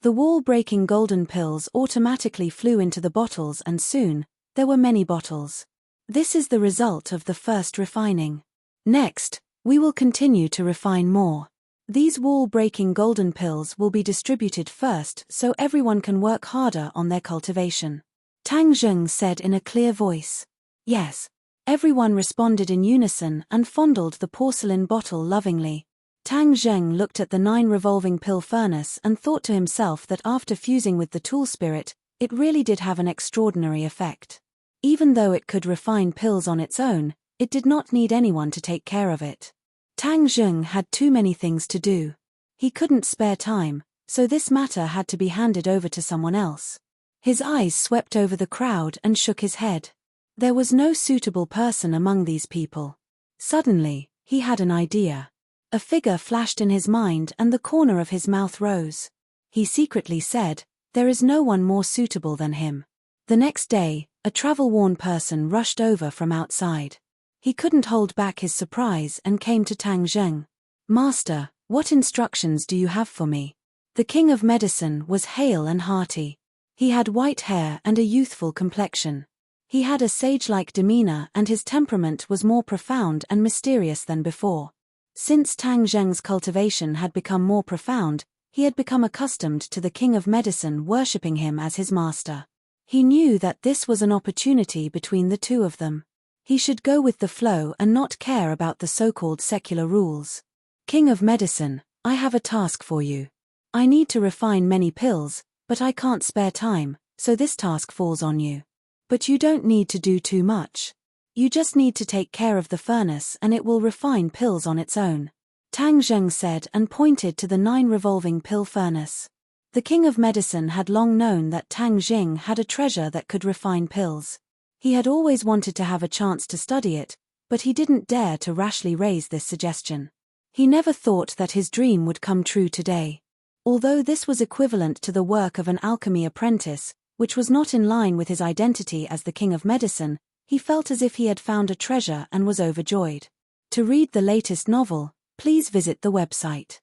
The wall-breaking golden pills automatically flew into the bottles and soon, there were many bottles. This is the result of the first refining. Next, we will continue to refine more. These wall-breaking golden pills will be distributed first so everyone can work harder on their cultivation. Tang Zheng said in a clear voice. Yes. Everyone responded in unison and fondled the porcelain bottle lovingly. Tang Zheng looked at the 9 revolving pill furnace and thought to himself that after fusing with the tool spirit, it really did have an extraordinary effect. Even though it could refine pills on its own, it did not need anyone to take care of it. Tang Zheng had too many things to do. He couldn't spare time, so this matter had to be handed over to someone else. His eyes swept over the crowd and shook his head. There was no suitable person among these people. Suddenly, he had an idea. A figure flashed in his mind and the corner of his mouth rose. He secretly said, "There is no one more suitable than him." The next day, a travel-worn person rushed over from outside. He couldn't hold back his surprise and came to Tang Zheng. "Master, what instructions do you have for me?" The king of medicine was hale and hearty. He had white hair and a youthful complexion. He had a sage-like demeanor and his temperament was more profound and mysterious than before. Since Tang Zheng's cultivation had become more profound, he had become accustomed to the king of medicine worshipping him as his master. He knew that this was an opportunity between the two of them. He should go with the flow and not care about the so-called secular rules. "King of medicine, I have a task for you. I need to refine many pills, but I can't spare time, so this task falls on you. But you don't need to do too much. You just need to take care of the furnace and it will refine pills on its own," Tang Zheng said and pointed to the 9 revolving pill furnace. The king of medicine had long known that Tang Zheng had a treasure that could refine pills. He had always wanted to have a chance to study it, but he didn't dare to rashly raise this suggestion. He never thought that his dream would come true today. Although this was equivalent to the work of an alchemy apprentice, which was not in line with his identity as the king of medicine, he felt as if he had found a treasure and was overjoyed. To read the latest novel, please visit the website.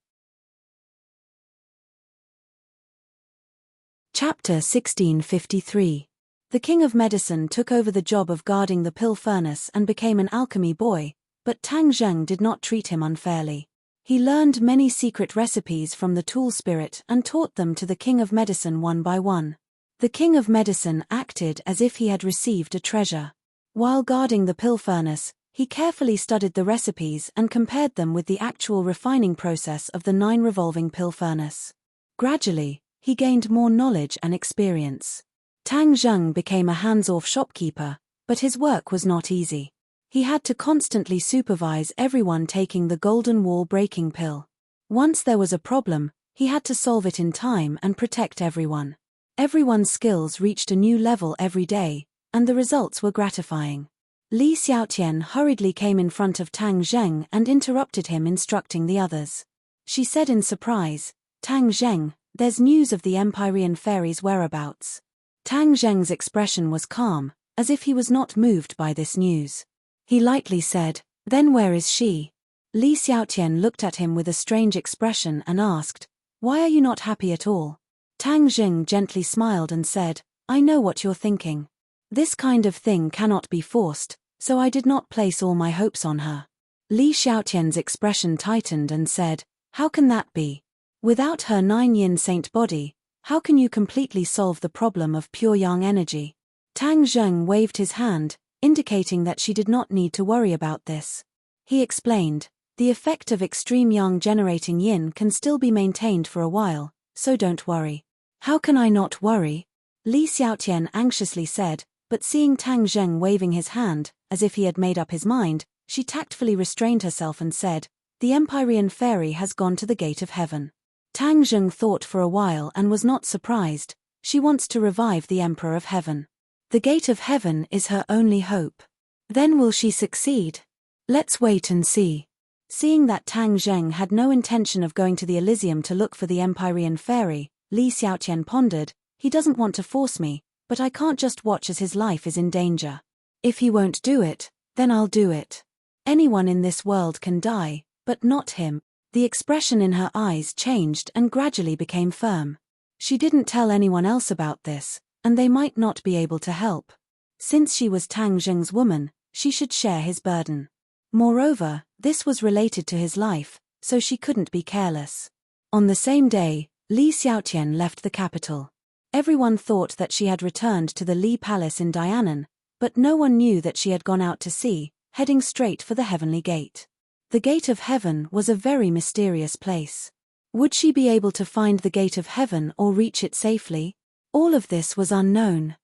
Chapter 1653. The king of medicine took over the job of guarding the pill furnace and became an alchemy boy, but Tang Zheng did not treat him unfairly. He learned many secret recipes from the tool spirit and taught them to the king of medicine one by one. The king of medicine acted as if he had received a treasure. While guarding the pill furnace, he carefully studied the recipes and compared them with the actual refining process of the 9 revolving pill furnace. Gradually, he gained more knowledge and experience. Tang Zheng became a hands-off shopkeeper, but his work was not easy. He had to constantly supervise everyone taking the golden wall breaking pill. Once there was a problem, he had to solve it in time and protect everyone. Everyone's skills reached a new level every day, and the results were gratifying. Li Xiaotian hurriedly came in front of Tang Zheng and interrupted him, instructing the others. She said in surprise, "Tang Zheng, there's news of the Empyrean fairy's whereabouts." Tang Zheng's expression was calm, as if he was not moved by this news. He lightly said, "Then where is she?" Li Xiaotian looked at him with a strange expression and asked, "Why are you not happy at all?" Tang Zheng gently smiled and said, "I know what you're thinking. This kind of thing cannot be forced, so I did not place all my hopes on her." Li Xiaotian's expression tightened and said, "How can that be? Without her 9-yin saint body, how can you completely solve the problem of pure yang energy?" Tang Zheng waved his hand, indicating that she did not need to worry about this. He explained, "The effect of extreme yang generating yin can still be maintained for a while, so don't worry." "How can I not worry?" Li Xiaotian anxiously said, but seeing Tang Zheng waving his hand, as if he had made up his mind, she tactfully restrained herself and said, "The Empyrean fairy has gone to the gate of heaven." Tang Zheng thought for a while and was not surprised. She wants to revive the Emperor of Heaven. The gate of heaven is her only hope. Then will she succeed? Let's wait and see. Seeing that Tang Zheng had no intention of going to the Elysium to look for the Empyrean fairy, Li Xiaotian pondered, "He doesn't want to force me, but I can't just watch as his life is in danger. If he won't do it, then I'll do it. Anyone in this world can die, but not him." The expression in her eyes changed and gradually became firm. She didn't tell anyone else about this, and they might not be able to help. Since she was Tang Zheng's woman, she should share his burden. Moreover, this was related to his life, so she couldn't be careless. On the same day, Li Xiaotian left the capital. Everyone thought that she had returned to the Li Palace in Dianan, but no one knew that she had gone out to sea, heading straight for the heavenly gate. The gate of heaven was a very mysterious place. Would she be able to find the gate of heaven or reach it safely? All of this was unknown.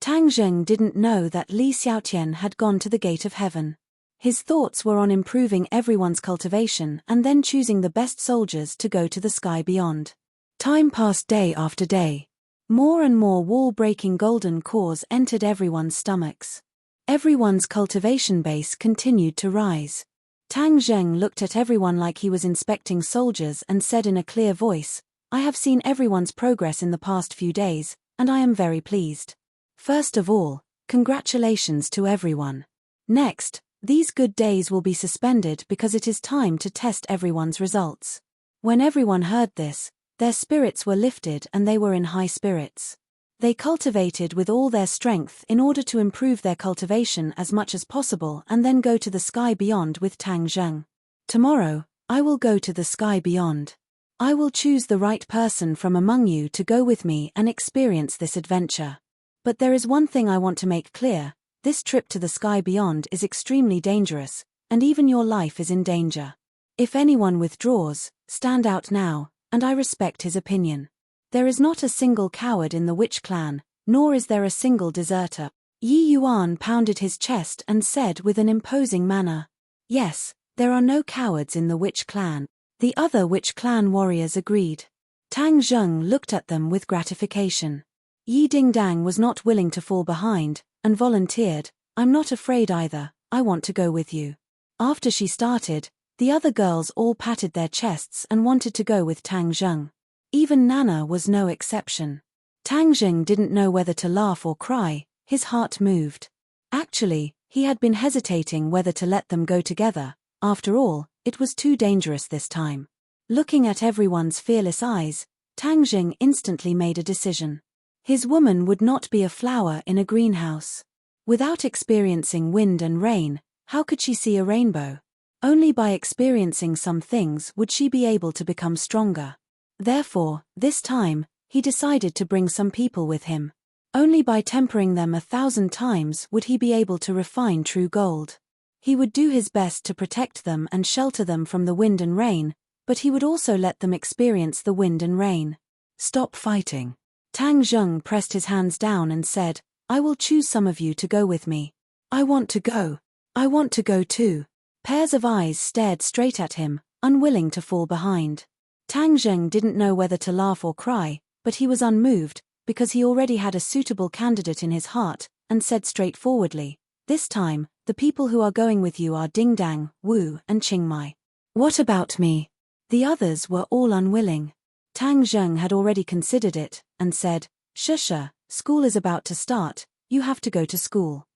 Tang Zheng didn't know that Li Xiaotian had gone to the gate of heaven. His thoughts were on improving everyone's cultivation and then choosing the best soldiers to go to the sky beyond. Time passed day after day. More and more wall-breaking golden cores entered everyone's stomachs. Everyone's cultivation base continued to rise. Tang Zheng looked at everyone like he was inspecting soldiers and said in a clear voice, "I have seen everyone's progress in the past few days, and I am very pleased. First of all, congratulations to everyone. Next, these good days will be suspended because it is time to test everyone's results." When everyone heard this, their spirits were lifted and they were in high spirits. They cultivated with all their strength in order to improve their cultivation as much as possible and then go to the sky beyond with Tang Zheng. "Tomorrow, I will go to the sky beyond. I will choose the right person from among you to go with me and experience this adventure. But there is one thing I want to make clear, this trip to the sky beyond is extremely dangerous, and even your life is in danger. If anyone withdraws, stand out now, and I respect his opinion. There is not a single coward in the witch clan, nor is there a single deserter." Yi Yuan pounded his chest and said with an imposing manner, "Yes, there are no cowards in the witch clan." The other witch clan warriors agreed. Tang Zheng looked at them with gratification. Yi Dingdang was not willing to fall behind, and volunteered, "I'm not afraid either, I want to go with you." After she started, the other girls all patted their chests and wanted to go with Tang Zheng. Even Nana was no exception. Tang Zheng didn't know whether to laugh or cry, his heart moved. Actually, he had been hesitating whether to let them go together. After all, it was too dangerous this time. Looking at everyone's fearless eyes, Tang Zheng instantly made a decision. His woman would not be a flower in a greenhouse. Without experiencing wind and rain, how could she see a rainbow? Only by experiencing some things would she be able to become stronger. Therefore, this time, he decided to bring some people with him. Only by tempering them 1,000 times would he be able to refine true gold. He would do his best to protect them and shelter them from the wind and rain, but he would also let them experience the wind and rain. Stop fighting. Tang Zheng pressed his hands down and said, I will choose some of you to go with me. I want to go. I want to go too. Pairs of eyes stared straight at him, unwilling to fall behind. Tang Zheng didn't know whether to laugh or cry, but he was unmoved, because he already had a suitable candidate in his heart, and said straightforwardly, This time, the people who are going with you are Ding Dang, Wu, and Qingmai. What about me? The others were all unwilling. Tang Zheng had already considered it, and said, Shusha, school is about to start, you have to go to school.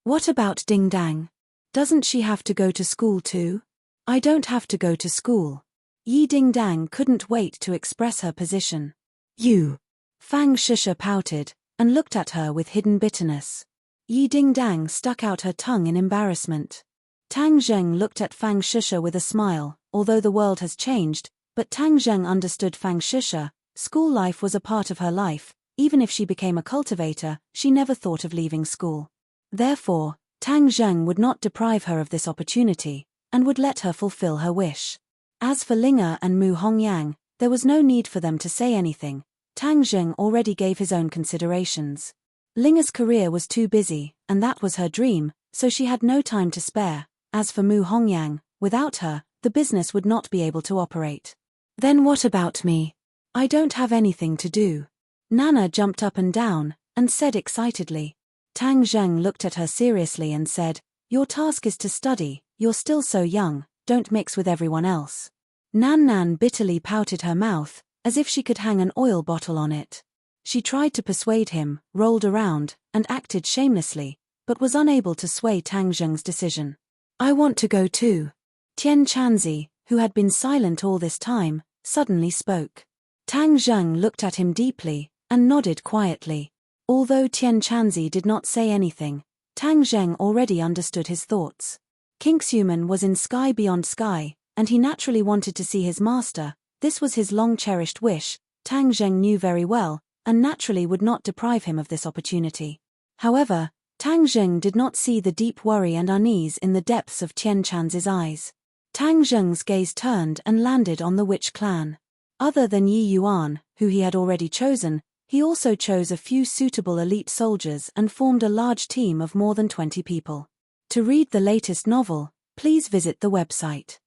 What about Ding Dang? Doesn't she have to go to school too? I don't have to go to school. Yi Ding Dang couldn't wait to express her position. You. Fang Shusha pouted, and looked at her with hidden bitterness. Yi Ding Dang stuck out her tongue in embarrassment. Tang Zheng looked at Fang Shusha with a smile, although the world has changed, but Tang Zheng understood Fang Shusha, school life was a part of her life, even if she became a cultivator, she never thought of leaving school. Therefore, Tang Zheng would not deprive her of this opportunity, and would let her fulfill her wish. As for Linga and Mu Hongyang, there was no need for them to say anything. Tang Zheng already gave his own considerations. Linga's career was too busy, and that was her dream, so she had no time to spare. As for Mu Hongyang, without her, the business would not be able to operate. Then what about me? I don't have anything to do. Nana jumped up and down, and said excitedly. Tang Zheng looked at her seriously and said, Your task is to study, you're still so young, don't mix with everyone else. Nan Nan bitterly pouted her mouth, as if she could hang an oil bottle on it. She tried to persuade him, rolled around, and acted shamelessly, but was unable to sway Tang Zheng's decision. I want to go too. Tian Chanzi, who had been silent all this time, suddenly spoke. Tang Zheng looked at him deeply, and nodded quietly. Although Tian Chanzi did not say anything, Tang Zheng already understood his thoughts. Kingshuman was in Sky Beyond Sky, and he naturally wanted to see his master. This was his long-cherished wish, Tang Zheng knew very well, and naturally would not deprive him of this opportunity. However, Tang Zheng did not see the deep worry and unease in the depths of Tian Chanzi's eyes. Tang Zheng's gaze turned and landed on the witch clan. Other than Yi Yuan, who he had already chosen, he also chose a few suitable elite soldiers and formed a large team of more than 20 people. To read the latest novel, please visit the website.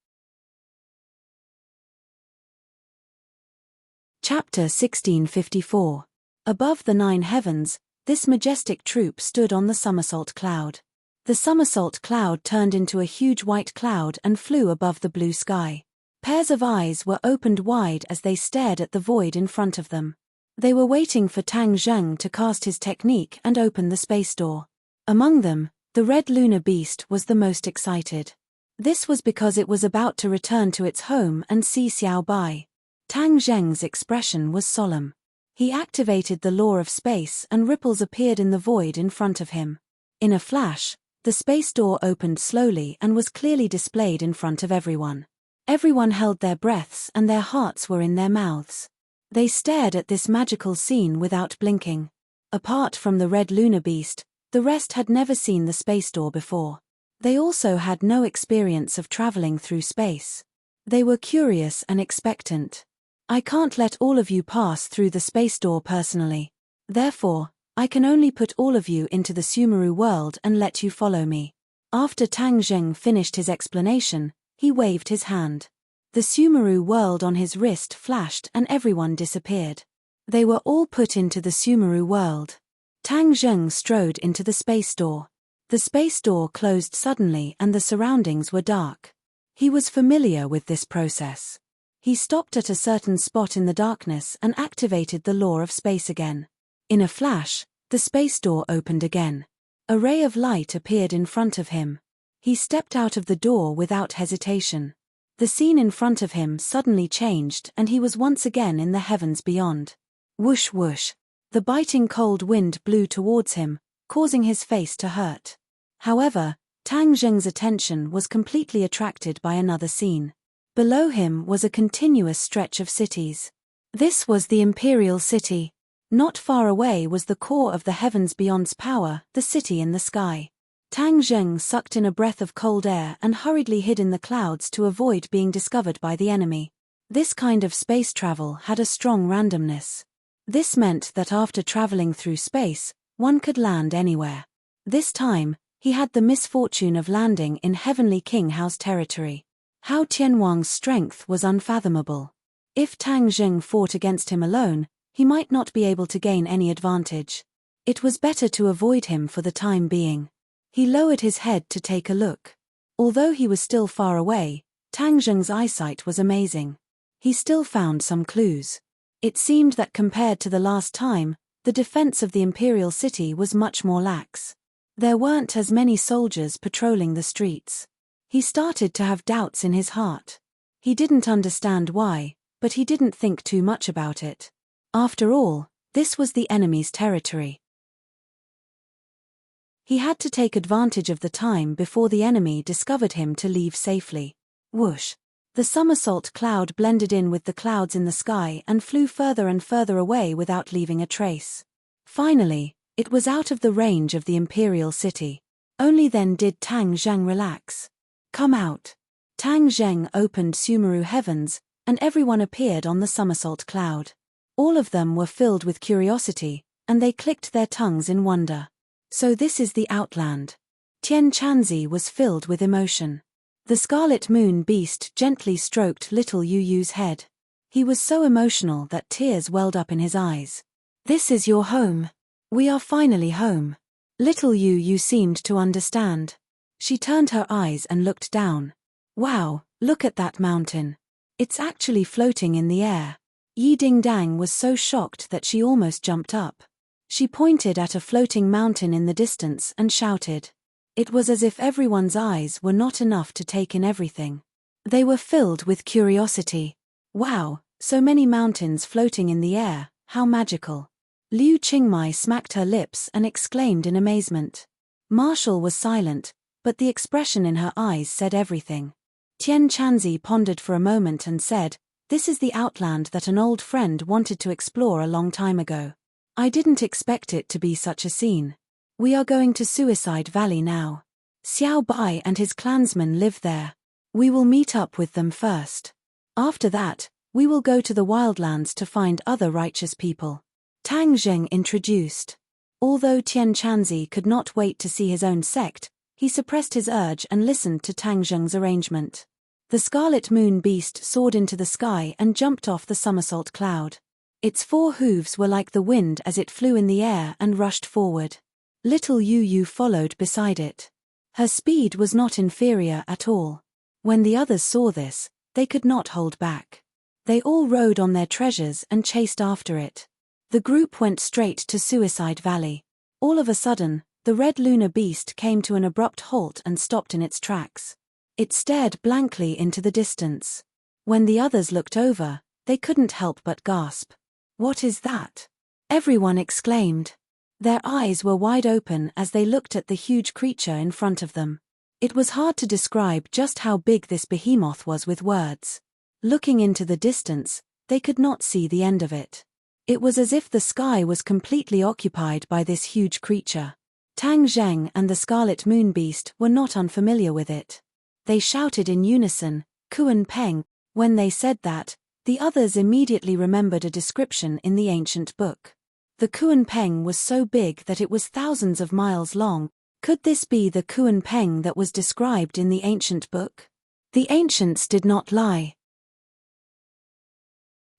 Chapter 1654. Above the 9 heavens, this majestic troop stood on the somersault cloud. The somersault cloud turned into a huge white cloud and flew above the blue sky. Pairs of eyes were opened wide as they stared at the void in front of them. They were waiting for Tang Zheng to cast his technique and open the space door. Among them, the red lunar beast was the most excited. This was because it was about to return to its home and see Xiao Bai. Tang Zheng's expression was solemn. He activated the law of space and ripples appeared in the void in front of him. In a flash, the space door opened slowly and was clearly displayed in front of everyone. Everyone held their breaths and their hearts were in their mouths. They stared at this magical scene without blinking. Apart from the red lunar beast, the rest had never seen the space door before. They also had no experience of traveling through space. They were curious and expectant. I can't let all of you pass through the space door personally. Therefore, I can only put all of you into the Sumeru world and let you follow me. After Tang Zheng finished his explanation, he waved his hand. The Sumeru world on his wrist flashed and everyone disappeared. They were all put into the Sumeru world. Tang Zheng strode into the space door. The space door closed suddenly and the surroundings were dark. He was familiar with this process. He stopped at a certain spot in the darkness and activated the law of space again. In a flash, the space door opened again. A ray of light appeared in front of him. He stepped out of the door without hesitation. The scene in front of him suddenly changed and he was once again in the heavens beyond. Whoosh whoosh. The biting cold wind blew towards him, causing his face to hurt. However, Tang Zheng's attention was completely attracted by another scene. Below him was a continuous stretch of cities. This was the Imperial City. Not far away was the core of the heavens beyond's power, the city in the sky. Tang Zheng sucked in a breath of cold air and hurriedly hid in the clouds to avoid being discovered by the enemy. This kind of space travel had a strong randomness. This meant that after traveling through space, one could land anywhere. This time, he had the misfortune of landing in Heavenly King Hao's territory. Hao Tianwang's strength was unfathomable. If Tang Zheng fought against him alone, he might not be able to gain any advantage. It was better to avoid him for the time being. He lowered his head to take a look. Although he was still far away, Tang Zheng's eyesight was amazing. He still found some clues. It seemed that compared to the last time, the defense of the Imperial City was much more lax. There weren't as many soldiers patrolling the streets. He started to have doubts in his heart. He didn't understand why, but he didn't think too much about it. After all, this was the enemy's territory. He had to take advantage of the time before the enemy discovered him to leave safely. Whoosh! The somersault cloud blended in with the clouds in the sky and flew further and further away without leaving a trace. Finally, it was out of the range of the Imperial City. Only then did Tang Zheng relax. Come out. Tang Zheng opened Sumeru Heavens, and everyone appeared on the somersault cloud. All of them were filled with curiosity, and they clicked their tongues in wonder. So this is the Outland. Tian Chanzi was filled with emotion. The Scarlet Moon Beast gently stroked little Yu Yu's head. He was so emotional that tears welled up in his eyes. This is your home. We are finally home. Little Yu Yu seemed to understand. She turned her eyes and looked down. Wow, look at that mountain. It's actually floating in the air. Yi Ding Dang was so shocked that she almost jumped up. She pointed at a floating mountain in the distance and shouted. It was as if everyone's eyes were not enough to take in everything. They were filled with curiosity. Wow, so many mountains floating in the air, how magical. Liu Qingmai smacked her lips and exclaimed in amazement. Marshall was silent, but the expression in her eyes said everything. Tian Chanzi pondered for a moment and said, "This is the Outland that an old friend wanted to explore a long time ago. I didn't expect it to be such a scene. We are going to Suicide Valley now. Xiao Bai and his clansmen live there. We will meet up with them first. After that, we will go to the Wildlands to find other righteous people." Tang Zheng introduced. Although Tian Chanzi could not wait to see his own sect, he suppressed his urge and listened to Tang Zheng's arrangement. The Scarlet Moon Beast soared into the sky and jumped off the somersault cloud. Its 4 hooves were like the wind as it flew in the air and rushed forward. Little Yu Yu followed beside it. Her speed was not inferior at all. When the others saw this, they could not hold back. They all rode on their treasures and chased after it. The group went straight to Suicide Valley. All of a sudden, the red lunar beast came to an abrupt halt and stopped in its tracks. It stared blankly into the distance. When the others looked over, they couldn't help but gasp. "What is that?" everyone exclaimed. Their eyes were wide open as they looked at the huge creature in front of them. It was hard to describe just how big this behemoth was with words. Looking into the distance, they could not see the end of it. It was as if the sky was completely occupied by this huge creature. Tang Zheng and the Scarlet Moon Beast were not unfamiliar with it. They shouted in unison, "Kuan Peng." When they said that, the others immediately remembered a description in the ancient book. The Kuan Peng was so big that it was thousands of miles long. Could this be the Kuan Peng that was described in the ancient book? The ancients did not lie.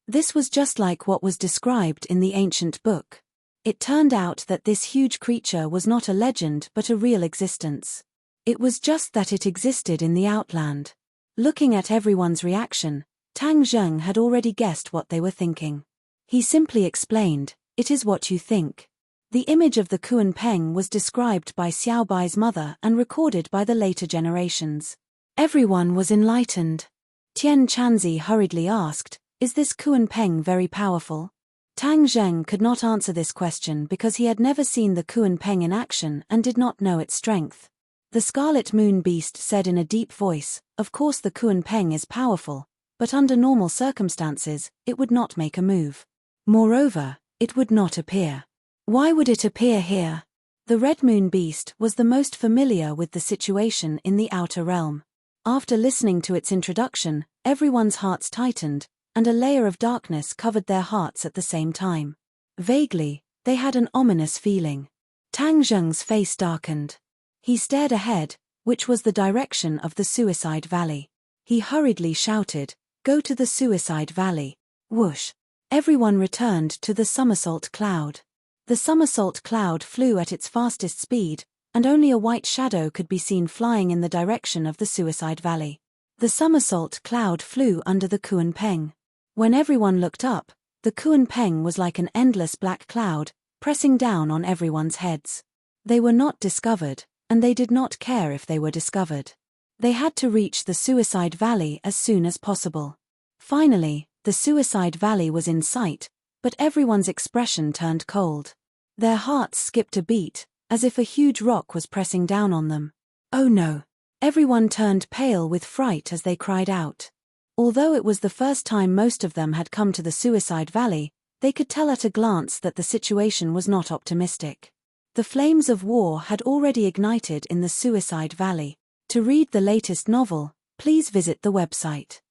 This was just like what was described in the ancient book. It turned out that this huge creature was not a legend but a real existence. It was just that it existed in the Outland. Looking at everyone's reaction, Tang Zheng had already guessed what they were thinking. He simply explained, "It is what you think." The image of the Kuan Peng was described by Xiao Bai's mother and recorded by the later generations. Everyone was enlightened. Tian Chanzi hurriedly asked, "Is this Kuan Peng very powerful?" Tang Zheng could not answer this question because he had never seen the Kuan Peng in action and did not know its strength. The Scarlet Moon Beast said in a deep voice, "Of course the Kuan Peng is powerful, but under normal circumstances, it would not make a move. Moreover, it would not appear. Why would it appear here? The Red Moon Beast was the most familiar with the situation in the outer realm. After listening to its introduction, everyone's hearts tightened, and a layer of darkness covered their hearts at the same time. Vaguely, they had an ominous feeling. Tang Zheng's face darkened. He stared ahead, which was the direction of the Suicide Valley. He hurriedly shouted, "Go to the Suicide Valley." Whoosh! Everyone returned to the somersault cloud. The somersault cloud flew at its fastest speed, and only a white shadow could be seen flying in the direction of the Suicide Valley. The somersault cloud flew under the Kuan Peng. When everyone looked up, the Kuan Peng was like an endless black cloud, pressing down on everyone's heads. They were not discovered, and they did not care if they were discovered. They had to reach the Suicide Valley as soon as possible. Finally, the Suicide Valley was in sight, but everyone's expression turned cold. Their hearts skipped a beat, as if a huge rock was pressing down on them. Oh no! Everyone turned pale with fright as they cried out. Although it was the first time most of them had come to the Suicide Valley, they could tell at a glance that the situation was not optimistic. The flames of war had already ignited in the Suicide Valley. To read the latest novel, please visit the website.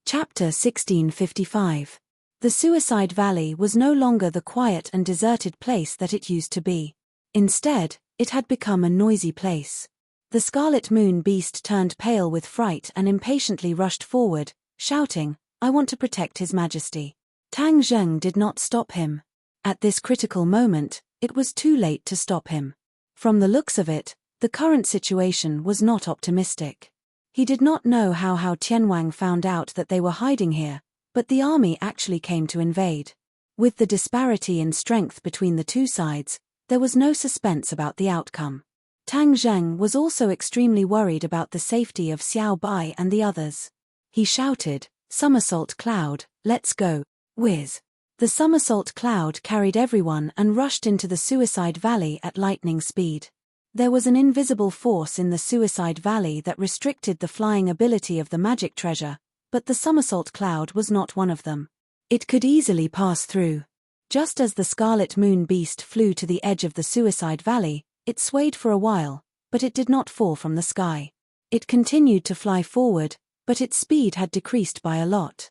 Chapter 1655. The Suicide Valley was no longer the quiet and deserted place that it used to be. Instead, it had become a noisy place. The Scarlet Moon Beast turned pale with fright and impatiently rushed forward, shouting, "I want to protect His Majesty." Tang Zheng did not stop him. At this critical moment, it was too late to stop him. From the looks of it, the current situation was not optimistic. He did not know how Tianwang found out that they were hiding here, but the army actually came to invade. With the disparity in strength between the two sides, there was no suspense about the outcome. Tang Zheng was also extremely worried about the safety of Xiao Bai and the others. He shouted, "Somersault Cloud, let's go." Whiz! The somersault cloud carried everyone and rushed into the Suicide Valley at lightning speed. There was an invisible force in the Suicide Valley that restricted the flying ability of the magic treasure, but the somersault cloud was not one of them. It could easily pass through. Just as the Scarlet Moon Beast flew to the edge of the Suicide Valley, it swayed for a while, but it did not fall from the sky. It continued to fly forward, but its speed had decreased by a lot.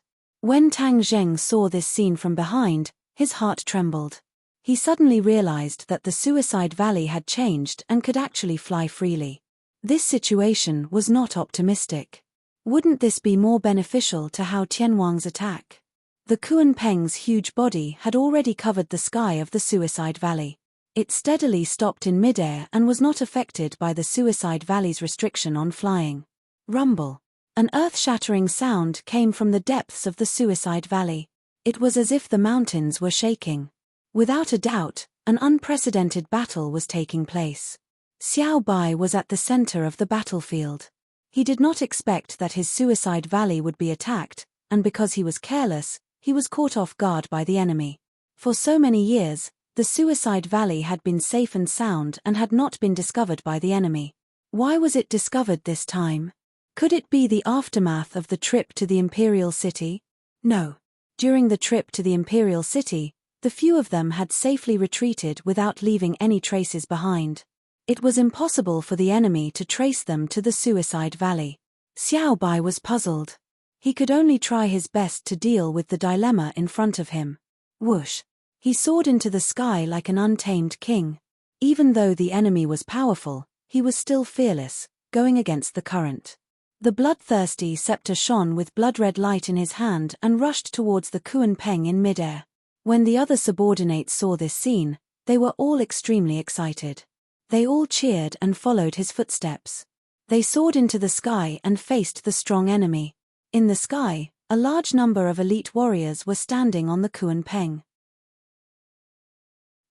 When Tang Zheng saw this scene from behind, his heart trembled. He suddenly realized that the Suicide Valley had changed and could actually fly freely. This situation was not optimistic. Wouldn't this be more beneficial to Hao Tianwang's attack? The Kuan Peng's huge body had already covered the sky of the Suicide Valley. It steadily stopped in midair and was not affected by the Suicide Valley's restriction on flying. Rumble. An earth-shattering sound came from the depths of the Suicide Valley. It was as if the mountains were shaking. Without a doubt, an unprecedented battle was taking place. Xiao Bai was at the center of the battlefield. He did not expect that his Suicide Valley would be attacked, and because he was careless, he was caught off guard by the enemy. For so many years, the Suicide Valley had been safe and sound and had not been discovered by the enemy. Why was it discovered this time? Could it be the aftermath of the trip to the Imperial City? No. During the trip to the Imperial City, the few of them had safely retreated without leaving any traces behind. It was impossible for the enemy to trace them to the Suicide Valley. Xiao Bai was puzzled. He could only try his best to deal with the dilemma in front of him. Whoosh! He soared into the sky like an untamed king. Even though the enemy was powerful, he was still fearless, going against the current. The bloodthirsty scepter shone with blood-red light in his hand and rushed towards the Kuan Peng in midair. When the other subordinates saw this scene, they were all extremely excited. They all cheered and followed his footsteps. They soared into the sky and faced the strong enemy. In the sky, a large number of elite warriors were standing on the Kuan Peng.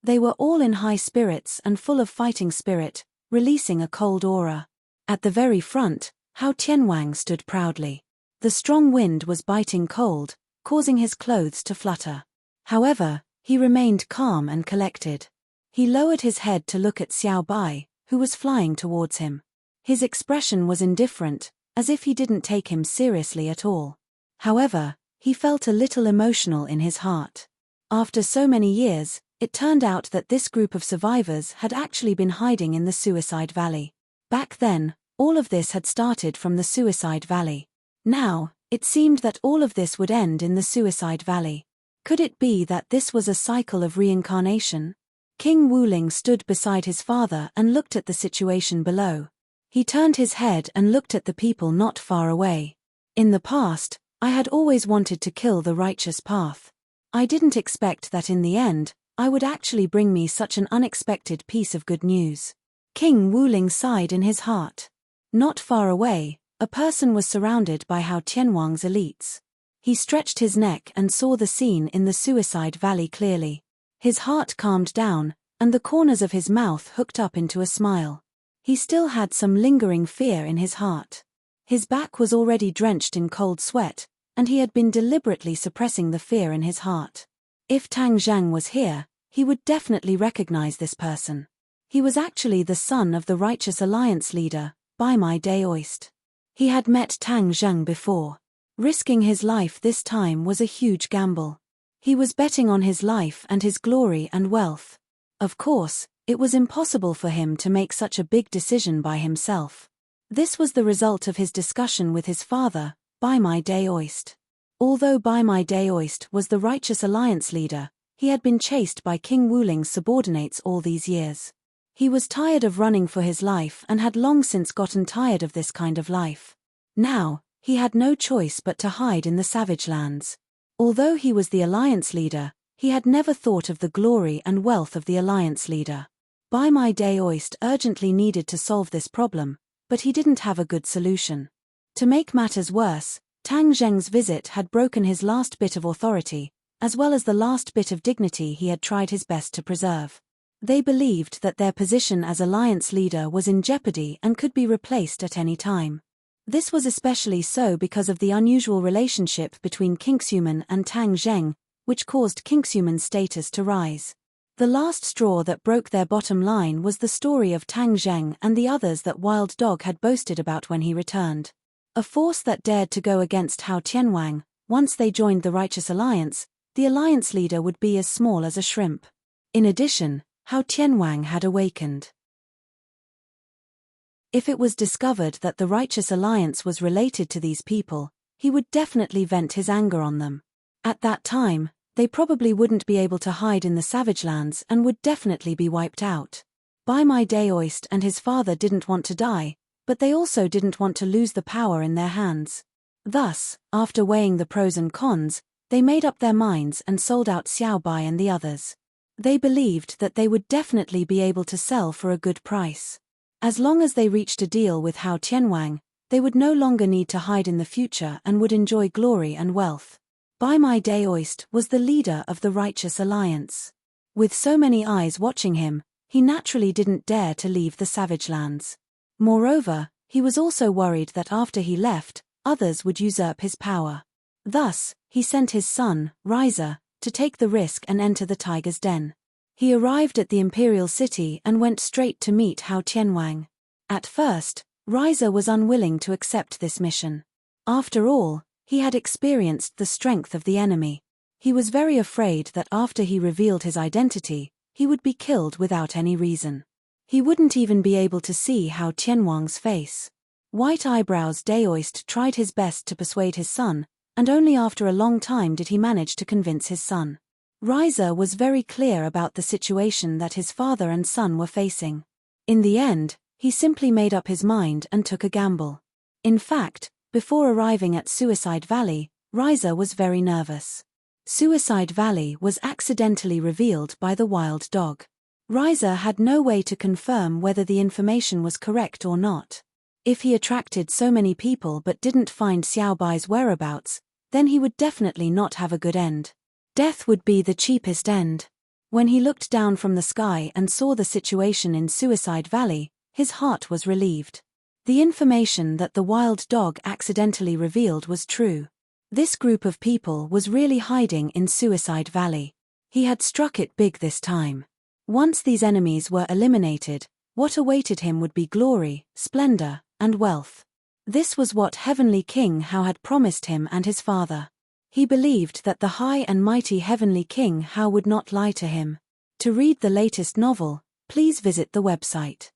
They were all in high spirits and full of fighting spirit, releasing a cold aura. At the very front, Hao Tianwang stood proudly. The strong wind was biting cold, causing his clothes to flutter. However, he remained calm and collected. He lowered his head to look at Xiao Bai, who was flying towards him. His expression was indifferent, as if he didn't take him seriously at all. However, he felt a little emotional in his heart. After so many years, it turned out that this group of survivors had actually been hiding in the Suicide Valley. Back then, all of this had started from the Suicide Valley. Now, it seemed that all of this would end in the Suicide Valley. Could it be that this was a cycle of reincarnation? King Wuling stood beside his father and looked at the situation below. He turned his head and looked at the people not far away. In the past, I had always wanted to kill the righteous path. I didn't expect that in the end, I would actually bring me such an unexpected piece of good news. King Wuling sighed in his heart. Not far away, a person was surrounded by Hao Tianwang's elites. He stretched his neck and saw the scene in the Suicide Valley clearly. His heart calmed down, and the corners of his mouth hooked up into a smile. He still had some lingering fear in his heart. His back was already drenched in cold sweat, and he had been deliberately suppressing the fear in his heart. If Tang Zhang was here, he would definitely recognize this person. He was actually the son of the Righteous Alliance leader, Bai Mai Daoist. He had met Tang Zhang before. Risking his life this time was a huge gamble. He was betting on his life and his glory and wealth. Of course, it was impossible for him to make such a big decision by himself. This was the result of his discussion with his father, Bai Mai Daoist. Although Bai Mai Daoist was the Righteous Alliance leader, he had been chased by King Wuling's subordinates all these years. He was tired of running for his life and had long since gotten tired of this kind of life. Now, he had no choice but to hide in the Savage Lands. Although he was the Alliance leader, he had never thought of the glory and wealth of the Alliance leader. Bai Mai Daoist urgently needed to solve this problem, but he didn't have a good solution. To make matters worse, Tang Zheng's visit had broken his last bit of authority, as well as the last bit of dignity he had tried his best to preserve. They believed that their position as Alliance leader was in jeopardy and could be replaced at any time. This was especially so because of the unusual relationship between Qingxuman and Tang Zheng, which caused Qingxuman's status to rise. The last straw that broke their bottom line was the story of Tang Zheng and the others that Wild Dog had boasted about when he returned. A force that dared to go against Hao Tianwang. Once they joined the Righteous Alliance, the Alliance leader would be as small as a shrimp. In addition, Hao Tianwang had awakened. If it was discovered that the Righteous Alliance was related to these people, he would definitely vent his anger on them. At that time, they probably wouldn't be able to hide in the Savage Lands and would definitely be wiped out. Bai Mai Daoist and his father didn't want to die, but they also didn't want to lose the power in their hands. Thus, after weighing the pros and cons, they made up their minds and sold out Xiao Bai and the others. They believed that they would definitely be able to sell for a good price. As long as they reached a deal with Hao Tianwang, they would no longer need to hide in the future and would enjoy glory and wealth. Bai Mai Daoist was the leader of the Righteous Alliance. With so many eyes watching him, he naturally didn't dare to leave the Savage Lands. Moreover, he was also worried that after he left, others would usurp his power. Thus, he sent his son, Riza, to take the risk and enter the tiger's den. He arrived at the imperial city and went straight to meet Hao Tianwang. At first, Riza was unwilling to accept this mission. After all, he had experienced the strength of the enemy. He was very afraid that after he revealed his identity, he would be killed without any reason. He wouldn't even be able to see Hao Tianwang's face. White Eyebrows Daoist tried his best to persuade his son, and only after a long time did he manage to convince his son. Riza was very clear about the situation that his father and son were facing. In the end, he simply made up his mind and took a gamble. In fact, before arriving at Suicide Valley, Riza was very nervous. Suicide Valley was accidentally revealed by the Wild Dog. Riza had no way to confirm whether the information was correct or not. If he attracted so many people but didn't find Xiao Bai's whereabouts, then he would definitely not have a good end. Death would be the cheapest end. When he looked down from the sky and saw the situation in Suicide Valley, his heart was relieved. The information that the Wild Dog accidentally revealed was true. This group of people was really hiding in Suicide Valley. He had struck it big this time. Once these enemies were eliminated, What awaited him would be glory, splendor, and wealth. This was what Heavenly King Hao had promised him and his father. He believed that the high and mighty Heavenly King Hao would not lie to him. To read the latest novel, please visit the website.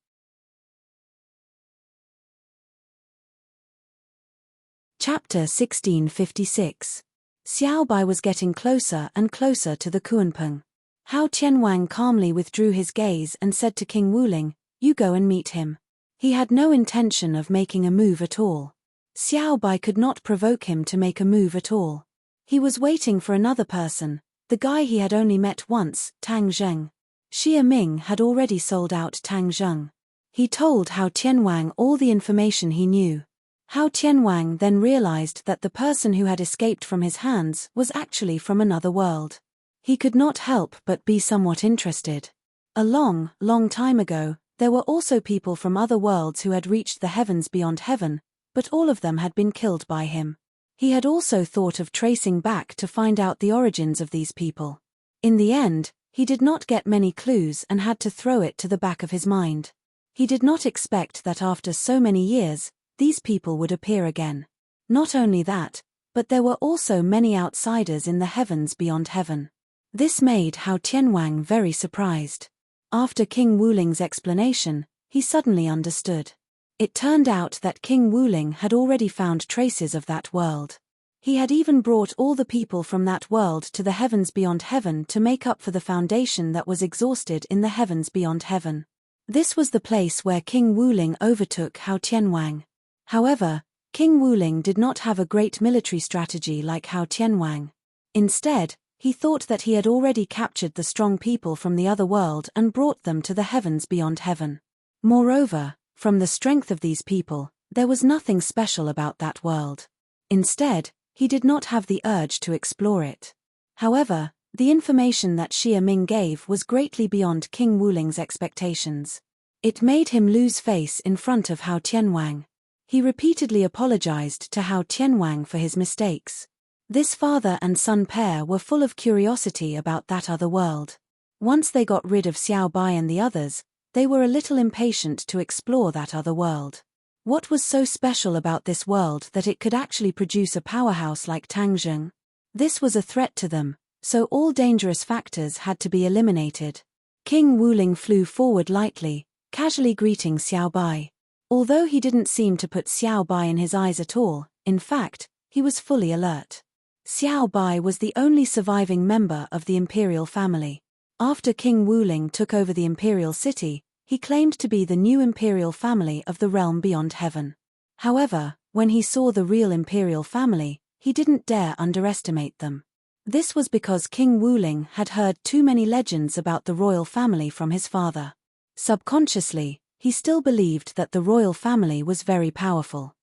Chapter 1656. Xiao Bai was getting closer and closer to the Kuanping. Hao Tianwang calmly withdrew his gaze and said to King Wuling, "You go and meet him." He had no intention of making a move at all. Xiao Bai could not provoke him to make a move at all. He was waiting for another person, the guy he had only met once, Tang Zheng. Xie Ming had already sold out Tang Zheng. He told Hao Tianwang all the information he knew. Hao Tianwang then realized that the person who had escaped from his hands was actually from another world. He could not help but be somewhat interested. A long, long time ago, there were also people from other worlds who had reached the heavens beyond heaven, but all of them had been killed by him. He had also thought of tracing back to find out the origins of these people. In the end, he did not get many clues and had to throw it to the back of his mind. He did not expect that after so many years, these people would appear again. Not only that, but there were also many outsiders in the heavens beyond heaven. This made Hao Tianwang very surprised. After King Wuling's explanation, he suddenly understood. It turned out that King Wuling had already found traces of that world. He had even brought all the people from that world to the heavens beyond heaven to make up for the foundation that was exhausted in the heavens beyond heaven. This was the place where King Wuling overtook Hao Tianwang. However, King Wuling did not have a great military strategy like Hao Tianwang. Instead, he thought that he had already captured the strong people from the other world and brought them to the heavens beyond heaven. Moreover, from the strength of these people, there was nothing special about that world. Instead, he did not have the urge to explore it. However, the information that Xie Ming gave was greatly beyond King Wuling's expectations. It made him lose face in front of Hao Tianwang. He repeatedly apologized to Hao Tianwang for his mistakes. This father and son pair were full of curiosity about that other world. Once they got rid of Xiao Bai and the others, they were a little impatient to explore that other world. What was so special about this world that it could actually produce a powerhouse like Tangzheng? This was a threat to them, so all dangerous factors had to be eliminated. King Wuling flew forward lightly, casually greeting Xiao Bai. Although he didn't seem to put Xiao Bai in his eyes at all, in fact, he was fully alert. Xiao Bai was the only surviving member of the imperial family. After King Wuling took over the imperial city, he claimed to be the new imperial family of the realm beyond heaven. However, when he saw the real imperial family, he didn't dare underestimate them. This was because King Wuling had heard too many legends about the royal family from his father. Subconsciously, he still believed that the royal family was very powerful.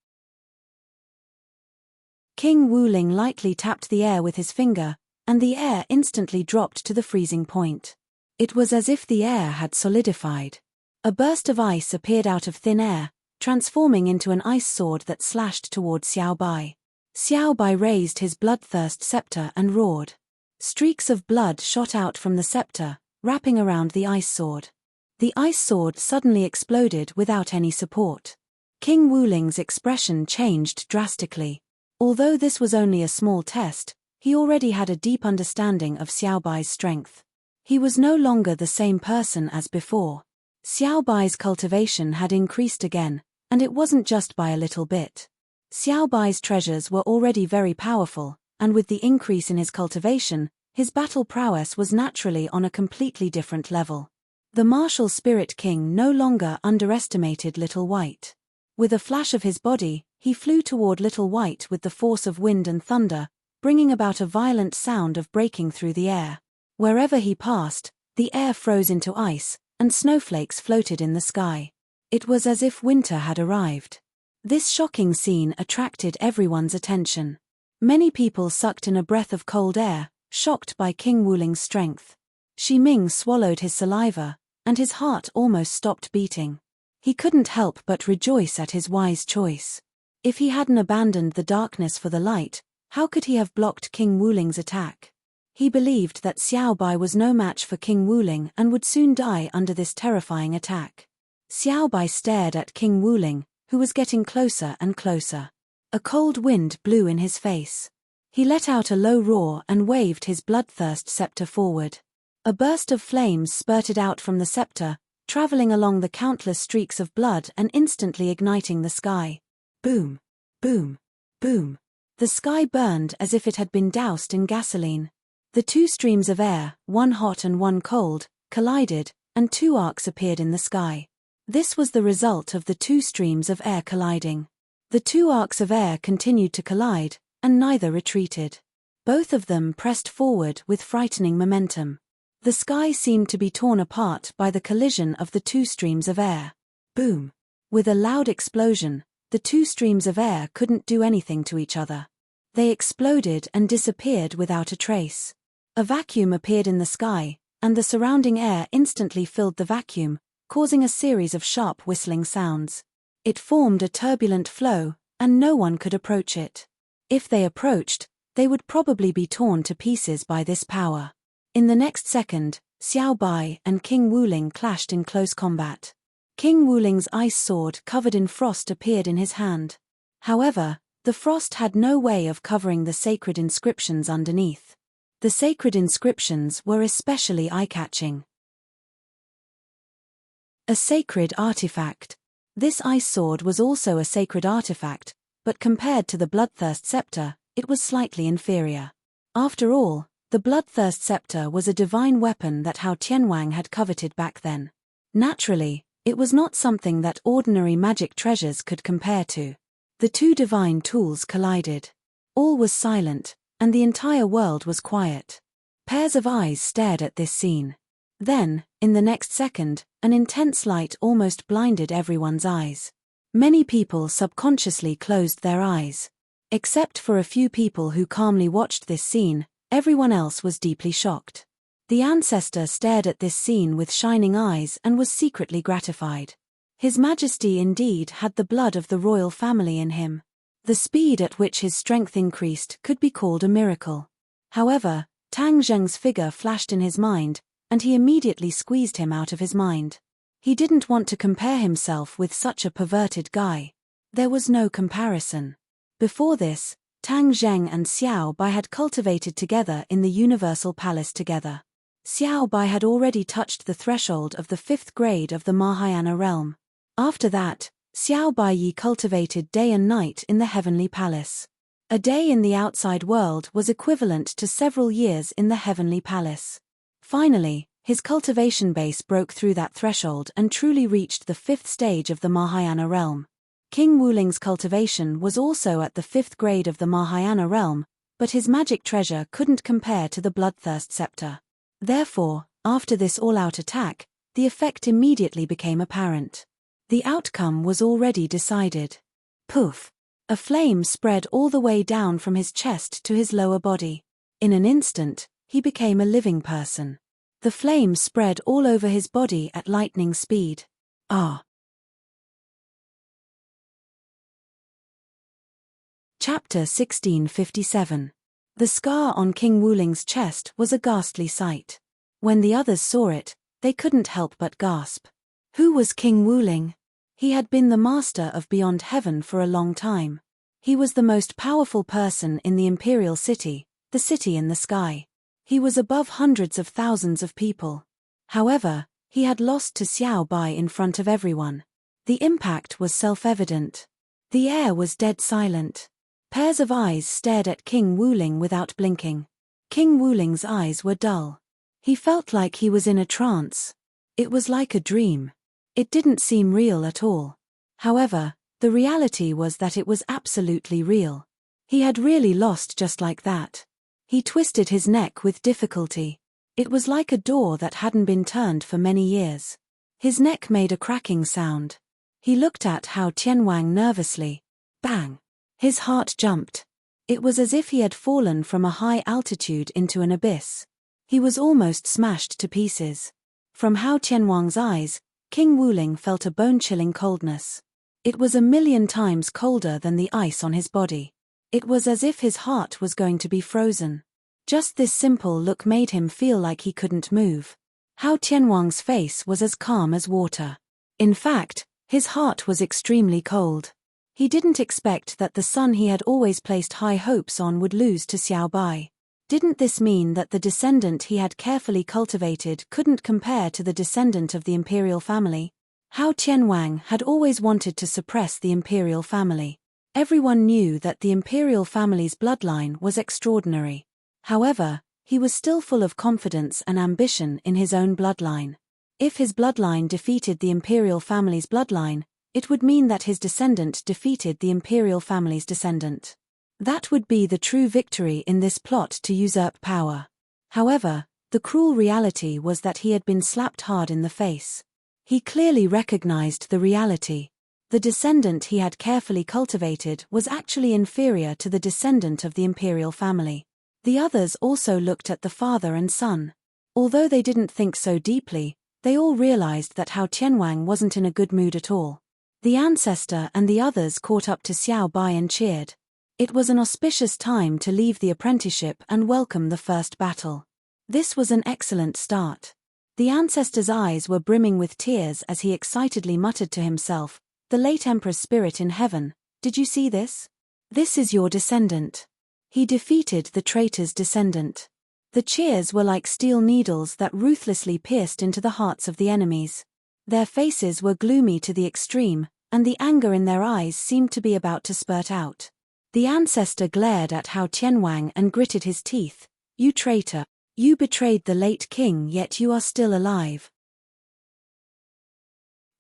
King Wuling lightly tapped the air with his finger, and the air instantly dropped to the freezing point. It was as if the air had solidified. A burst of ice appeared out of thin air, transforming into an ice sword that slashed toward Xiao Bai. Xiao Bai raised his bloodthirst scepter and roared. Streaks of blood shot out from the scepter, wrapping around the ice sword. The ice sword suddenly exploded without any support. King Wuling's expression changed drastically. Although this was only a small test, he already had a deep understanding of Xiao Bai's strength. He was no longer the same person as before. Xiao Bai's cultivation had increased again, and it wasn't just by a little bit. Xiao Bai's treasures were already very powerful, and with the increase in his cultivation, his battle prowess was naturally on a completely different level. The martial spirit king no longer underestimated Little White. With a flash of his body, he flew toward Little White with the force of wind and thunder, bringing about a violent sound of breaking through the air. Wherever he passed, the air froze into ice, and snowflakes floated in the sky. It was as if winter had arrived. This shocking scene attracted everyone's attention. Many people sucked in a breath of cold air, shocked by King Wuling's strength. Xie Ming swallowed his saliva, and his heart almost stopped beating. He couldn't help but rejoice at his wise choice. If he hadn't abandoned the darkness for the light, how could he have blocked King Wuling's attack? He believed that Xiao Bai was no match for King Wuling and would soon die under this terrifying attack. Xiao Bai stared at King Wuling, who was getting closer and closer. A cold wind blew in his face. He let out a low roar and waved his bloodthirst scepter forward. A burst of flames spurted out from the scepter, traveling along the countless streaks of blood and instantly igniting the sky. Boom! Boom! Boom! The sky burned as if it had been doused in gasoline. The two streams of air, one hot and one cold, collided, and two arcs appeared in the sky. This was the result of the two streams of air colliding. The two arcs of air continued to collide, and neither retreated. Both of them pressed forward with frightening momentum. The sky seemed to be torn apart by the collision of the two streams of air. Boom! With a loud explosion, the two streams of air couldn't do anything to each other. They exploded and disappeared without a trace. A vacuum appeared in the sky, and the surrounding air instantly filled the vacuum, causing a series of sharp whistling sounds. It formed a turbulent flow, and no one could approach it. If they approached, they would probably be torn to pieces by this power. In the next second, Xiao Bai and King Wuling clashed in close combat. King Wuling's ice sword covered in frost appeared in his hand. However, the frost had no way of covering the sacred inscriptions underneath. The sacred inscriptions were especially eye-catching. A sacred artifact. This ice sword was also a sacred artifact, but compared to the Bloodthirst Scepter, it was slightly inferior. After all, the Bloodthirst Scepter was a divine weapon that Hao Tianwang had coveted back then. Naturally, it was not something that ordinary magic treasures could compare to. The two divine tools collided. All was silent, and the entire world was quiet. Pairs of eyes stared at this scene. Then, in the next second, an intense light almost blinded everyone's eyes. Many people subconsciously closed their eyes. Except for a few people who calmly watched this scene, everyone else was deeply shocked. The ancestor stared at this scene with shining eyes and was secretly gratified. His Majesty indeed had the blood of the royal family in him. The speed at which his strength increased could be called a miracle. However, Tang Zheng's figure flashed in his mind, and he immediately squeezed him out of his mind. He didn't want to compare himself with such a perverted guy. There was no comparison. Before this, Tang Zheng and Xiao Bai had cultivated together in the Universal Palace together. Xiao Bai had already touched the threshold of the 5th grade of the Mahayana realm. After that, Xiao Bai Yi cultivated day and night in the Heavenly Palace. A day in the outside world was equivalent to several years in the Heavenly Palace. Finally, his cultivation base broke through that threshold and truly reached the 5th stage of the Mahayana realm. King Wuling's cultivation was also at the 5th grade of the Mahayana realm, but his magic treasure couldn't compare to the Bloodthirst Scepter. Therefore, after this all-out attack, the effect immediately became apparent. The outcome was already decided. Poof! A flame spread all the way down from his chest to his lower body. In an instant, he became a living person. The flame spread all over his body at lightning speed. Ah! Chapter 1657. The scar on King Wuling's chest was a ghastly sight. When the others saw it, they couldn't help but gasp. Who was King Wuling? He had been the master of Beyond Heaven for a long time. He was the most powerful person in the Imperial City, the city in the sky. He was above hundreds of thousands of people. However, he had lost to Xiao Bai in front of everyone. The impact was self-evident. The air was dead silent. Pairs of eyes stared at King Wuling without blinking. King Wuling's eyes were dull. He felt like he was in a trance. It was like a dream. It didn't seem real at all. However, the reality was that it was absolutely real. He had really lost just like that. He twisted his neck with difficulty. It was like a door that hadn't been turned for many years. His neck made a cracking sound. He looked at Hao Tianwang nervously. Bang! His heart jumped. It was as if he had fallen from a high altitude into an abyss. He was almost smashed to pieces. From Hao Tianwang's eyes, King Wuling felt a bone-chilling coldness. It was 1,000,000 times colder than the ice on his body. It was as if his heart was going to be frozen. Just this simple look made him feel like he couldn't move. Hao Tianwang's face was as calm as water. In fact, his heart was extremely cold. He didn't expect that the son he had always placed high hopes on would lose to Xiao Bai. Didn't this mean that the descendant he had carefully cultivated couldn't compare to the descendant of the imperial family? Hao Tianwang had always wanted to suppress the imperial family. Everyone knew that the imperial family's bloodline was extraordinary. However, he was still full of confidence and ambition in his own bloodline. If his bloodline defeated the imperial family's bloodline, it would mean that his descendant defeated the imperial family's descendant. That would be the true victory in this plot to usurp power. However, the cruel reality was that he had been slapped hard in the face. He clearly recognized the reality. The descendant he had carefully cultivated was actually inferior to the descendant of the imperial family. The others also looked at the father and son. Although they didn't think so deeply, they all realized that Hao Tianwang wasn't in a good mood at all. The ancestor and the others caught up to Xiao Bai and cheered. It was an auspicious time to leave the apprenticeship and welcome the first battle. This was an excellent start. The ancestor's eyes were brimming with tears as he excitedly muttered to himself, "The late emperor's spirit in heaven, did you see this? This is your descendant. He defeated the traitor's descendant." The cheers were like steel needles that ruthlessly pierced into the hearts of the enemies. Their faces were gloomy to the extreme, and the anger in their eyes seemed to be about to spurt out. The ancestor glared at Hao Tianwang and gritted his teeth. "You traitor! You betrayed the late king, yet you are still alive."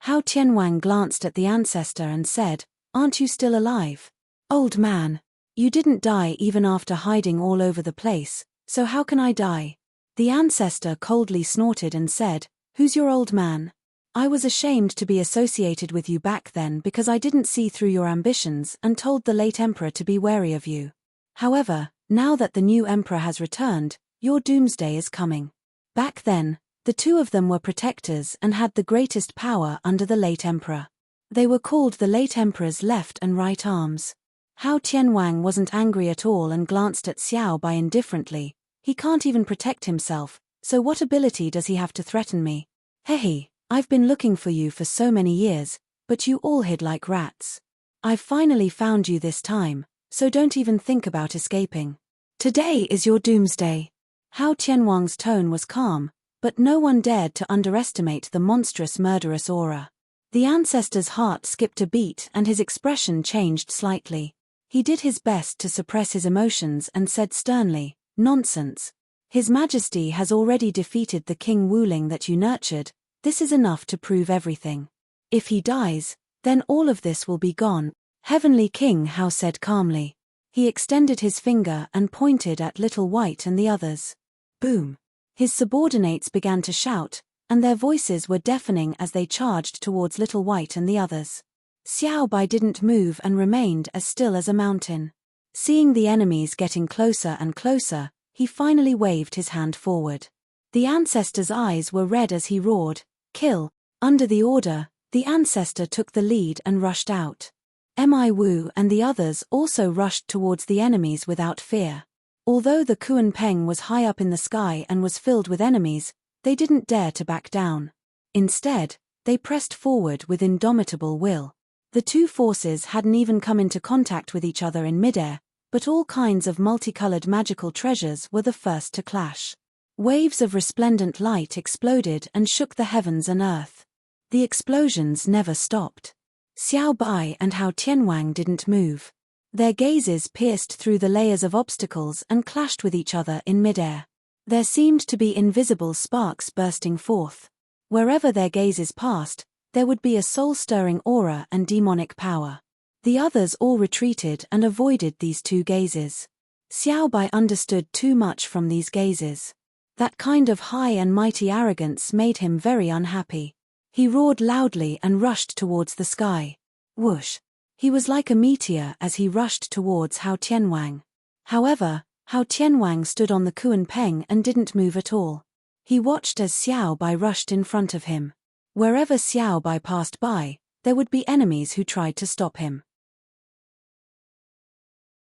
Hao Tianwang glanced at the ancestor and said, "Aren't you still alive? Old man, you didn't die even after hiding all over the place, so how can I die?" The ancestor coldly snorted and said, "Who's your old man? I was ashamed to be associated with you back then because I didn't see through your ambitions and told the late emperor to be wary of you. However, now that the new emperor has returned, your doomsday is coming." Back then, the two of them were protectors and had the greatest power under the late emperor. They were called the late emperor's left and right arms. Hao Tianwang wasn't angry at all and glanced at Xiao Bai indifferently. He can't even protect himself, so what ability does he have to threaten me? Hey, I've been looking for you for so many years, but you all hid like rats. I've finally found you this time, so don't even think about escaping. Today is your doomsday. Hao Tianwang's tone was calm, but no one dared to underestimate the monstrous murderous aura. The ancestor's heart skipped a beat and his expression changed slightly. He did his best to suppress his emotions and said sternly, "Nonsense. His Majesty has already defeated the King Wuling that you nurtured. This is enough to prove everything. If he dies, then all of this will be gone." Heavenly King Hao said calmly. He extended his finger and pointed at Little White and the others. Boom. His subordinates began to shout, and their voices were deafening as they charged towards Little White and the others. Xiao Bai didn't move and remained as still as a mountain. Seeing the enemies getting closer and closer, he finally waved his hand forward. The ancestor's eyes were red as he roared, "Kill!" Under the order, the ancestor took the lead and rushed out. Mi Wu and the others also rushed towards the enemies without fear. Although the Kuan Peng was high up in the sky and was filled with enemies, they didn't dare to back down. Instead, they pressed forward with indomitable will. The two forces hadn't even come into contact with each other in midair, but all kinds of multicolored magical treasures were the first to clash. Waves of resplendent light exploded and shook the heavens and earth. The explosions never stopped. Xiao Bai and Hao Tianwang didn't move. Their gazes pierced through the layers of obstacles and clashed with each other in midair. There seemed to be invisible sparks bursting forth. Wherever their gazes passed, there would be a soul-stirring aura and demonic power. The others all retreated and avoided these two gazes. Xiao Bai understood too much from these gazes. That kind of high and mighty arrogance made him very unhappy. He roared loudly and rushed towards the sky. Whoosh! He was like a meteor as he rushed towards Hao Tianwang. However, Hao Tianwang stood on the Kuan Peng and didn't move at all. He watched as Xiao Bai rushed in front of him. Wherever Xiao Bai passed by, there would be enemies who tried to stop him.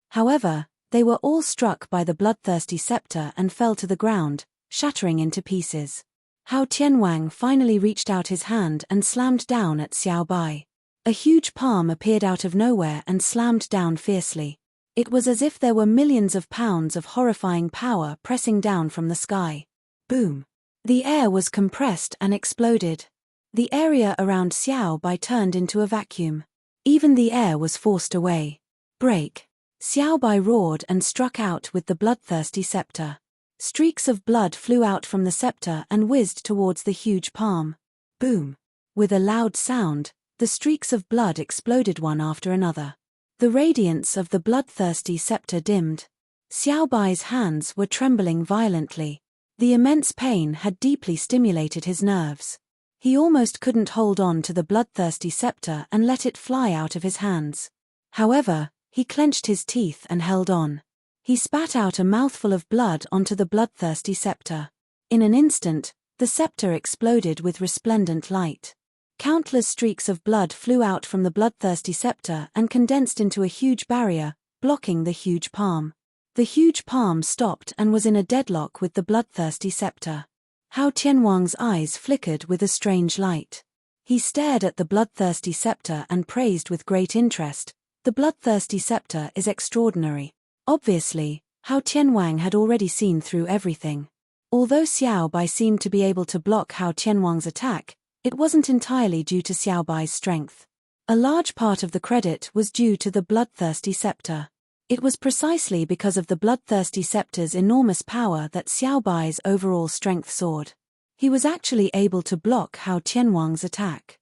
However, they were all struck by the bloodthirsty scepter and fell to the ground, shattering into pieces. Hao Tianwang finally reached out his hand and slammed down at Xiao Bai. A huge palm appeared out of nowhere and slammed down fiercely. It was as if there were millions of pounds of horrifying power pressing down from the sky. Boom! The air was compressed and exploded. The area around Xiao Bai turned into a vacuum. Even the air was forced away. Break! Xiao Bai roared and struck out with the bloodthirsty scepter. Streaks of blood flew out from the scepter and whizzed towards the huge palm. Boom! With a loud sound, the streaks of blood exploded one after another. The radiance of the bloodthirsty scepter dimmed. Xiao Bai's hands were trembling violently. The immense pain had deeply stimulated his nerves. He almost couldn't hold on to the bloodthirsty scepter and let it fly out of his hands. However, he clenched his teeth and held on. He spat out a mouthful of blood onto the bloodthirsty scepter. In an instant, the scepter exploded with resplendent light. Countless streaks of blood flew out from the bloodthirsty scepter and condensed into a huge barrier, blocking the huge palm. The huge palm stopped and was in a deadlock with the bloodthirsty scepter. Hao Tianwang's eyes flickered with a strange light. He stared at the bloodthirsty scepter and praised with great interest. The bloodthirsty scepter is extraordinary. Obviously, Hao Tianwang had already seen through everything. Although Xiao Bai seemed to be able to block Hao Tianwang's attack, it wasn't entirely due to Xiao Bai's strength. A large part of the credit was due to the bloodthirsty scepter. It was precisely because of the bloodthirsty scepter's enormous power that Xiao Bai's overall strength soared. He was actually able to block Hao Tianwang's attack.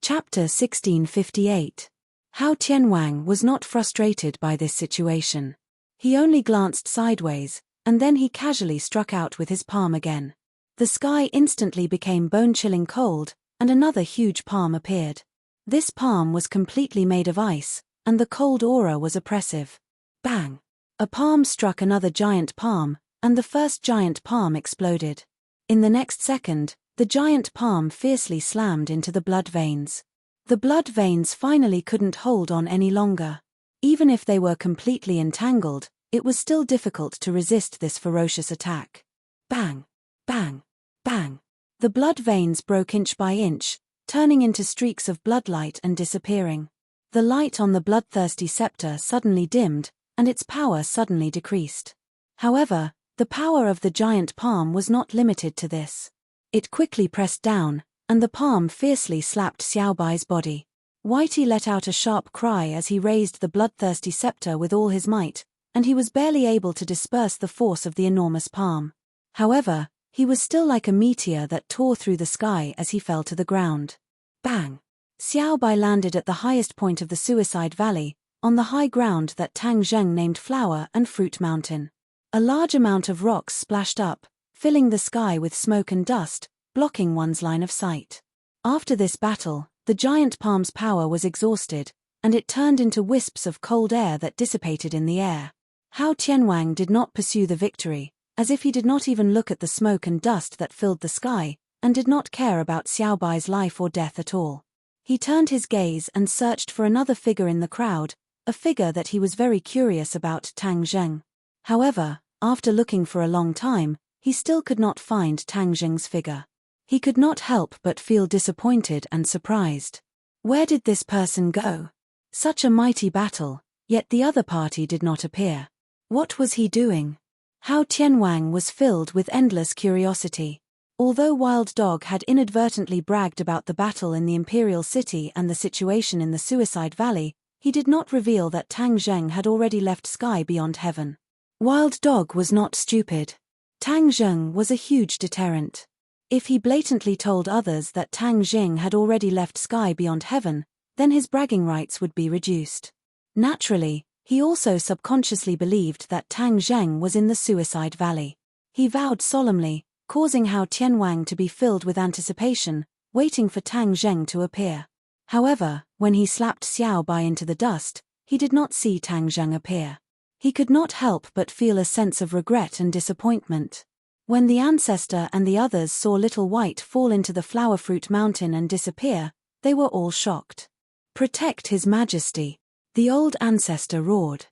Chapter 1658. Hao Tianwang was not frustrated by this situation. He only glanced sideways, and then he casually struck out with his palm again. The sky instantly became bone-chilling cold, and another huge palm appeared. This palm was completely made of ice, and the cold aura was oppressive. Bang! A palm struck another giant palm, and the first giant palm exploded. In the next second, the giant palm fiercely slammed into the blood veins. The blood veins finally couldn't hold on any longer. Even if they were completely entangled, it was still difficult to resist this ferocious attack. Bang! Bang! Bang! The blood veins broke inch by inch, turning into streaks of bloodlight and disappearing. The light on the bloodthirsty scepter suddenly dimmed, and its power suddenly decreased. However, the power of the giant palm was not limited to this. It quickly pressed down, and the palm fiercely slapped Xiao Bai's body. Whitey let out a sharp cry as he raised the bloodthirsty scepter with all his might, and he was barely able to disperse the force of the enormous palm. However, he was still like a meteor that tore through the sky as he fell to the ground. Bang! Xiao Bai landed at the highest point of the Suicide Valley, on the high ground that Tang Zheng named Flower and Fruit Mountain. A large amount of rocks splashed up, filling the sky with smoke and dust, blocking one's line of sight. After this battle, the giant palm's power was exhausted, and it turned into wisps of cold air that dissipated in the air. Hao Tianwang did not pursue the victory, as if he did not even look at the smoke and dust that filled the sky, and did not care about Xiao Bai's life or death at all. He turned his gaze and searched for another figure in the crowd, a figure that he was very curious about, Tang Zheng. However, after looking for a long time, he still could not find Tang Zheng's figure. He could not help but feel disappointed and surprised. Where did this person go? Such a mighty battle, yet the other party did not appear. What was he doing? Hao Tianwang was filled with endless curiosity. Although Wild Dog had inadvertently bragged about the battle in the Imperial City and the situation in the Suicide Valley, he did not reveal that Tang Zheng had already left Sky Beyond Heaven. Wild Dog was not stupid. Tang Zheng was a huge deterrent. If he blatantly told others that Tang Zheng had already left Sky Beyond Heaven, then his bragging rights would be reduced. Naturally, he also subconsciously believed that Tang Zheng was in the Suicide Valley. He vowed solemnly, causing Hao Tianwang to be filled with anticipation, waiting for Tang Zheng to appear. However, when he slapped Xiao Bai into the dust, he did not see Tang Zheng appear. He could not help but feel a sense of regret and disappointment. When the ancestor and the others saw Little White fall into the Flower Fruit Mountain and disappear, they were all shocked. "Protect His Majesty!" the old ancestor roared.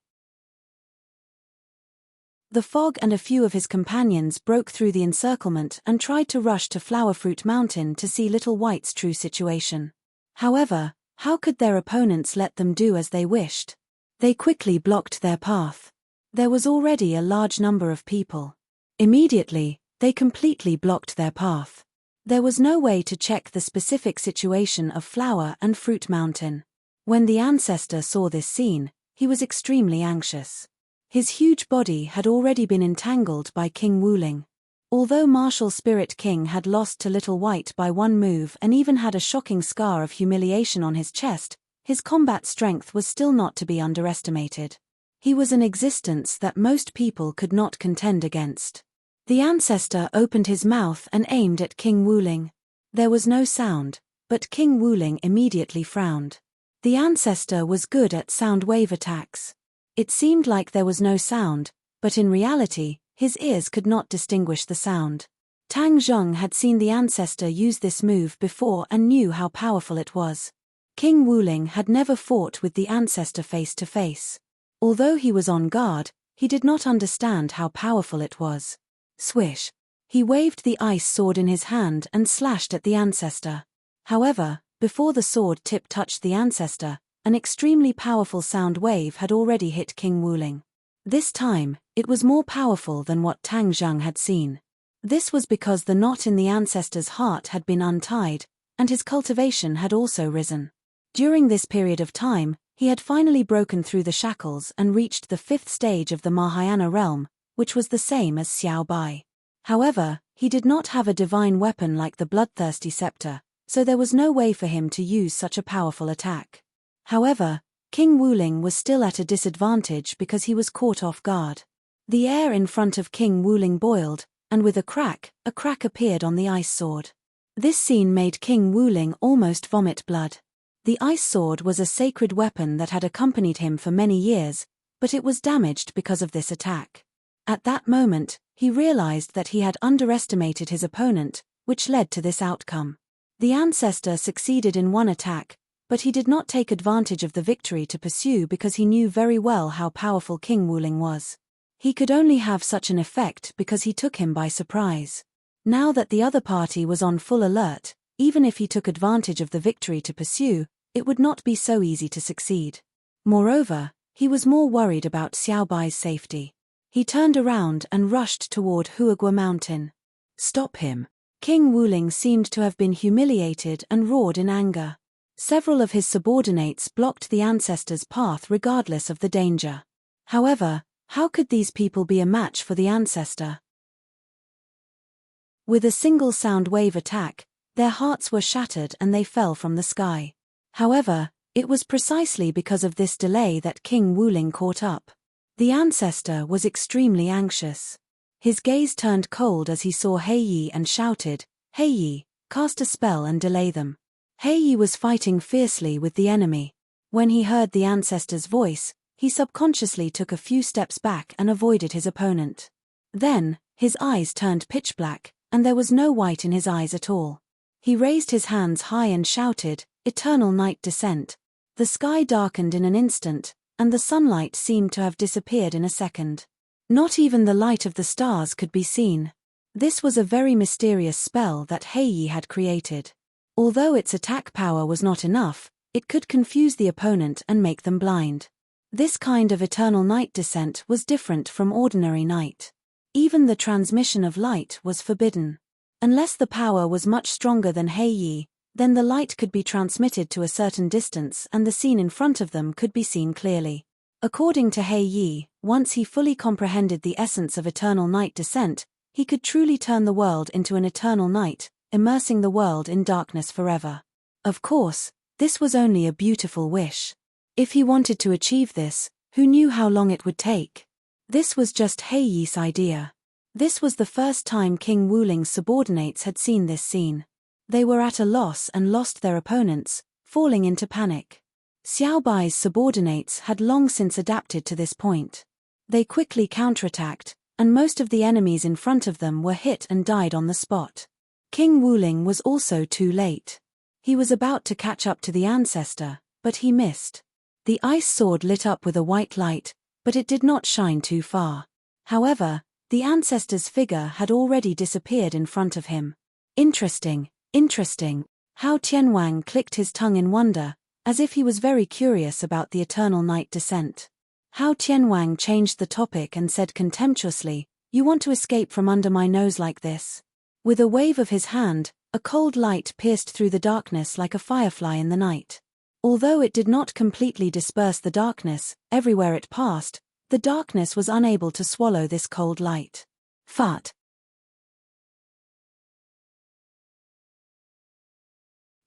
The fog and a few of his companions broke through the encirclement and tried to rush to Flowerfruit Mountain to see Little White's true situation. However, how could their opponents let them do as they wished? They quickly blocked their path. There was already a large number of people. Immediately, they completely blocked their path. There was no way to check the specific situation of Flower and Fruit Mountain. When the ancestor saw this scene, he was extremely anxious. His huge body had already been entangled by King Wuling. Although Martial Spirit King had lost to Little White by one move and even had a shocking scar of humiliation on his chest, his combat strength was still not to be underestimated. He was an existence that most people could not contend against. The ancestor opened his mouth and aimed at King Wuling. There was no sound, but King Wuling immediately frowned. The ancestor was good at sound wave attacks. It seemed like there was no sound, but in reality, his ears could not distinguish the sound. Tang Zheng had seen the ancestor use this move before and knew how powerful it was. King Wuling had never fought with the ancestor face to face. Although he was on guard, he did not understand how powerful it was. Swish! He waved the ice sword in his hand and slashed at the ancestor. However, before the sword tip touched the ancestor, an extremely powerful sound wave had already hit King Wuling. This time, it was more powerful than what Tang Zheng had seen. This was because the knot in the ancestor's heart had been untied, and his cultivation had also risen. During this period of time, he had finally broken through the shackles and reached the 5th stage of the Mahayana realm, which was the same as Xiao Bai. However, he did not have a divine weapon like the bloodthirsty scepter, so there was no way for him to use such a powerful attack. However, King Wuling was still at a disadvantage because he was caught off guard. The air in front of King Wuling boiled, and with a crack appeared on the ice sword. This scene made King Wuling almost vomit blood. The ice sword was a sacred weapon that had accompanied him for many years, but it was damaged because of this attack. At that moment, he realized that he had underestimated his opponent, which led to this outcome. The ancestor succeeded in one attack, but he did not take advantage of the victory to pursue because he knew very well how powerful King Wuling was. He could only have such an effect because he took him by surprise. Now that the other party was on full alert, even if he took advantage of the victory to pursue, it would not be so easy to succeed. Moreover, he was more worried about Xiao Bai's safety. He turned around and rushed toward Huagua Mountain. Stop him! King Wuling seemed to have been humiliated and roared in anger. Several of his subordinates blocked the ancestor's path regardless of the danger. However, how could these people be a match for the ancestor? With a single sound wave attack, their hearts were shattered and they fell from the sky. However, it was precisely because of this delay that King Wuling caught up. The ancestor was extremely anxious. His gaze turned cold as he saw Hei Yi and shouted, "Hei Yi, cast a spell and delay them." Hei Yi was fighting fiercely with the enemy. When he heard the ancestor's voice, he subconsciously took a few steps back and avoided his opponent. Then, his eyes turned pitch black, and there was no white in his eyes at all. He raised his hands high and shouted, "Eternal night descent." The sky darkened in an instant, and the sunlight seemed to have disappeared in a second. Not even the light of the stars could be seen. This was a very mysterious spell that Hei Yi had created. Although its attack power was not enough, it could confuse the opponent and make them blind. This kind of eternal night descent was different from ordinary night. Even the transmission of light was forbidden. Unless the power was much stronger than Hei Yi, then the light could be transmitted to a certain distance and the scene in front of them could be seen clearly. According to Hei Yi, once he fully comprehended the essence of eternal night descent, he could truly turn the world into an eternal night, immersing the world in darkness forever. Of course, this was only a beautiful wish. If he wanted to achieve this, who knew how long it would take? This was just Hei Yi's idea. This was the first time King Wuling's subordinates had seen this scene. They were at a loss and lost their opponents, falling into panic. Xiao Bai's subordinates had long since adapted to this point. They quickly counterattacked, and most of the enemies in front of them were hit and died on the spot. King Wuling was also too late. He was about to catch up to the ancestor, but he missed. The ice sword lit up with a white light, but it did not shine too far. However, the ancestor's figure had already disappeared in front of him. Interesting, interesting. Hao Tianwang clicked his tongue in wonder, as if he was very curious about the eternal night descent. Hao Tianwang changed the topic and said contemptuously, "You want to escape from under my nose like this?" With a wave of his hand, a cold light pierced through the darkness like a firefly in the night. Although it did not completely disperse the darkness, everywhere it passed, the darkness was unable to swallow this cold light. Fart.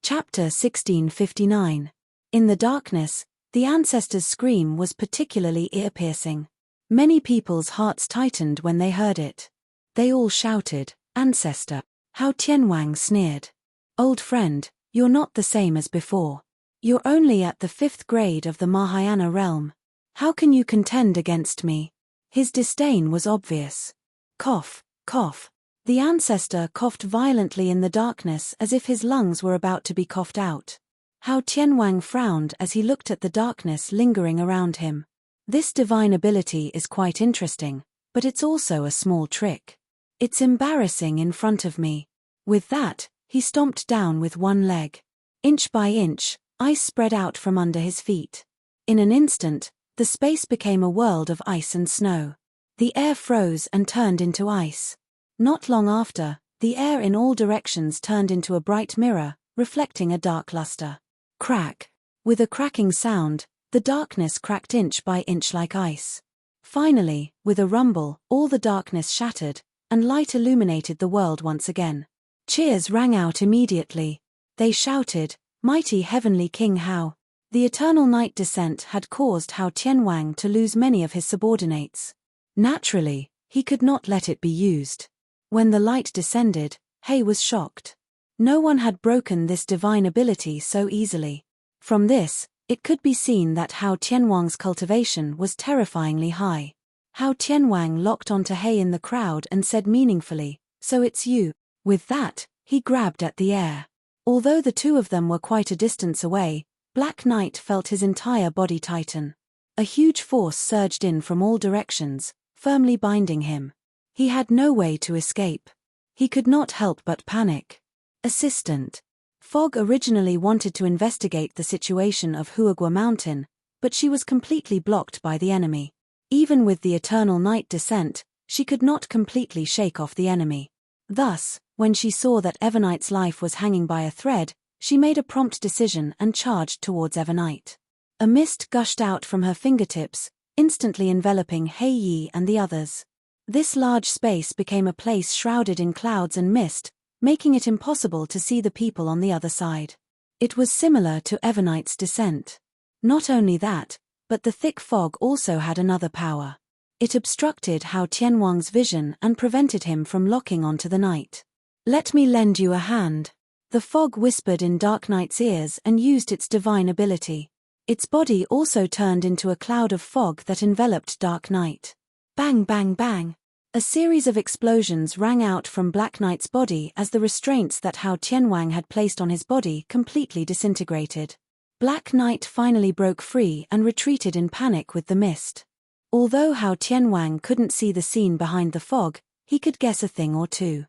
Chapter 1659. In the darkness, the ancestor's scream was particularly ear-piercing. Many people's hearts tightened when they heard it. They all shouted, "Ancestor!" Hao Tianwang sneered. "Old friend, you're not the same as before. You're only at the 5th grade of the Mahayana realm. How can you contend against me?" His disdain was obvious. Cough, cough. The ancestor coughed violently in the darkness as if his lungs were about to be coughed out. Hao Tianwang frowned as he looked at the darkness lingering around him. This divine ability is quite interesting, but it's also a small trick. It's embarrassing in front of me. With that, he stomped down with one leg. Inch by inch, ice spread out from under his feet. In an instant, the space became a world of ice and snow. The air froze and turned into ice. Not long after, the air in all directions turned into a bright mirror, reflecting a dark luster. Crack. With a cracking sound, the darkness cracked inch by inch like ice. Finally, with a rumble, all the darkness shattered, and light illuminated the world once again. Cheers rang out immediately. They shouted, "Mighty Heavenly King Hao!" The eternal night descent had caused Hao Tianwang to lose many of his subordinates. Naturally, he could not let it be used. When the light descended, He was shocked. No one had broken this divine ability so easily. From this, it could be seen that Hao Tianwang's cultivation was terrifyingly high. Hao Tianwang locked onto He in the crowd and said meaningfully, "So it's you." With that, he grabbed at the air. Although the two of them were quite a distance away, Black Knight felt his entire body tighten. A huge force surged in from all directions, firmly binding him. He had no way to escape. He could not help but panic. Assistant. Fog originally wanted to investigate the situation of Huagua Mountain, but she was completely blocked by the enemy. Even with the eternal night descent, she could not completely shake off the enemy. Thus, when she saw that Evernight's life was hanging by a thread, she made a prompt decision and charged towards Evernight. A mist gushed out from her fingertips, instantly enveloping Hei Yi and the others. This large space became a place shrouded in clouds and mist, making it impossible to see the people on the other side. It was similar to Evernight's descent. Not only that, but the thick fog also had another power. It obstructed Hao Tianwang's vision and prevented him from locking onto the night. "Let me lend you a hand." The fog whispered in Dark Knight's ears and used its divine ability. Its body also turned into a cloud of fog that enveloped Dark Knight. Bang bang bang. A series of explosions rang out from Black Knight's body as the restraints that Hao Tianwang had placed on his body completely disintegrated. Black Knight finally broke free and retreated in panic with the mist. Although Hao Tianwang couldn't see the scene behind the fog, he could guess a thing or two.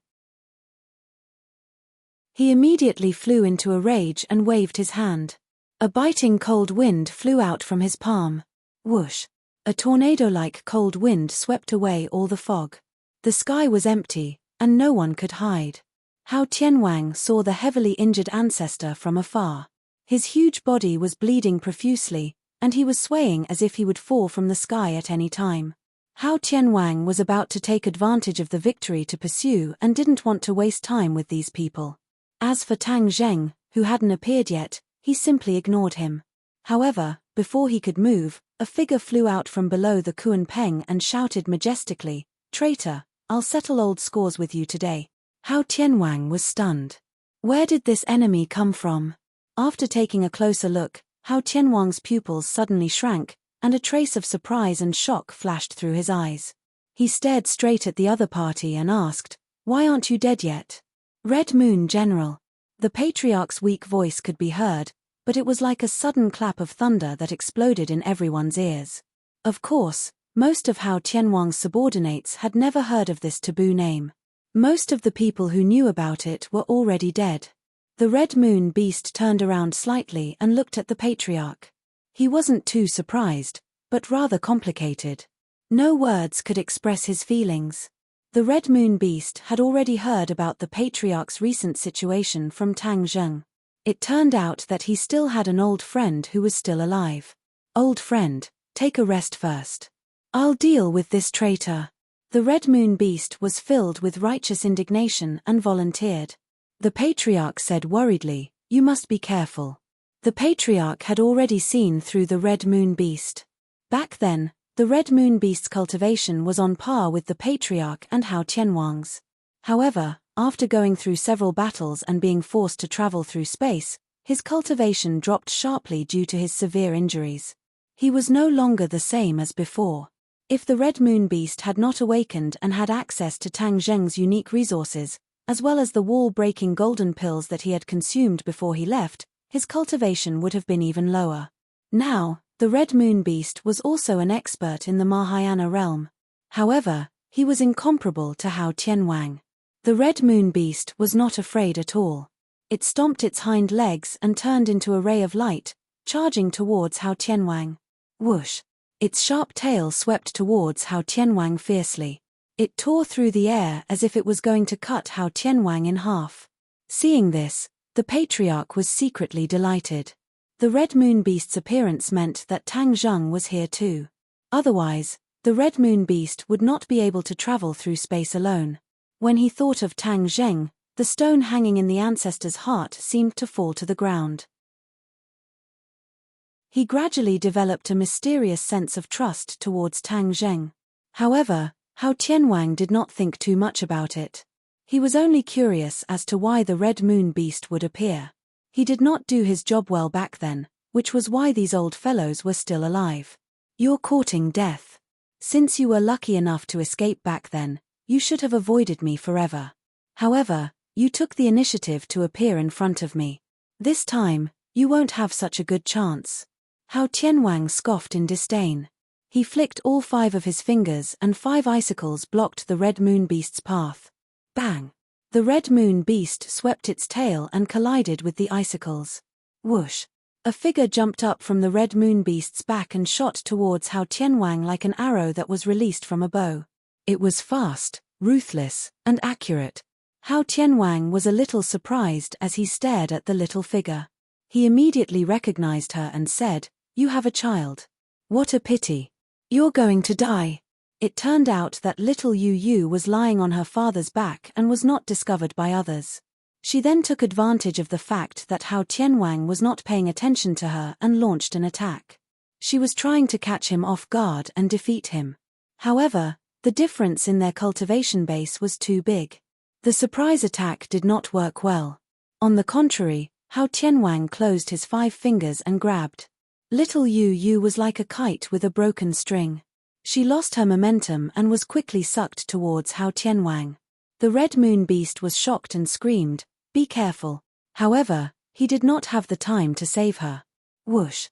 He immediately flew into a rage and waved his hand. A biting cold wind flew out from his palm. Whoosh! A tornado-like cold wind swept away all the fog. The sky was empty, and no one could hide. Hao Tianwang saw the heavily injured ancestor from afar. His huge body was bleeding profusely, and he was swaying as if he would fall from the sky at any time. Hao Tianwang was about to take advantage of the victory to pursue and didn't want to waste time with these people. As for Tang Zheng, who hadn't appeared yet, he simply ignored him. However, before he could move, a figure flew out from below the Kuan Peng and shouted majestically, "Traitor, I'll settle old scores with you today." Hao Tianwang was stunned. Where did this enemy come from? After taking a closer look, Hao Tianwang's pupils suddenly shrank, and a trace of surprise and shock flashed through his eyes. He stared straight at the other party and asked, "Why aren't you dead yet?" "Red Moon General." The patriarch's weak voice could be heard, but it was like a sudden clap of thunder that exploded in everyone's ears. Of course, Most of Hao Tianwang's subordinates had never heard of this taboo name. Most of the people who knew about it were already dead. The Red Moon Beast turned around slightly and looked at the patriarch. He wasn't too surprised, but rather complicated. No words could express his feelings. The Red Moon Beast had already heard about the patriarch's recent situation from Tang Zheng. It turned out that he still had an old friend who was still alive. Old friend, take a rest first. I'll deal with this traitor. The Red Moon Beast was filled with righteous indignation and volunteered. The patriarch said worriedly, "You must be careful." The patriarch had already seen through the Red Moon Beast. Back then, the Red Moon Beast's cultivation was on par with the patriarch and Hao Tianwang's. However, after going through several battles and being forced to travel through space, his cultivation dropped sharply due to his severe injuries. He was no longer the same as before. If the Red Moon Beast had not awakened and had access to Tang Zheng's unique resources, as well as the wall-breaking golden pills that he had consumed before he left, his cultivation would have been even lower. Now, the Red Moon Beast was also an expert in the Mahayana realm. However, he was incomparable to Hao Tianwang. The Red Moon Beast was not afraid at all. It stomped its hind legs and turned into a ray of light, charging towards Hao Tianwang. Whoosh! Its sharp tail swept towards Hao Tianwang fiercely. It tore through the air as if it was going to cut Hao Tianwang in half. Seeing this, the patriarch was secretly delighted. The Red Moon Beast's appearance meant that Tang Zheng was here too. Otherwise, the Red Moon Beast would not be able to travel through space alone. When he thought of Tang Zheng, the stone hanging in the ancestor's heart seemed to fall to the ground. He gradually developed a mysterious sense of trust towards Tang Zheng. However, Hao Tianwang did not think too much about it. He was only curious as to why the Red Moon Beast would appear. He did not do his job well back then, which was why these old fellows were still alive. You're courting death. Since you were lucky enough to escape back then, you should have avoided me forever. However, you took the initiative to appear in front of me. This time, you won't have such a good chance. Hao Tianwang scoffed in disdain. He flicked all 5 of his fingers and 5 icicles blocked the Red Moon Beast's path. Bang! The Red Moon Beast swept its tail and collided with the icicles. Whoosh! A figure jumped up from the Red Moon Beast's back and shot towards Hao Tianwang like an arrow that was released from a bow. It was fast, ruthless, and accurate. Hao Tianwang was a little surprised as he stared at the little figure. He immediately recognized her and said, "You have a child. What a pity. You're going to die." It turned out that little Yu Yu was lying on her father's back and was not discovered by others. She then took advantage of the fact that Hao Tianwang was not paying attention to her and launched an attack. She was trying to catch him off guard and defeat him. However, the difference in their cultivation base was too big. The surprise attack did not work well. On the contrary, Hao Tianwang closed his 5 fingers and grabbed. Little Yu Yu was like a kite with a broken string. She lost her momentum and was quickly sucked towards Hao Tianwang. The Red Moon Beast was shocked and screamed, "Be careful." However, he did not have the time to save her. Whoosh!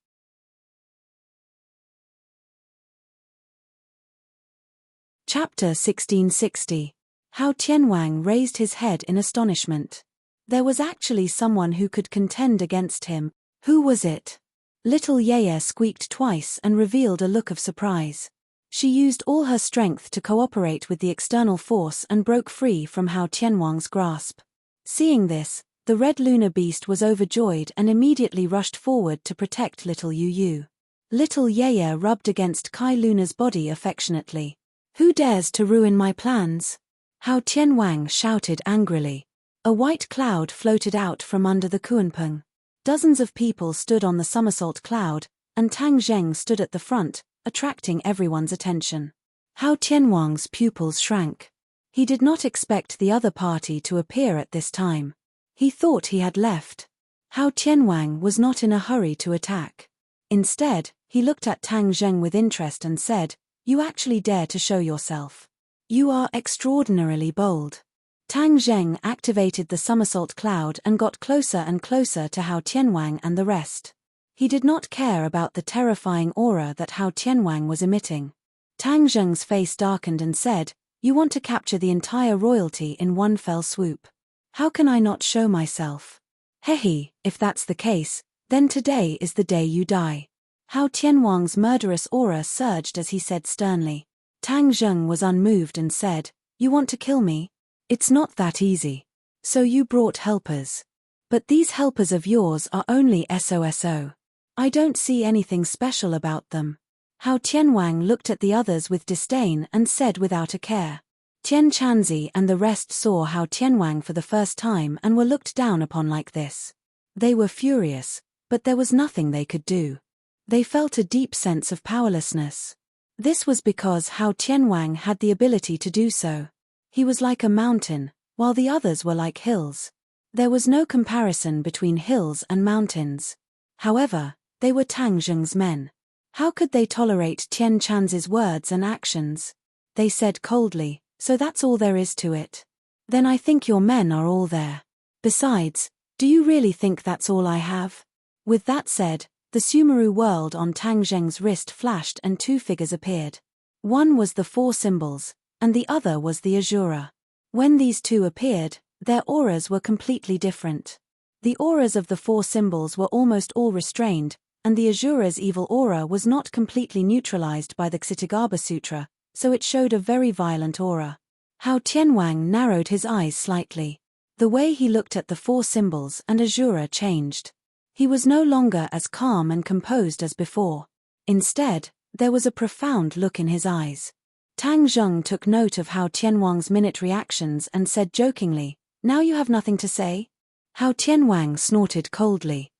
Chapter 1660. Hao Tianwang raised his head in astonishment. There was actually someone who could contend against him. Who was it? Little Yaya squeaked twice and revealed a look of surprise. She used all her strength to cooperate with the external force and broke free from Hao Tianwang's grasp. Seeing this, the Red Lunar Beast was overjoyed and immediately rushed forward to protect little Yu Yu. Little Yaya rubbed against Kai Luna's body affectionately. "Who dares to ruin my plans?" Hao Tianwang shouted angrily. A white cloud floated out from under the Kuanpeng. Dozens of people stood on the somersault cloud, and Tang Zheng stood at the front, attracting everyone's attention. Hao Tianwang's pupils shrank. He did not expect the other party to appear at this time. He thought he had left. Hao Tianwang was not in a hurry to attack. Instead, he looked at Tang Zheng with interest and said, "You actually dare to show yourself. You are extraordinarily bold." Tang Zheng activated the somersault cloud and got closer and closer to Hao Tianwang and the rest. He did not care about the terrifying aura that Hao Tianwang was emitting. Tang Zheng's face darkened and said, "You want to capture the entire royalty in one fell swoop. How can I not show myself? Hehe, if that's the case, then today is the day you die." Hao Tianwang's murderous aura surged as he said sternly. Tang Zheng was unmoved and said, "You want to kill me? It's not that easy. So you brought helpers. But these helpers of yours are only SOSO. I don't see anything special about them." Hao Tianwang looked at the others with disdain and said without a care. Tian Chanzi and the rest saw Hao Tianwang for the first time and were looked down upon like this. They were furious, but there was nothing they could do. They felt a deep sense of powerlessness. This was because Hao Tianwang had the ability to do so. He was like a mountain, while the others were like hills. There was no comparison between hills and mountains. However, they were Tang Zheng's men. How could they tolerate Tian Chanzi's words and actions? They said coldly, "So that's all there is to it? Then I think your men are all there. Besides, do you really think that's all I have?" With that said, the Sumeru world on Tang Zheng's wrist flashed and two figures appeared. One was the four symbols, and the other was the Azura. When these two appeared, their auras were completely different. The auras of the four symbols were almost all restrained, and the Azura's evil aura was not completely neutralized by the Ksitagarbha Sutra, so it showed a very violent aura. Hao Tianwang narrowed his eyes slightly. The way he looked at the four symbols and Azura changed. He was no longer as calm and composed as before. Instead, there was a profound look in his eyes. Tang Zheng took note of Hao Tianwang's minute reactions and said jokingly, "Now you have nothing to say?" Hao Tianwang snorted coldly.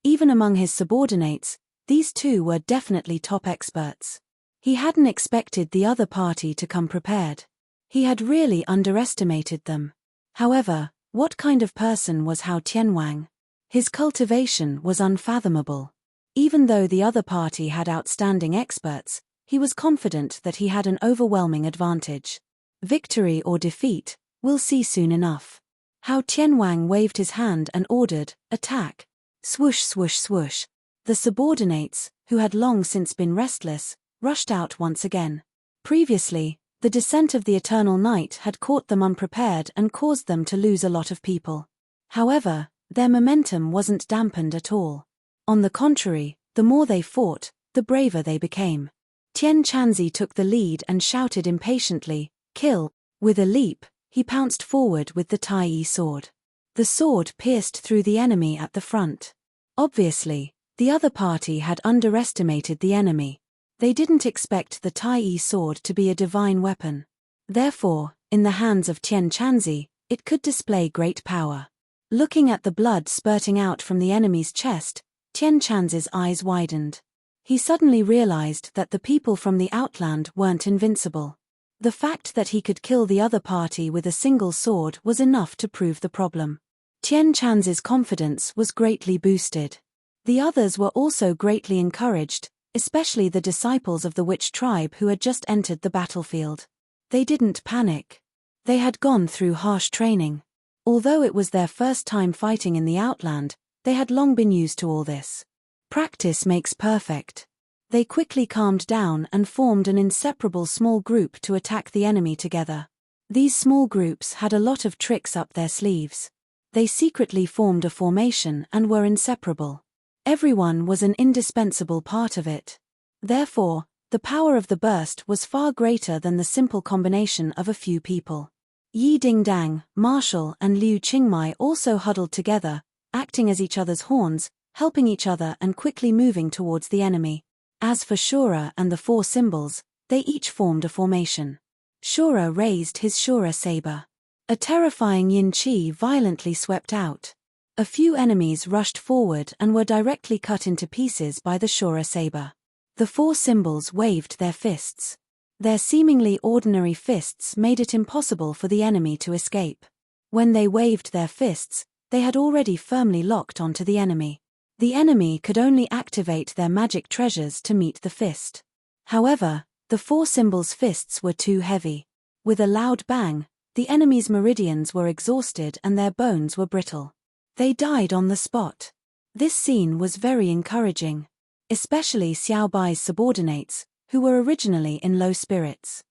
Even among his subordinates, these two were definitely top experts. He hadn't expected the other party to come prepared. He had really underestimated them. However, what kind of person was Hao Tianwang? His cultivation was unfathomable. Even though the other party had outstanding experts, he was confident that he had an overwhelming advantage. Victory or defeat, we'll see soon enough. Hao Tianwang waved his hand and ordered, "Attack." Swoosh swoosh swoosh. The subordinates, who had long since been restless, rushed out once again. Previously, the descent of the Eternal Night had caught them unprepared and caused them to lose a lot of people. However, their momentum wasn't dampened at all. On the contrary, the more they fought, the braver they became. Tian Chanzi took the lead and shouted impatiently, "Kill!" With a leap, he pounced forward with the Tai Yi sword. The sword pierced through the enemy at the front. Obviously, the other party had underestimated the enemy. They didn't expect the Tai Yi sword to be a divine weapon. Therefore, in the hands of Tian Chanzi, it could display great power. Looking at the blood spurting out from the enemy's chest, Tian Chanzi's eyes widened. He suddenly realized that the people from the outland weren't invincible. The fact that he could kill the other party with a single sword was enough to prove the problem. Tian Chanzi's confidence was greatly boosted. The others were also greatly encouraged, especially the disciples of the witch tribe who had just entered the battlefield. They didn't panic. They had gone through harsh training. Although it was their first time fighting in the outland, they had long been used to all this. Practice makes perfect. They quickly calmed down and formed an inseparable small group to attack the enemy together. These small groups had a lot of tricks up their sleeves. They secretly formed a formation and were inseparable. Everyone was an indispensable part of it. Therefore, the power of the burst was far greater than the simple combination of a few people. Yi Dingdang, Marshall and Liu Qingmai also huddled together, acting as each other's horns, helping each other and quickly moving towards the enemy. As for Shura and the four symbols, they each formed a formation. Shura raised his Shura saber. A terrifying yin qi violently swept out. A few enemies rushed forward and were directly cut into pieces by the Shura saber. The four symbols waved their fists. Their seemingly ordinary fists made it impossible for the enemy to escape. When they waved their fists, they had already firmly locked onto the enemy. The enemy could only activate their magic treasures to meet the fist. However, the four symbols' fists were too heavy. With a loud bang, the enemy's meridians were exhausted and their bones were brittle. They died on the spot. This scene was very encouraging. especially Xiao Bai's subordinates, who were originally in low spirits.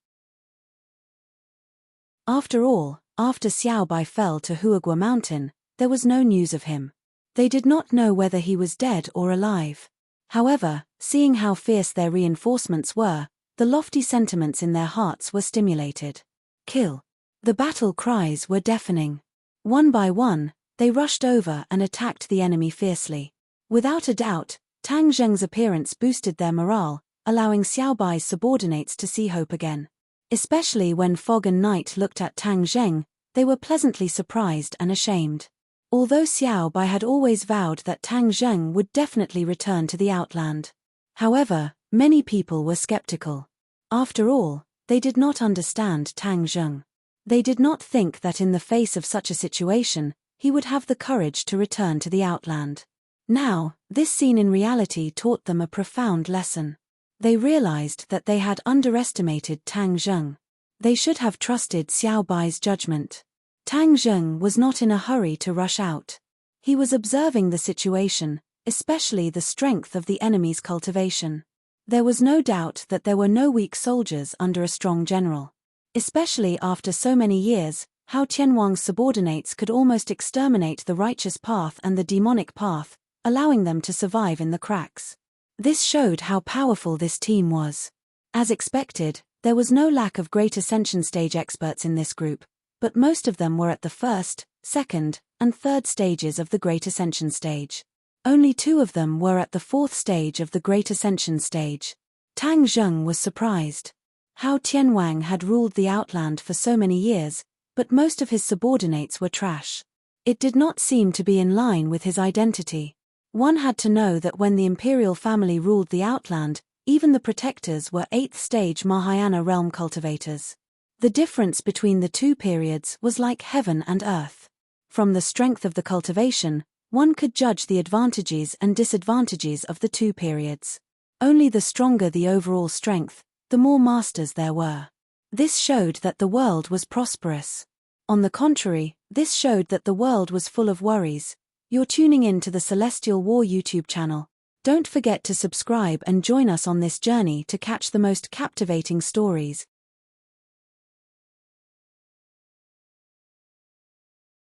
After all, after Xiao Bai fell to Huagua Mountain, there was no news of him. They did not know whether he was dead or alive. However, seeing how fierce their reinforcements were, the lofty sentiments in their hearts were stimulated. Kill. The battle cries were deafening. One by one, they rushed over and attacked the enemy fiercely. Without a doubt, Tang Zheng's appearance boosted their morale, allowing Xiao Bai's subordinates to see hope again. Especially when Fog and Night looked at Tang Zheng, they were pleasantly surprised and ashamed. Although Xiao Bai had always vowed that Tang Zheng would definitely return to the Outland. However, many people were skeptical. After all, they did not understand Tang Zheng. They did not think that in the face of such a situation, he would have the courage to return to the Outland. Now, this scene in reality taught them a profound lesson. They realized that they had underestimated Tang Zheng. They should have trusted Xiao Bai's judgment. Tang Zheng was not in a hurry to rush out. He was observing the situation, especially the strength of the enemy's cultivation. There was no doubt that there were no weak soldiers under a strong general. Especially after so many years, Hao Tianwang's subordinates could almost exterminate the righteous path and the demonic path, allowing them to survive in the cracks. This showed how powerful this team was. As expected, there was no lack of Great Ascension stage experts in this group, but most of them were at the first, second, and third stages of the Great Ascension stage. Only 2 of them were at the 4th stage of the Great Ascension stage. Tang Zheng was surprised. Hao Tianwang had ruled the Outland for so many years, but most of his subordinates were trash. It did not seem to be in line with his identity. One had to know that when the imperial family ruled the Outland, even the protectors were 8th stage Mahayana realm cultivators. The difference between the 2 periods was like heaven and earth. From the strength of the cultivation, one could judge the advantages and disadvantages of the 2 periods. Only the stronger the overall strength, the more masters there were. This showed that the world was prosperous. On the contrary, this showed that the world was full of worries. You're tuning in to the Celestial War YouTube channel. Don't forget to subscribe and join us on this journey to catch the most captivating stories.